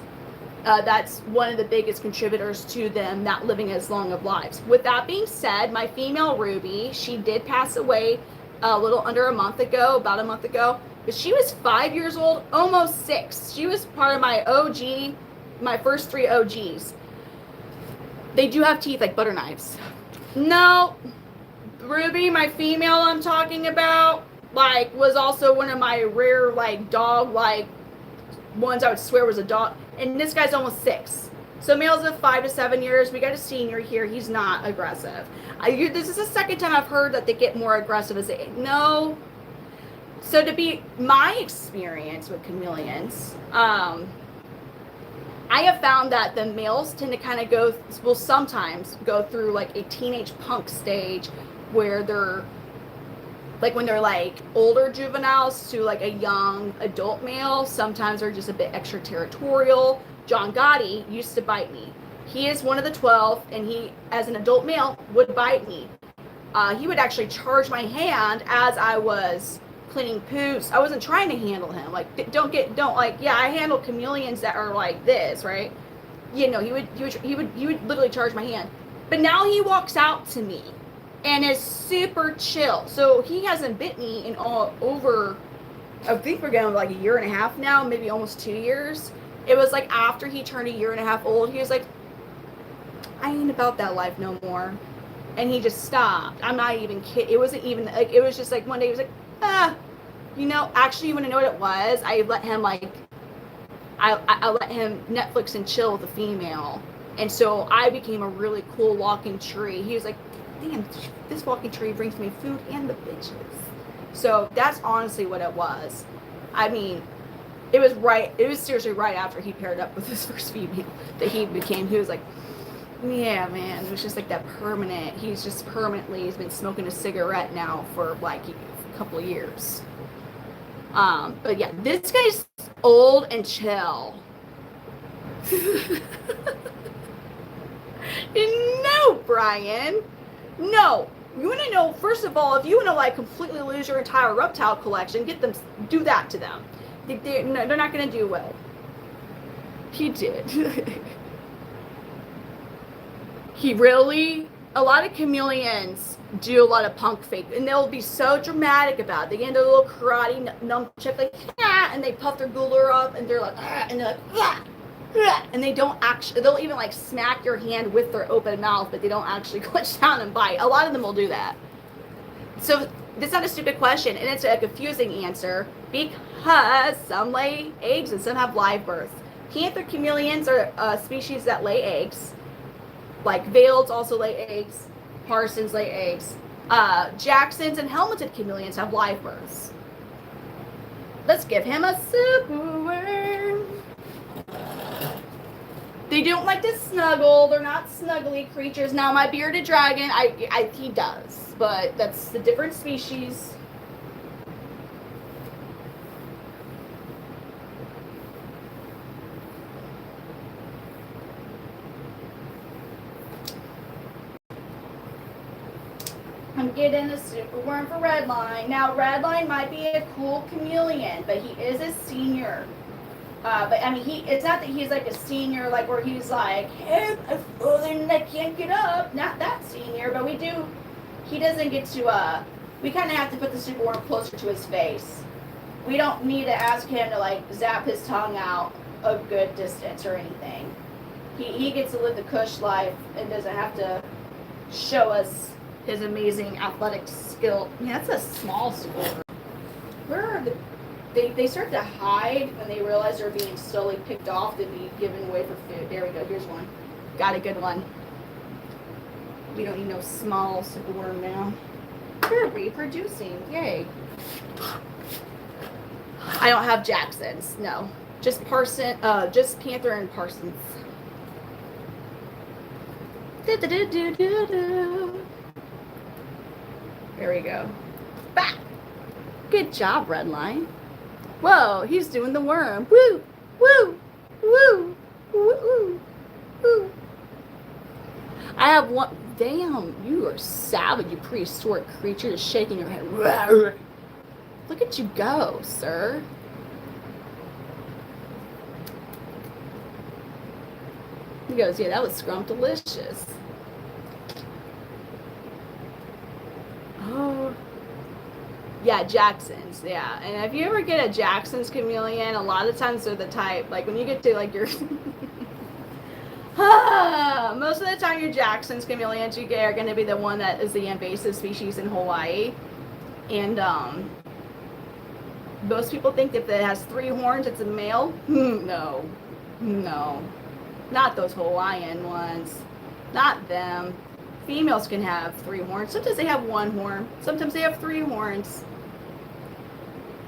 That's one of the biggest contributors to them not living as long of lives. With that being said, my female Ruby, she did pass away a little under a month ago, about a month ago. But she was 5 years old, almost 6. She was part of my OG, my first 3 OGs. They do have teeth like butter knives. No, Ruby, my female I'm talking about, like, was also one of my rare, like, dog, like, ones I would swear was a dog. And this guy's almost 6. So males of 5 to 7 years. We got a senior here. He's not aggressive. This is the second time I've heard that they get more aggressive as they, no. So to be my experience with chameleons, I have found that the males tend to kind of will sometimes go through like a teenage punk stage where they're like, when they're like older juveniles to like a young adult male, sometimes they're just a bit extraterritorial. John Gotti used to bite me. He is one of the 12, and he, as an adult male, would bite me. He would actually charge my hand as I was cleaning poos. I wasn't trying to handle him. Like, yeah, I handle chameleons that are like this, right? You know, he would literally charge my hand. But now he walks out to me and is super chill. So he hasn't bit me in over, I think we're going like a year and a half now, maybe almost 2 years. It was like after he turned a year and a half old, he was like, I ain't about that life no more. And he just stopped. I'm not even kidding. It wasn't even like, it was just like one day he was like, you know, actually, you want to know what it was? I let him like, I let him Netflix and chill with a female. And so I became a really cool walking tree. He was like, damn, this walking tree brings me food and the bitches. So that's honestly what it was. I mean, it was seriously right after he paired up with his first female that he was like, yeah, man, it was just like that permanent, he's been smoking a cigarette now for like a couple of years. But yeah, this guy's old and chill. No, Brian, no. You want to know, first of all, if you want to like completely lose your entire reptile collection, do that to them. They're not going to do well. He did. A lot of chameleons do a lot of punk fake, and they'll be so dramatic about it. They get their little karate nunchuck, like, and they puff their gular up, and they're like, and they're like, and they don't actually, they'll even like smack your hand with their open mouth, but they don't actually clutch down and bite. A lot of them will do that. So this is not a stupid question, and it's a confusing answer because some lay eggs and some have live birth. Panther chameleons are a species that lay eggs. Like veileds also lay eggs. Parsons lay eggs. Jacksons and helmeted chameleons have live births. Let's give him a super worm. They don't like to snuggle. They're not snuggly creatures. Now, my bearded dragon, he does, but that's a different species. I'm getting a super worm for Redline. Now, Redline might be a cool chameleon, but he is a senior. But I mean, it's not that he's like a senior, like where he's like, hey, I can't get up. Not that senior, but he doesn't get to, we kind of have to put the super worm closer to his face. We don't need to ask him to like zap his tongue out a good distance or anything. He gets to live the cush life and doesn't have to show us his amazing athletic skill. Yeah, that's a small super worm. Where are they start to hide when they realize they're being slowly picked off to be given away for food. There we go. Here's one. Got a good one. We don't need no small super worm now. They're reproducing. Yay. I don't have Jacksons. No. Just Panther and Parsons. There we go. Back. Good job, Redline. Whoa, he's doing the worm. Woo, woo, woo, woo, woo. I have one. Damn, you are savage, you prehistoric creature, just shaking your head. Look at you go, sir. He goes, yeah, that was delicious. Oh. Yeah, Jacksons. Yeah, and if you ever get a Jackson's chameleon, a lot of times they're the type, like when you get to like your most of the time your Jackson's chameleons you get are going to be the one that is the invasive species in Hawaii. And most people think if it has 3 horns it's a male. No, not those Hawaiian ones, not them. Females can have 3 horns. Sometimes they have 1 horn, sometimes they have 3 horns.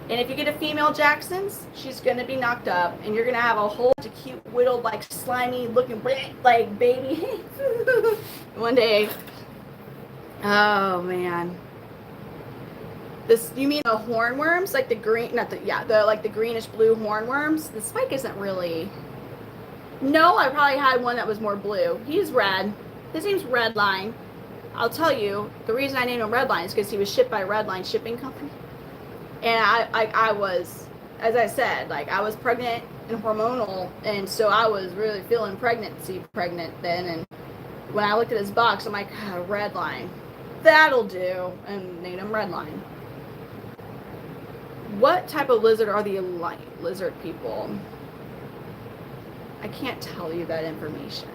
And if you get a female Jackson's, she's going to be knocked up, and you're going to have a whole bunch of cute, whittled, like slimy looking, like baby. One day. Oh man. This, you mean the hornworms, like the green, not the, yeah, the like the greenish blue hornworms? The spike isn't really. No, I probably had one that was more blue. He's red. His name's Redline. I'll tell you, the reason I named him Redline is because he was shipped by Redline Shipping Company. And I was, as I said, like I was pregnant and hormonal, and so I was really feeling pregnant then. And when I looked at his box, I'm like, oh, Redline, that'll do, and named him Redline. What type of lizard are the lizard people? I can't tell you that information.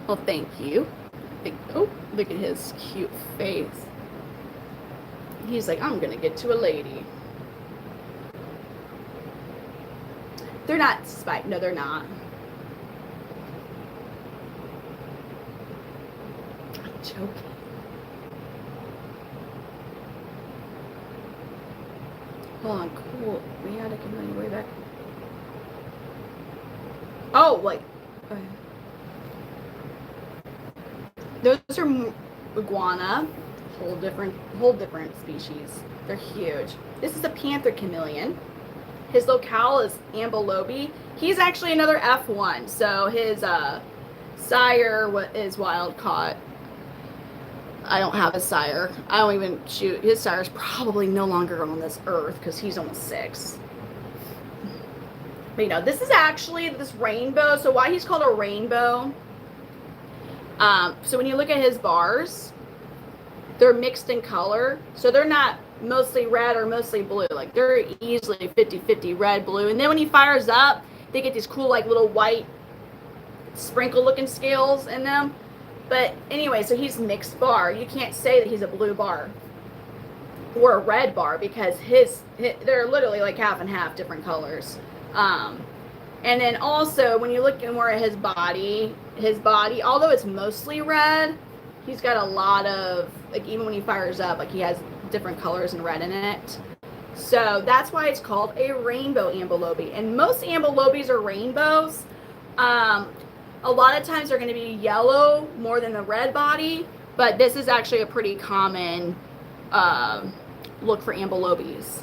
Well, thank you. Oh, look at his cute face. He's like, I'm gonna get to a lady. They're not spiked. No, they're not. I'm joking. Hold on, cool. We had to come way back. Oh, wait. Okay. Those are iguana, whole different species. They're huge. This is a Panther Chameleon. His locale is ambilobi. He's actually another F1, so his sire is wild caught. I don't have a sire. I don't even shoot. His sire's probably no longer on this earth because he's almost 6. But you know, this is actually this rainbow. So why he's called a rainbow? So when you look at his bars, they're mixed in color. So they're not mostly red or mostly blue. Like they're easily 50-50 red, blue. And then when he fires up, they get these cool like little white sprinkle looking scales in them. But anyway, so he's mixed bar. You can't say that he's a blue bar or a red bar because they're literally like half and half different colors. And then also when you look more at his body, although it's mostly red, he's got a lot of, like even when he fires up, like he has different colors and red in it. So that's why it's called a rainbow ambilobi. And most ambilobis are rainbows. A lot of times they're going to be yellow more than the red body, but this is actually a pretty common look for ambilobis.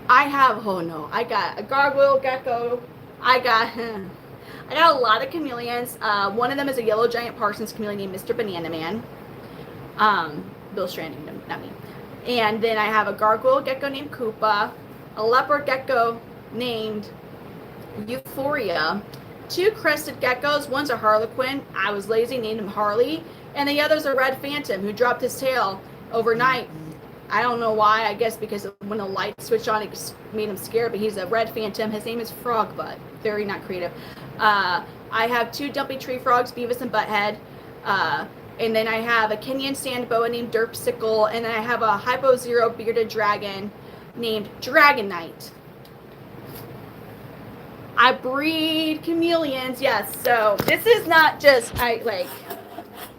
I got a gargoyle gecko. I got a lot of chameleons. One of them is a yellow giant Parsons chameleon named Mr. Banana Man. Bill Stranding, not me. And then I have a gargoyle gecko named Koopa, a leopard gecko named Euphoria, 2 crested geckos. One's a harlequin. I was lazy, named him Harley. And the other's a red phantom who dropped his tail overnight. I don't know why. I guess because when the light switched on, it made him scared. But he's a red phantom. His name is Frogbutt. Very not creative. I have 2 dumpy tree frogs, Beavis and Butthead. And then I have a Kenyan sand boa named Derpsicle. And then I have a Hypo Zero bearded dragon named Dragon Knight. I breed chameleons, yes. So this is not just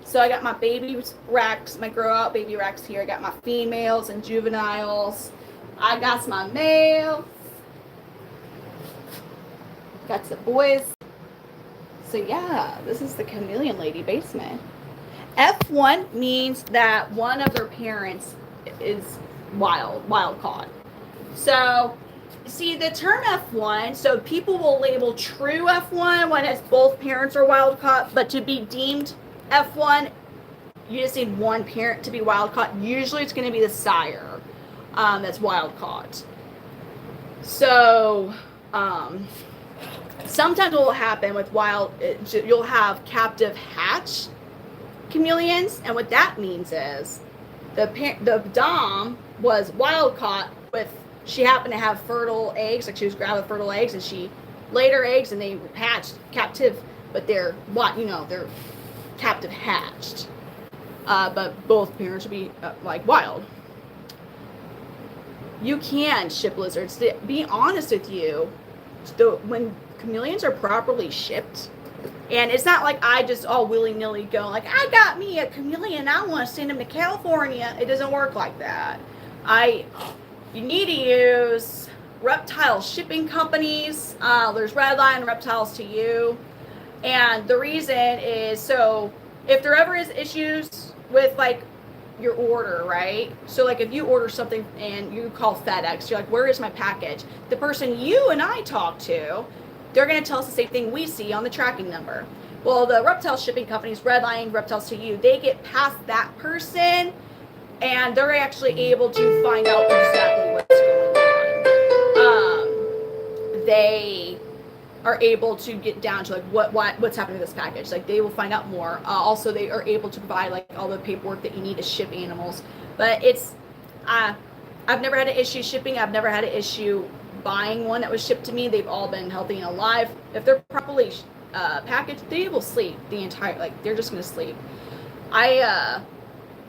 so I got my baby racks, my grow out baby racks here. I got my females and juveniles. I got my males. Got the boys. So yeah, this is the chameleon lady basement. F1 means that one of their parents is wild caught. So see, the term F1, so people will label true F1 when it's both parents are wild caught, but to be deemed F1, you just need one parent to be wild caught. Usually it's going to be the sire. that's wild caught. So sometimes what will happen with you'll have captive hatch chameleons, and what that means is the dom was wild caught she happened to have fertile eggs, like she was grabbed with fertile eggs, and she laid her eggs and they hatched captive, but they're captive hatched. But both parents would be like wild. You can ship lizards. To be honest with you, when chameleons are properly shipped, and it's not like I just all willy-nilly go like, I got me a chameleon, I want to send him to California. It doesn't work like that. You need to use Reptile shipping companies. There's Redline Reptiles to you. And the reason is, so if there ever is issues with like your order, right? So like if you order something and you call FedEx, you're like, where is my package? The person you and I talk to, they're going to tell us the same thing we see on the tracking number. Well, the Reptile shipping companies, Redline Reptiles to you, they get past that person and they're actually able to find out exactly what's going on. They are able to get down to like what's happening to this package. Like they will find out more. Also, they are able to provide like all the paperwork that you need to ship animals. But it's, I've never had an issue shipping. I've never had an issue buying one that was shipped to me. They've all been healthy and alive. If they're properly packaged, they will sleep the entire, like they're just gonna sleep.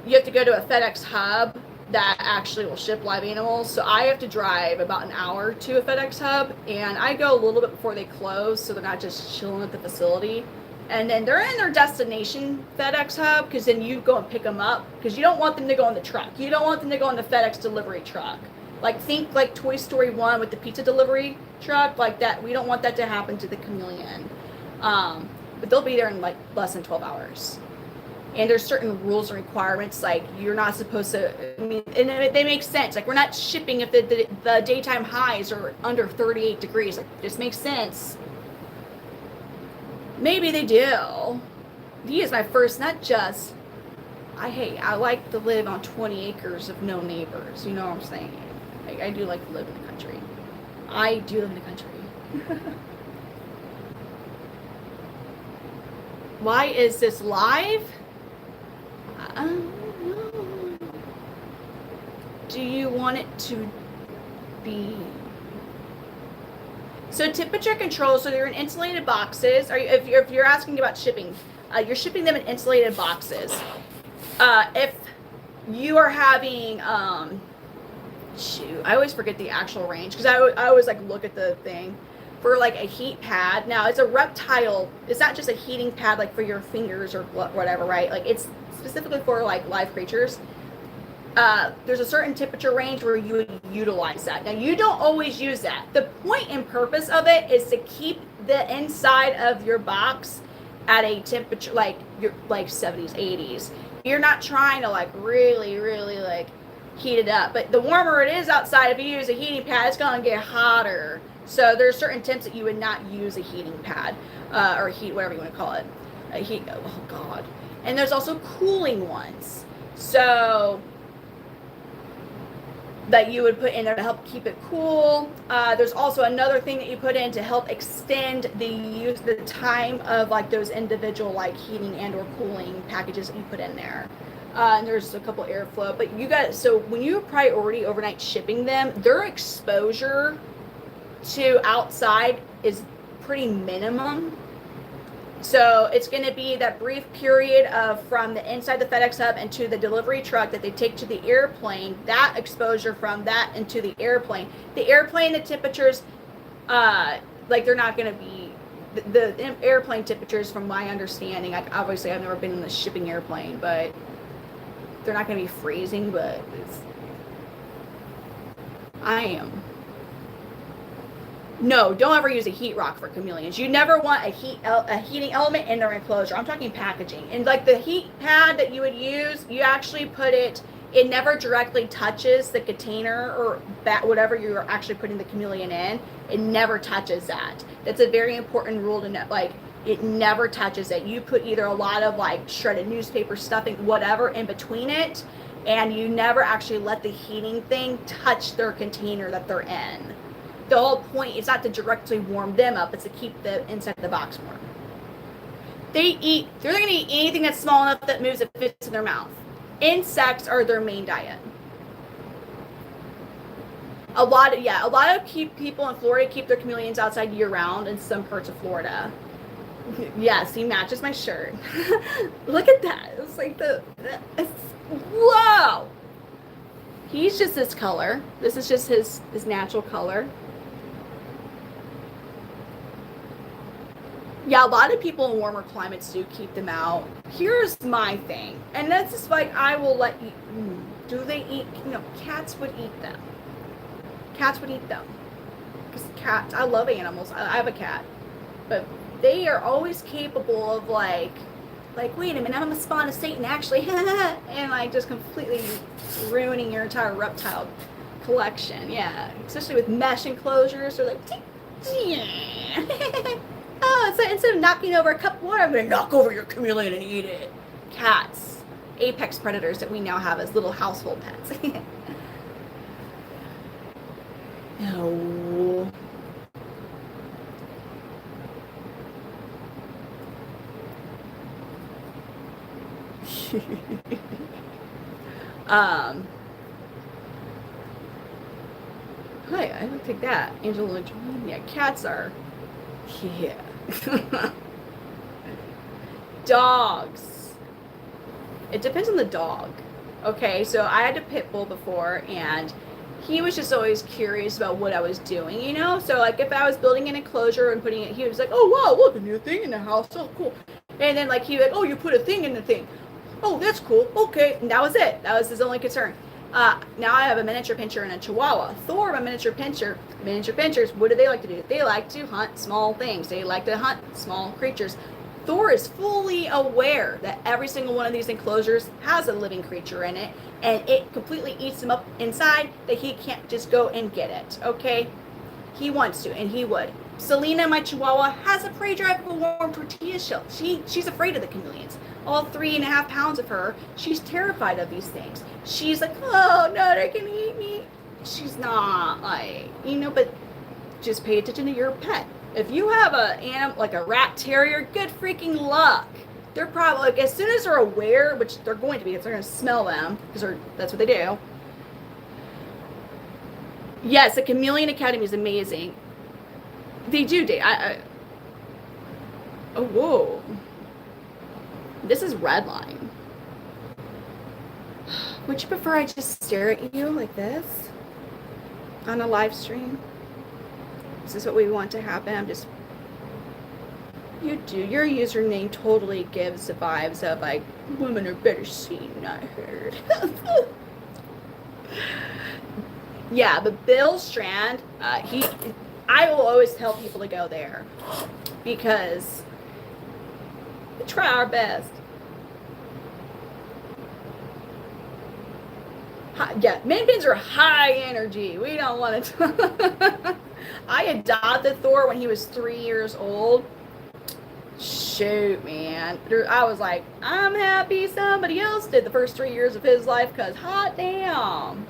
You have to go to a FedEx hub that actually will ship live animals. So I have to drive about an hour to a FedEx hub, and I go a little bit before they close so they're not just chilling at the facility. And then they're in their destination FedEx hub, because then you go and pick them up, because you don't want them to go in the truck. You don't want them to go in the FedEx delivery truck. Like think like Toy Story 1 with the pizza delivery truck, like that. We don't want that to happen to the chameleon. But they'll be there in like less than 12 hours. And there's certain rules and requirements, like you're not supposed to, I mean, and they make sense. Like we're not shipping if the daytime highs are under 38 degrees. Like this makes sense. Maybe they do. He is my first, not just, I like to live on 20 acres of no neighbors. You know what I'm saying? I do like to live in the country. I do live in the country. Why is this live? Do you want it to be? So temperature control, so they're in insulated boxes. If you're asking about shipping, you're shipping them in insulated boxes. If you are having, shoot, I always forget the actual range, because I always like look at the thing. For like a heat pad, now it's a Reptile, it's not just a heating pad like for your fingers or whatever, right? Like it's specifically for like live creatures. There's a certain temperature range where you would utilize that. Now you don't always use that. The point and purpose of it is to keep the inside of your box at a temperature like your like 70s, 80s. You're not trying to like really like heat it up. But the warmer it is outside, if you use a heating pad, it's gonna get hotter. So there's certain temps that you would not use a heating pad or heat, whatever you want to call it. Oh God. And there's also cooling ones. So that you would put in there to help keep it cool. There's also another thing that you put in to help extend the time of like those individual like heating and or cooling packages that you put in there. And there's a couple airflow, but you guys, so when you priority overnight shipping them, their exposure to outside is pretty minimum. So it's going to be that brief period of from the inside the FedEx hub into the delivery truck that they take to the airplane, that exposure from that into the airplane, the temperatures, like they're not going to be, the airplane temperatures from my understanding, obviously I've never been in a shipping airplane, but they're not going to be freezing, but I am. No, don't ever use a heat rock for chameleons. You never want a heating element in their enclosure. I'm talking packaging. And like the heat pad that you would use, you actually put it never directly touches the container or whatever you're actually putting the chameleon in. It never touches that. That's a very important rule to know. Like it never touches it. You put either a lot of like shredded newspaper stuffing, whatever in between it, and you never actually let the heating thing touch their container that they're in. The whole point is not to directly warm them up, it's to keep the inside the box warm. They're gonna eat anything that's small enough that moves that fits in their mouth. Insects are their main diet. A lot of people in Florida keep their chameleons outside year round in some parts of Florida. Yes, he matches my shirt. Look at that. It's like whoa. He's just this color. This is just his natural color. Yeah, a lot of people in warmer climates do keep them out. Here's my thing. And that's just like, I will let you, do they eat, cats would eat them. Cats would eat them. Because cats, I love animals. I have a cat. But they are always capable of like, wait a minute, I'm a spawn of Satan, actually. And like just completely ruining your entire reptile collection. Yeah, especially with mesh enclosures. They're like, oh, instead of knocking over a cup of water, I'm going to knock over your chameleon and eat it. Cats. Apex predators that we now have as little household pets. No. Hi, I don't take that. Angela, yeah, cats are, yeah. Dogs. It depends on the dog. Okay, so I had a pit bull before, and he was just always curious about what I was doing, So like if I was building an enclosure and putting it, he was like, oh wow, look, a new thing in the house, so cool. And then like he was like, oh, you put a thing in the thing. Oh, that's cool. Okay, and that was it. That was his only concern. Now I have a miniature pincher and a chihuahua. Thor, my miniature pincher. Miniature pinchers, what do they like to do? They like to hunt small things. They like to hunt small creatures. Thor is fully aware that every single one of these enclosures has a living creature in it, and it completely eats them up inside, that he can't just go and get it, okay? He wants to, and he would. Selena, my chihuahua, has a prey drive of a warm tortilla shell. She's afraid of the chameleons. All 3.5 pounds of her, she's terrified of these things. She's like, oh no, they can eat me. She's not like, but just pay attention to your pet. If you have a animal like a rat terrier, good freaking luck. They're probably, like, as soon as they're aware, which they're going to be, because they're going to smell them, because that's what they do. Yes, the Chameleon Academy is amazing. They do date. Oh, whoa. This is Redline. Would you prefer I just stare at you like this on a live stream? Is this what we want to happen? You do. Your username totally gives the vibes of like, women are better seen, not heard. Yeah, but Bill Strand, I will always tell people to go there because we try our best. Yeah, main pins are high energy. We don't want to. I adopted Thor when he was 3 years old. Shoot, man. I was like, I'm happy somebody else did the first 3 years of his life because hot damn.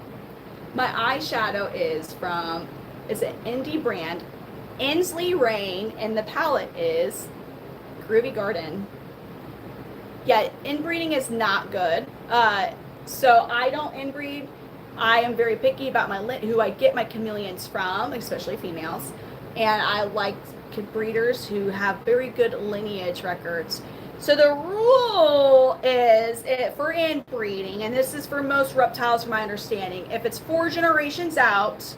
My eyeshadow is from, it's an indie brand, Inslee Rain, and the palette is Groovy Garden. Yeah, inbreeding is not good. So I don't inbreed. I am very picky about who I get my chameleons from, especially females. And I like breeders who have very good lineage records. So the rule is for inbreeding, and this is for most reptiles from my understanding, if it's 4 generations out,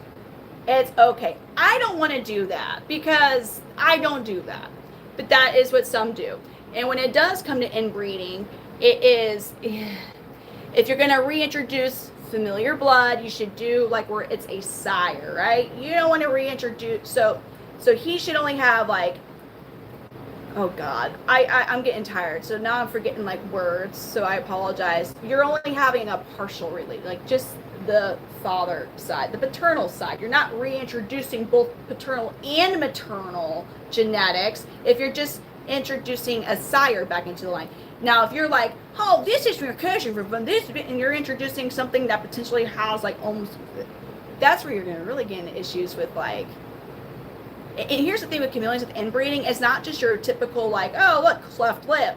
it's okay. I don't want to do that because I don't do that. But that is what some do. And when it does come to inbreeding, it is, if you're going to reintroduce familiar blood, you should do like where it's a sire, right? You don't want to reintroduce, so he should only have like, oh God, I'm getting tired. So now I'm forgetting like words. So I apologize. You're only having a partial relate, like just the father side, the paternal side. You're not reintroducing both paternal and maternal genetics if you're just introducing a sire back into the line. Now, if you're like, oh, this is recursion from this, and you're introducing something that potentially has like almost, that's where you're going to really get into issues with like, and here's the thing with chameleons with inbreeding, it's not just your typical like, oh, look, cleft lip.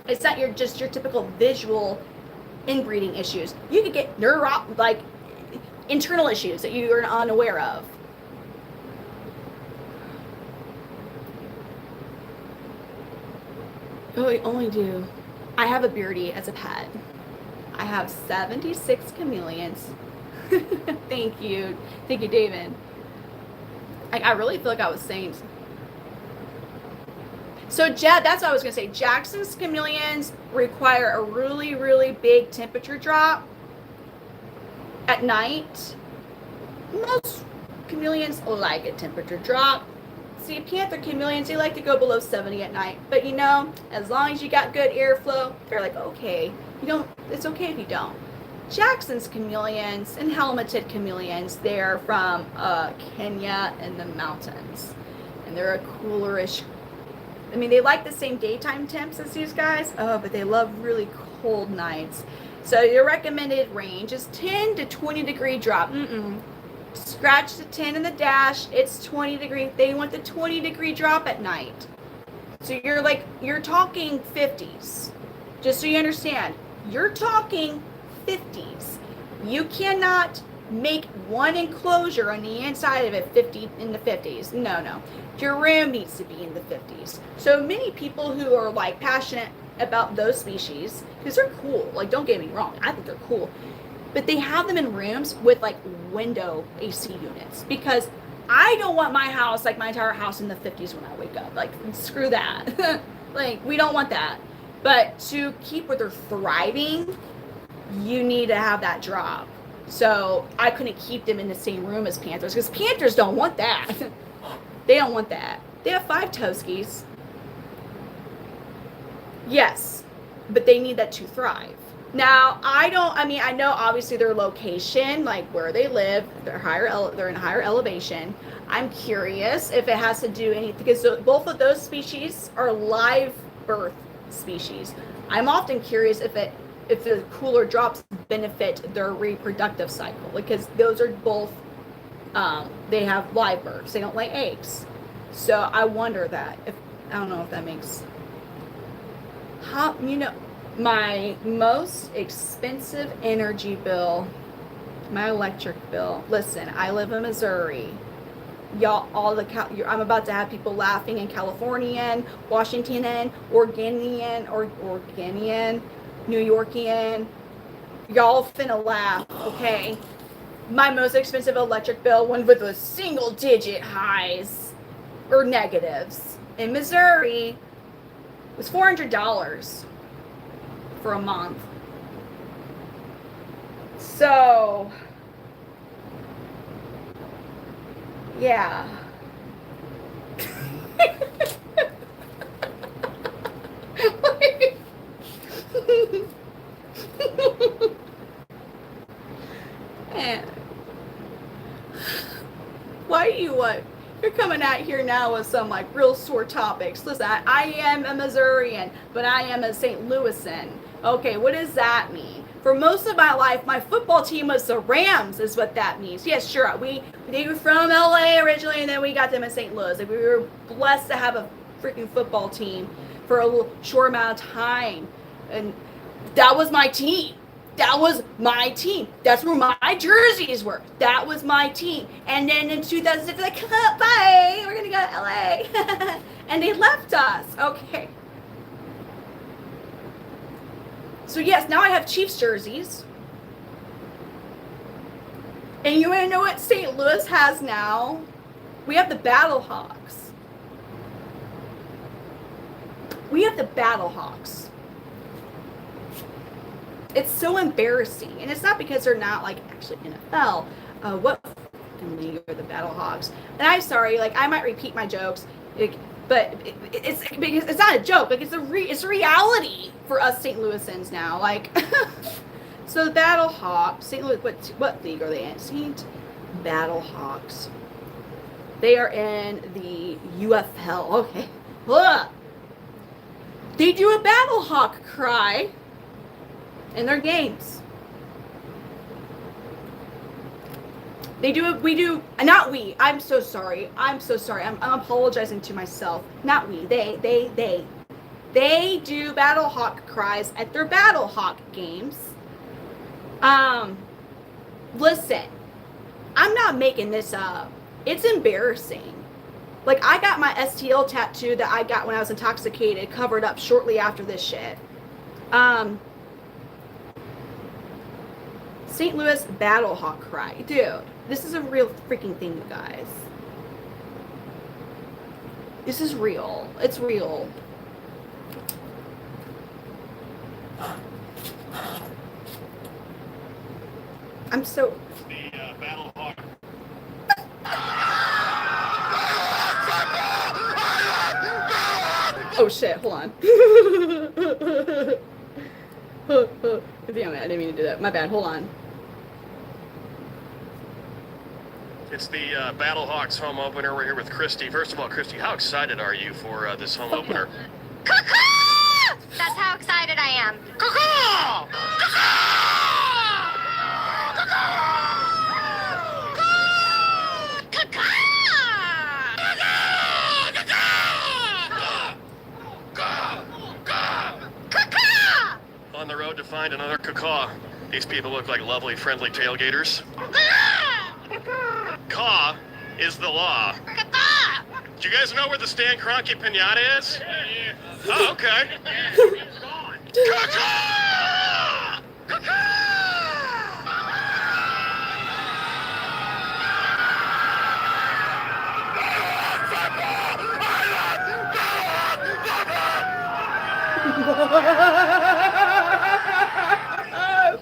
It's not your typical visual inbreeding issues. You could get like internal issues that you are unaware of. Oh, we only do. I have a beardy as a pet. I have 76 chameleons. Thank you, David. I really feel like I was saying. So that's what I was gonna say. Jackson's chameleons require a really, really big temperature drop at night. Most chameleons like a temperature drop. See, panther chameleons, they like to go below 70 at night. But you know, as long as you got good airflow, they're like, okay. It's okay if you don't. Jackson's chameleons and helmeted chameleons, they're from Kenya and the mountains. And they're a coolerish, I mean, they like the same daytime temps as these guys, but they love really cold nights. So your recommended range is 10 to 20 degree drop. Scratch the 10 in the dash, it's 20 degree. They want the 20 degree drop at night. So you're talking 50s. Just so you understand, you're talking 50s. You cannot make one enclosure on the inside of it 50 in the 50s. No. Your room needs to be in the 50s. So many people who are like passionate about those species, because they're cool, like don't get me wrong, I think they're cool, but they have them in rooms with like window AC units, because I don't want my house, like my entire house, in the 50s when I wake up. Like, screw that. Like, we don't want that. But to keep where they're thriving, you need to have that drop. So I couldn't keep them in the same room as panthers, because panthers don't want that. They don't want that. They have 5 toeskies. Yes, but they need that to thrive. Now, I know obviously their location, like where they live, they're in higher elevation. I'm curious if it has to do anything, because both of those species are live birth species. I'm often curious if the cooler drops benefit their reproductive cycle, because those are both, they have live births. They don't lay eggs. So I wonder that, I don't know if that makes, my most expensive energy bill, my electric bill. Listen, I live in Missouri. Y'all, I'm about to have people laughing in Californian, Washingtonian, Oregonian, New Yorkian. Y'all finna laugh, okay? My most expensive electric bill, one with a single digit highs or negatives in Missouri, was $400 for a month. So yeah. Why do you what? You're coming out here now with some like real sore topics. Listen, I am a Missourian, but I am a St. Louisan. Okay, what does that mean? For most of my life, my football team was the Rams, is what that means. Yes, sure, they were from LA originally, and then we got them in St. Louis. Like, we were blessed to have a freaking football team for a little short amount of time, and that was my team. That was my team. That's where my jerseys were. That was my team. And then in 2006, like, bye, we're gonna go to LA. And they left us. Okay. So yes, now I have Chiefs jerseys. And you wanna know what St. Louis has now? We have the Battlehawks. We have the Battlehawks. It's so embarrassing, and it's not because they're not like actually NFL. What league are the Battlehawks? And I'm sorry, like I might repeat my jokes, but it's because it's not a joke. Like it's a reality for us St. Louisans now. Like, so the Battlehawks, St. Louis. What league are they in? St. Battlehawks. They are in the UFL. Okay. Ugh. They do a battle hawk cry in their games. They do it, we do, not we, I'm so sorry. I'm apologizing to myself. Not we, they do battle hawk cries at their battle hawk games. Listen, I'm not making this up. It's embarrassing. Like, I got my STL tattoo that I got when I was intoxicated covered up shortly after this shit. St. Louis battle hawk cry. Dude, this is a real freaking thing, you guys. This is real. It's real. I'm so... The battle hawk. Oh shit, hold on. Damn it, I didn't mean to do that. My bad, hold on. It's the Battle Hawks home opener. We're here with Christy. First of all, Christy, how excited are you for this home opener? Caw-caw! That's how excited I am. Caw-caw! On the road to find another caw. These people look like lovely, friendly tailgaters. Caw is the law. Do you guys know where the Stan Kroenke pinata is? Oh, okay. Caw-caw!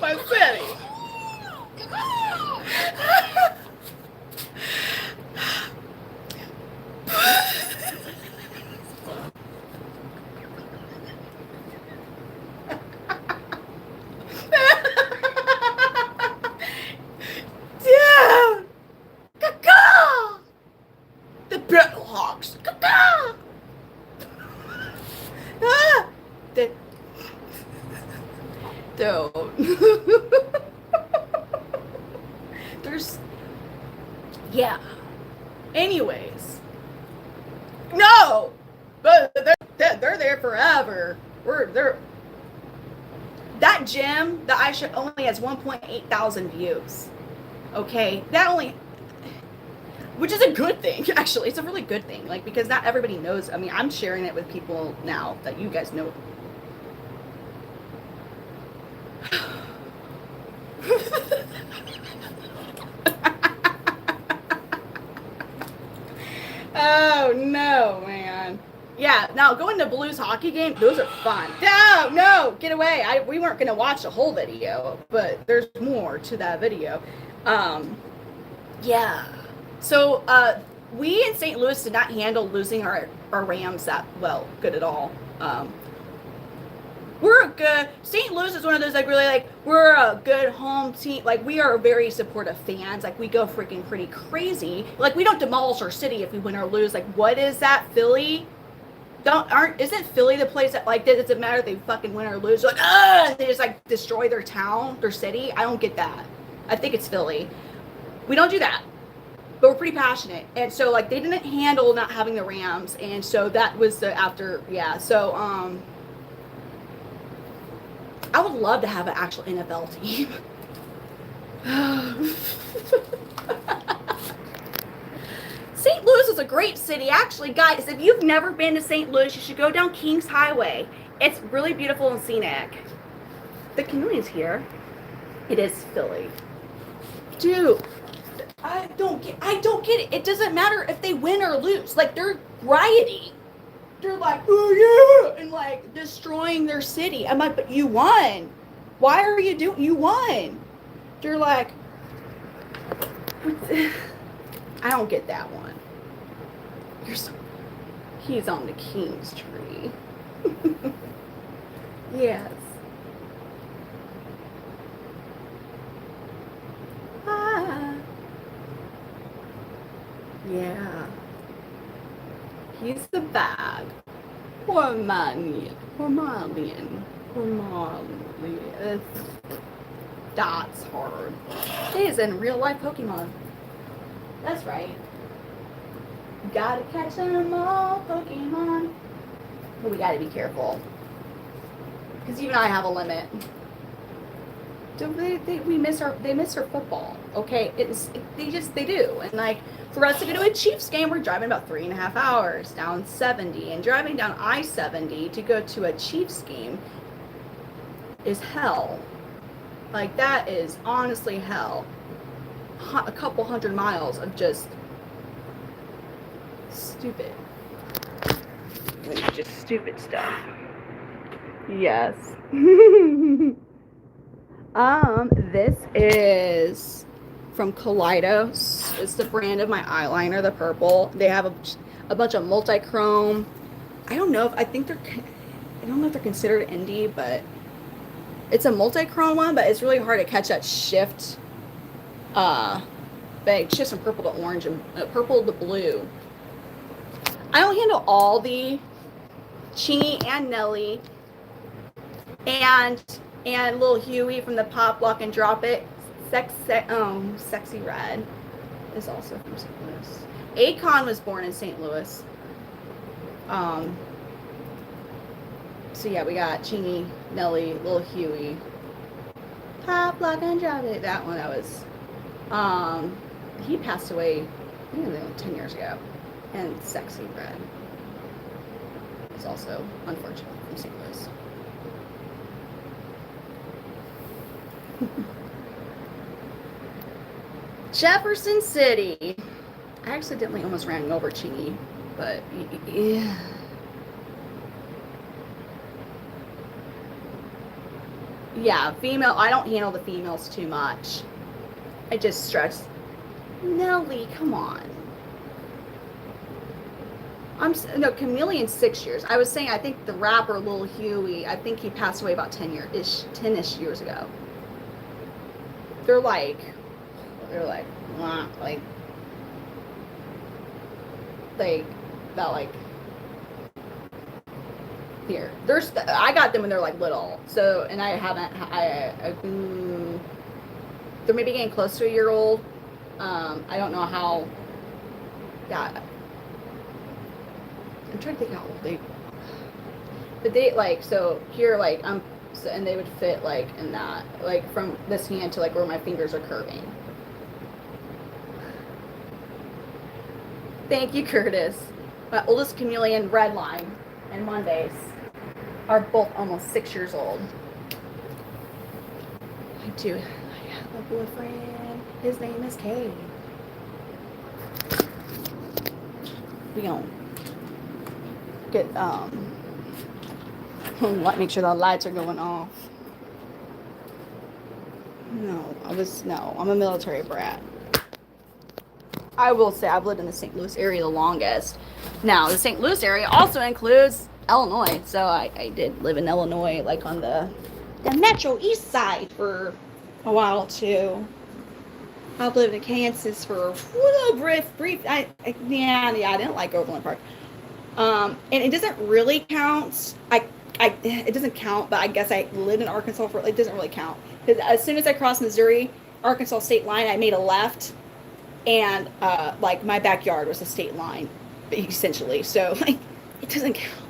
My city. Dude! Caw-caw! The Battle Hawks. Caw-caw! Ah! Dude. There's... Yeah. Anyways. No! But they're there forever. They're... That gym that I should only has 1.8 thousand views. Okay? That only... Which is a good thing, actually. It's a really good thing. Like, because not everybody knows. I mean, I'm sharing it with people now that you guys know. Oh, no, man. Yeah, now going to Blues hockey game, those are fun. No, get away. We weren't going to watch the whole video, but there's more to that video. Yeah. So, we in St. Louis did not handle losing our Rams that well, good at all. We're a good, St. Louis is one of those, like, really, like, we're a good home team. Like, we are very supportive fans. Like, we go freaking pretty crazy. Like, we don't demolish our city if we win or lose. Like, what is that, Philly? Isn't Philly the place that, like, it doesn't matter if they fucking win or lose? Like, they just, like, destroy their town, their city? I don't get that. I think it's Philly. We don't do that. But we're pretty passionate. And so, like, they didn't handle not having the Rams. And so that was the after, yeah. So, I would love to have an actual NFL team. St. Louis is a great city. Actually, guys, if you've never been to St. Louis, you should go down Kings Highway. It's really beautiful and scenic. The Chameleon's here. It is Philly. Dude, I don't get it. It doesn't matter if they win or lose. Like, they're rioting. They're like, oh yeah, and like destroying their city. I'm like, but you won. Why are you doing? You won. They're like, I don't get that one. He's on the King's tree. Yes. Ah. Yeah. He's the bag. Hermione. That's hard. It is in real life Pokemon. That's right. Gotta catch them all, Pokemon. But we gotta be careful. Because even I have a limit. We miss our football. Okay, they do. And like for us to go to a Chiefs game, we're driving about 3.5 hours down 70, and driving down I-70 to go to a Chiefs game is hell. Like that is honestly hell. A couple 100 miles of just stupid. Just stupid stuff. Yes. This is from Kaleidos. It's the brand of my eyeliner, the purple. They have a bunch of multi-chrome. I don't know if they're considered indie, but it's a multi-chrome one, but it's really hard to catch that shift. But it shifts from purple to orange and purple to blue. I don't handle all the Chingy and Nelly and little Huey from the Pop Lock and Drop It. Sexy Red is also from St. Louis. Akon was born in St. Louis. So yeah, we got Chingy, Nelly, little Huey, Pop Lock and Drop It. That one, that was he passed away, I think like 10 years ago. And Sexy Red is also, unfortunately, from St. Louis. Jefferson City. I accidentally almost ran over Chingy, but yeah. Yeah, female. I don't handle the females too much. I just stress. Nelly, come on. No, Chameleon's 6 years. I was saying, I think the rapper Lil Huey, I think he passed away about 10-ish years ago. They're like, here. I got them when they're like little. So, and they're maybe getting close to a year old. I don't know how, yeah. I'm trying to think how old they, but they like, so here, like, and they would fit like in that, like from this hand to like where my fingers are curving. Thank you, Curtis. My oldest chameleon, Redline, and Mondays are both almost 6 years old. I have a boyfriend. His name is Kay. We don't get make sure the lights are going off. I'm a military brat. I will say I've lived in the St. Louis area the longest. Now, the St. Louis area also includes Illinois. So I did live in Illinois, like on the Metro East Side for a while too. I've lived in Kansas for a brief. I didn't like Overland Park. And it doesn't really count. It doesn't count, but I guess I lived in Arkansas for, it doesn't really count. Because as soon as I crossed Missouri, Arkansas state line, I made a left, and like my backyard was a state line, essentially. So like, it doesn't count.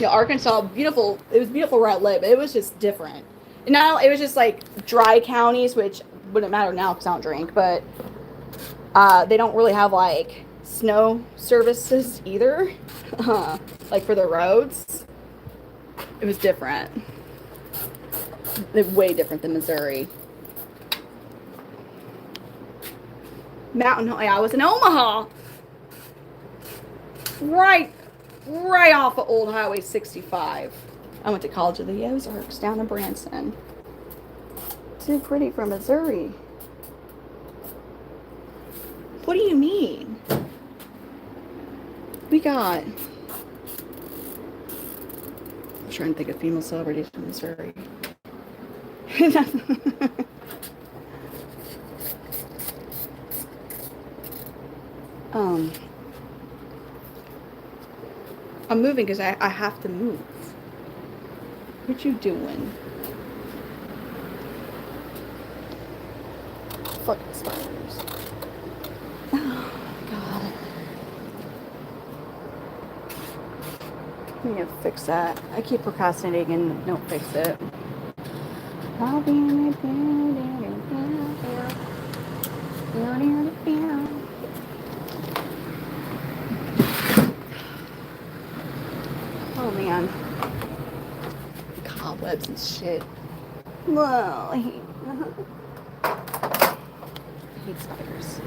Arkansas, beautiful. It was beautiful where I live. It was just different. And now it was just like dry counties, which wouldn't matter now because I don't drink, but they don't really have like snow services either, like for the roads. It was different. Way different than Missouri. Mountain Home. I was in Omaha. Right off of Old Highway 65. I went to College of the Ozarks down in Branson. Too pretty for Missouri. What do you mean? We got... I'm trying to think of female celebrities from Missouri. I'm moving because I have to move. What you doing? Fucking spiders. Oh, God. I need to fix that. I keep procrastinating and don't fix it. I'll be in the Oh, man. Cobwebs and shit. Whoa, I hate spiders.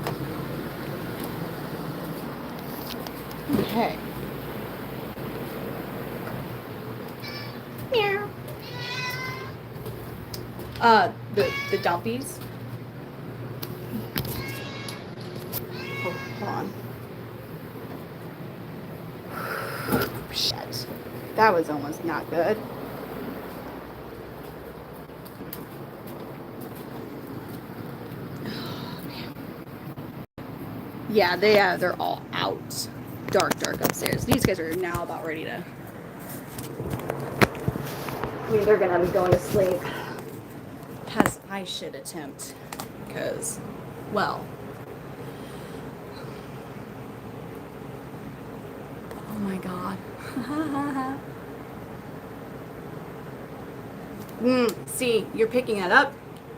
Okay. Meow. The dumpies. Oh, hold on. Shit. That was almost not good. Yeah, they're all out. Dark upstairs. These guys are now about ready to. I mean, they're gonna be going to sleep. As I should attempt, because, well. Oh my God. See, you're picking that up.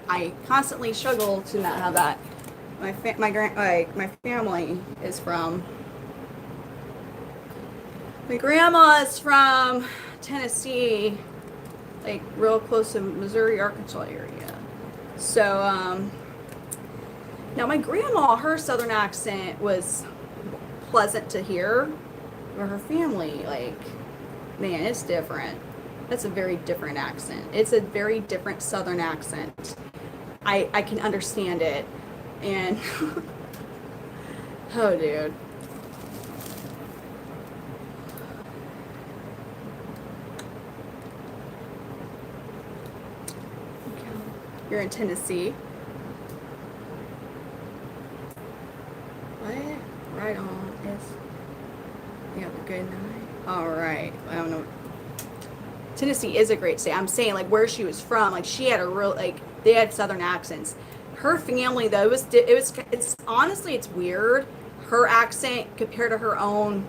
I constantly struggle to not have that. My family is from. My grandma is from Tennessee, like real close to Missouri, Arkansas area. So now my grandma, her southern accent was pleasant to hear, but her family, like, man, it's different. That's a very different accent. It's a very different southern accent. I can understand it. And oh, dude. You're in Tennessee. What? Right on. Yes. You have a good night. All right. I don't know. Tennessee is a great state. I'm saying, like, where she was from, like, she had a real, like, they had southern accents. Her family, though, it's honestly, it's weird. Her accent compared to her own,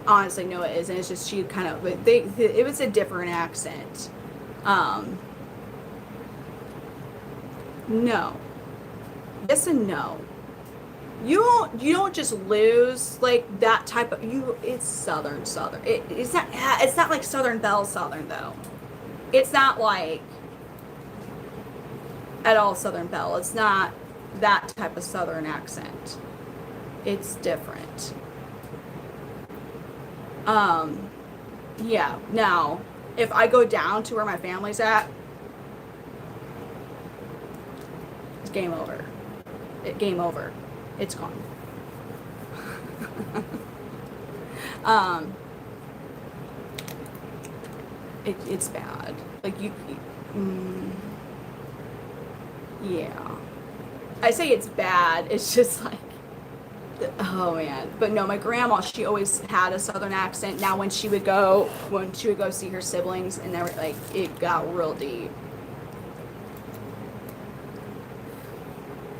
honestly, no, it isn't. It's just she kind of, it was a different accent. No. Yes and no. You don't just lose like that type of it's southern. It's not like Southern Belle Southern though. It's not like at all Southern Belle. It's not that type of southern accent. It's different. Yeah. Now, if I go down to where my family's at, it's game over. Game over. It's gone. It's bad. Like yeah. I say it's bad. It's just like, oh man. But no, my grandma, she always had a southern accent. Now when she would go see her siblings, and they were like, it got real deep.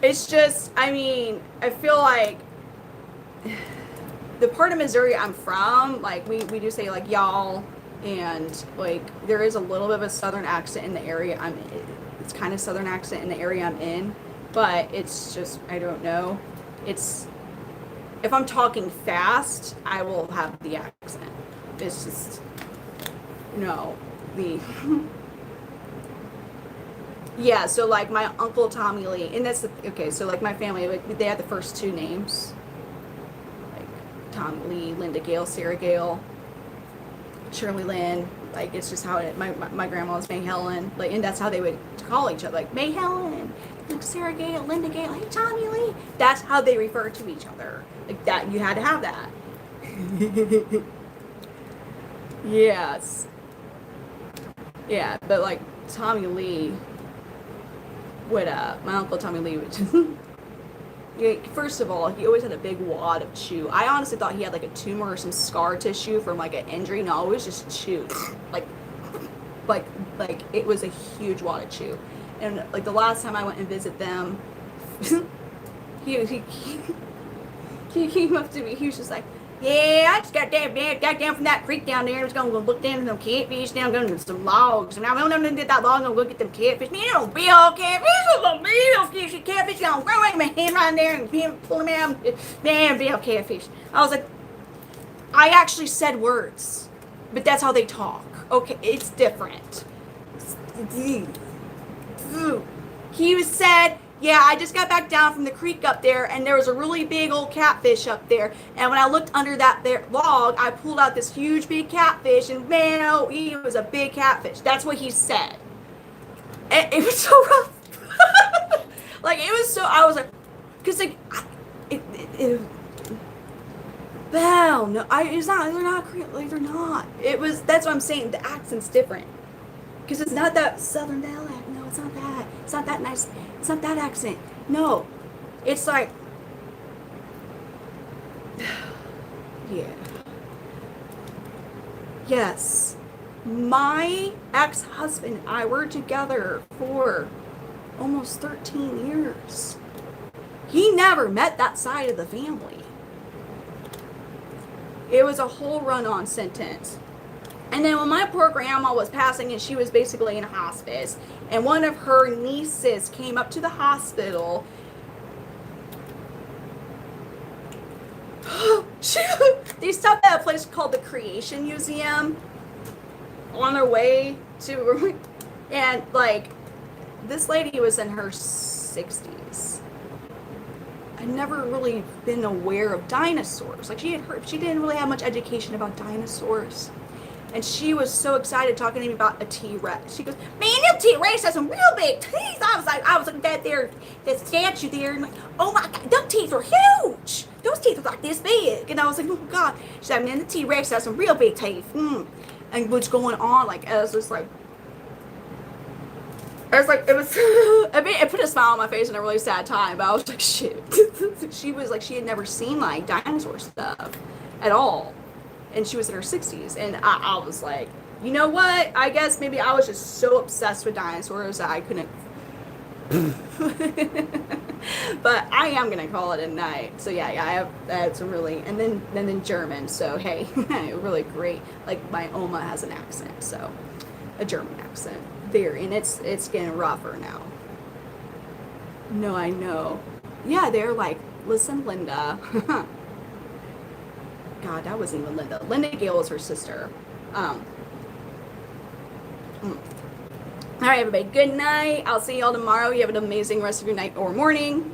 It's just, I mean, I feel like the part of Missouri I'm from, like, we do say, like, y'all, and, like, there is a little bit of a southern accent in the area I'm in. It's kind of southern accent in the area I'm in, but it's just, I don't know. It's, if I'm talking fast, I will have the accent. It's just, no, yeah, so, like, my uncle Tommy Lee, and that's okay, so, like, my family, like, they had the first two names, like, Tommy Lee, Linda Gale, Sarah Gale, Shirley Lynn, like, it's just how it, my grandma was May Helen, like, and that's how they would call each other, like, May Helen, like, Sarah Gale, Linda Gale, hey, Tommy Lee, that's how they refer to each other, like, that, you had to have that. Yes. Yeah, but, like, Tommy Lee would, my uncle Tommy Lee would just, First of all, he always had a big wad of chew. I honestly thought he had like a tumor or some scar tissue from like an injury. No, it was just chew. Like it was a huge wad of chew. And like the last time I went and visit them, he came up to me. He was just like, yeah, I just got down from that creek down there. I was going to go look down at some catfish. Now I'm going to some logs. And I'm going to get that log and I'm going to go get them catfish. Man, they don't be all catfish. Those little bitty catfish. I'm going to throw my hand right there and pull them out. Man, be all catfish. I was like, I actually said words. But that's how they talk. Okay, it's different. He said, yeah, I just got back down from the creek up there, and there was a really big old catfish up there. And when I looked under that there log, I pulled out this huge big catfish, and man, oh, he was a big catfish. That's what he said. It was so rough. Like, it was so, I was like, because, like, well, no, it's not, they're not, like, they're not. It was, that's what I'm saying, the accent's different. Because it's not that southern dialect. No, it's not that. It's not that nice. It's not that accent. No. It's like, yeah. Yes. My ex-husband and I were together for almost 13 years. He never met that side of the family. It was a whole run-on sentence. And then when my poor grandma was passing and she was basically in hospice, and one of her nieces came up to the hospital, they stopped at a place called the Creation Museum on their way to, and like, this lady was in her 60s. I'd never really been aware of dinosaurs. Like, she didn't really have much education about dinosaurs. And she was so excited talking to me about a T-Rex. She goes, man, that T-Rex has some real big teeth. I was looking at that statue there, and like, oh my God, those teeth are huge. Those teeth are like this big. And I was like, oh God. She said, man, the T-Rex has some real big teeth. And what's going on? Like, I was just like, it was, I mean, it put a smile on my face in a really sad time, but I was like, shit. She was like, she had never seen like dinosaur stuff at all. And she was in her 60s. And I was like, you know what? I guess maybe I was just so obsessed with dinosaurs that I couldn't. But I am going to call it a night. So yeah, I had some really, and then German. So hey, really great. Like my Oma has an accent. So a German accent. Very. And it's getting rougher now. No, I know. Yeah, they're like, listen, Linda. God, that wasn't even Linda. Linda Gale is her sister. All right, everybody. Good night. I'll see y'all tomorrow. You have an amazing rest of your night or morning.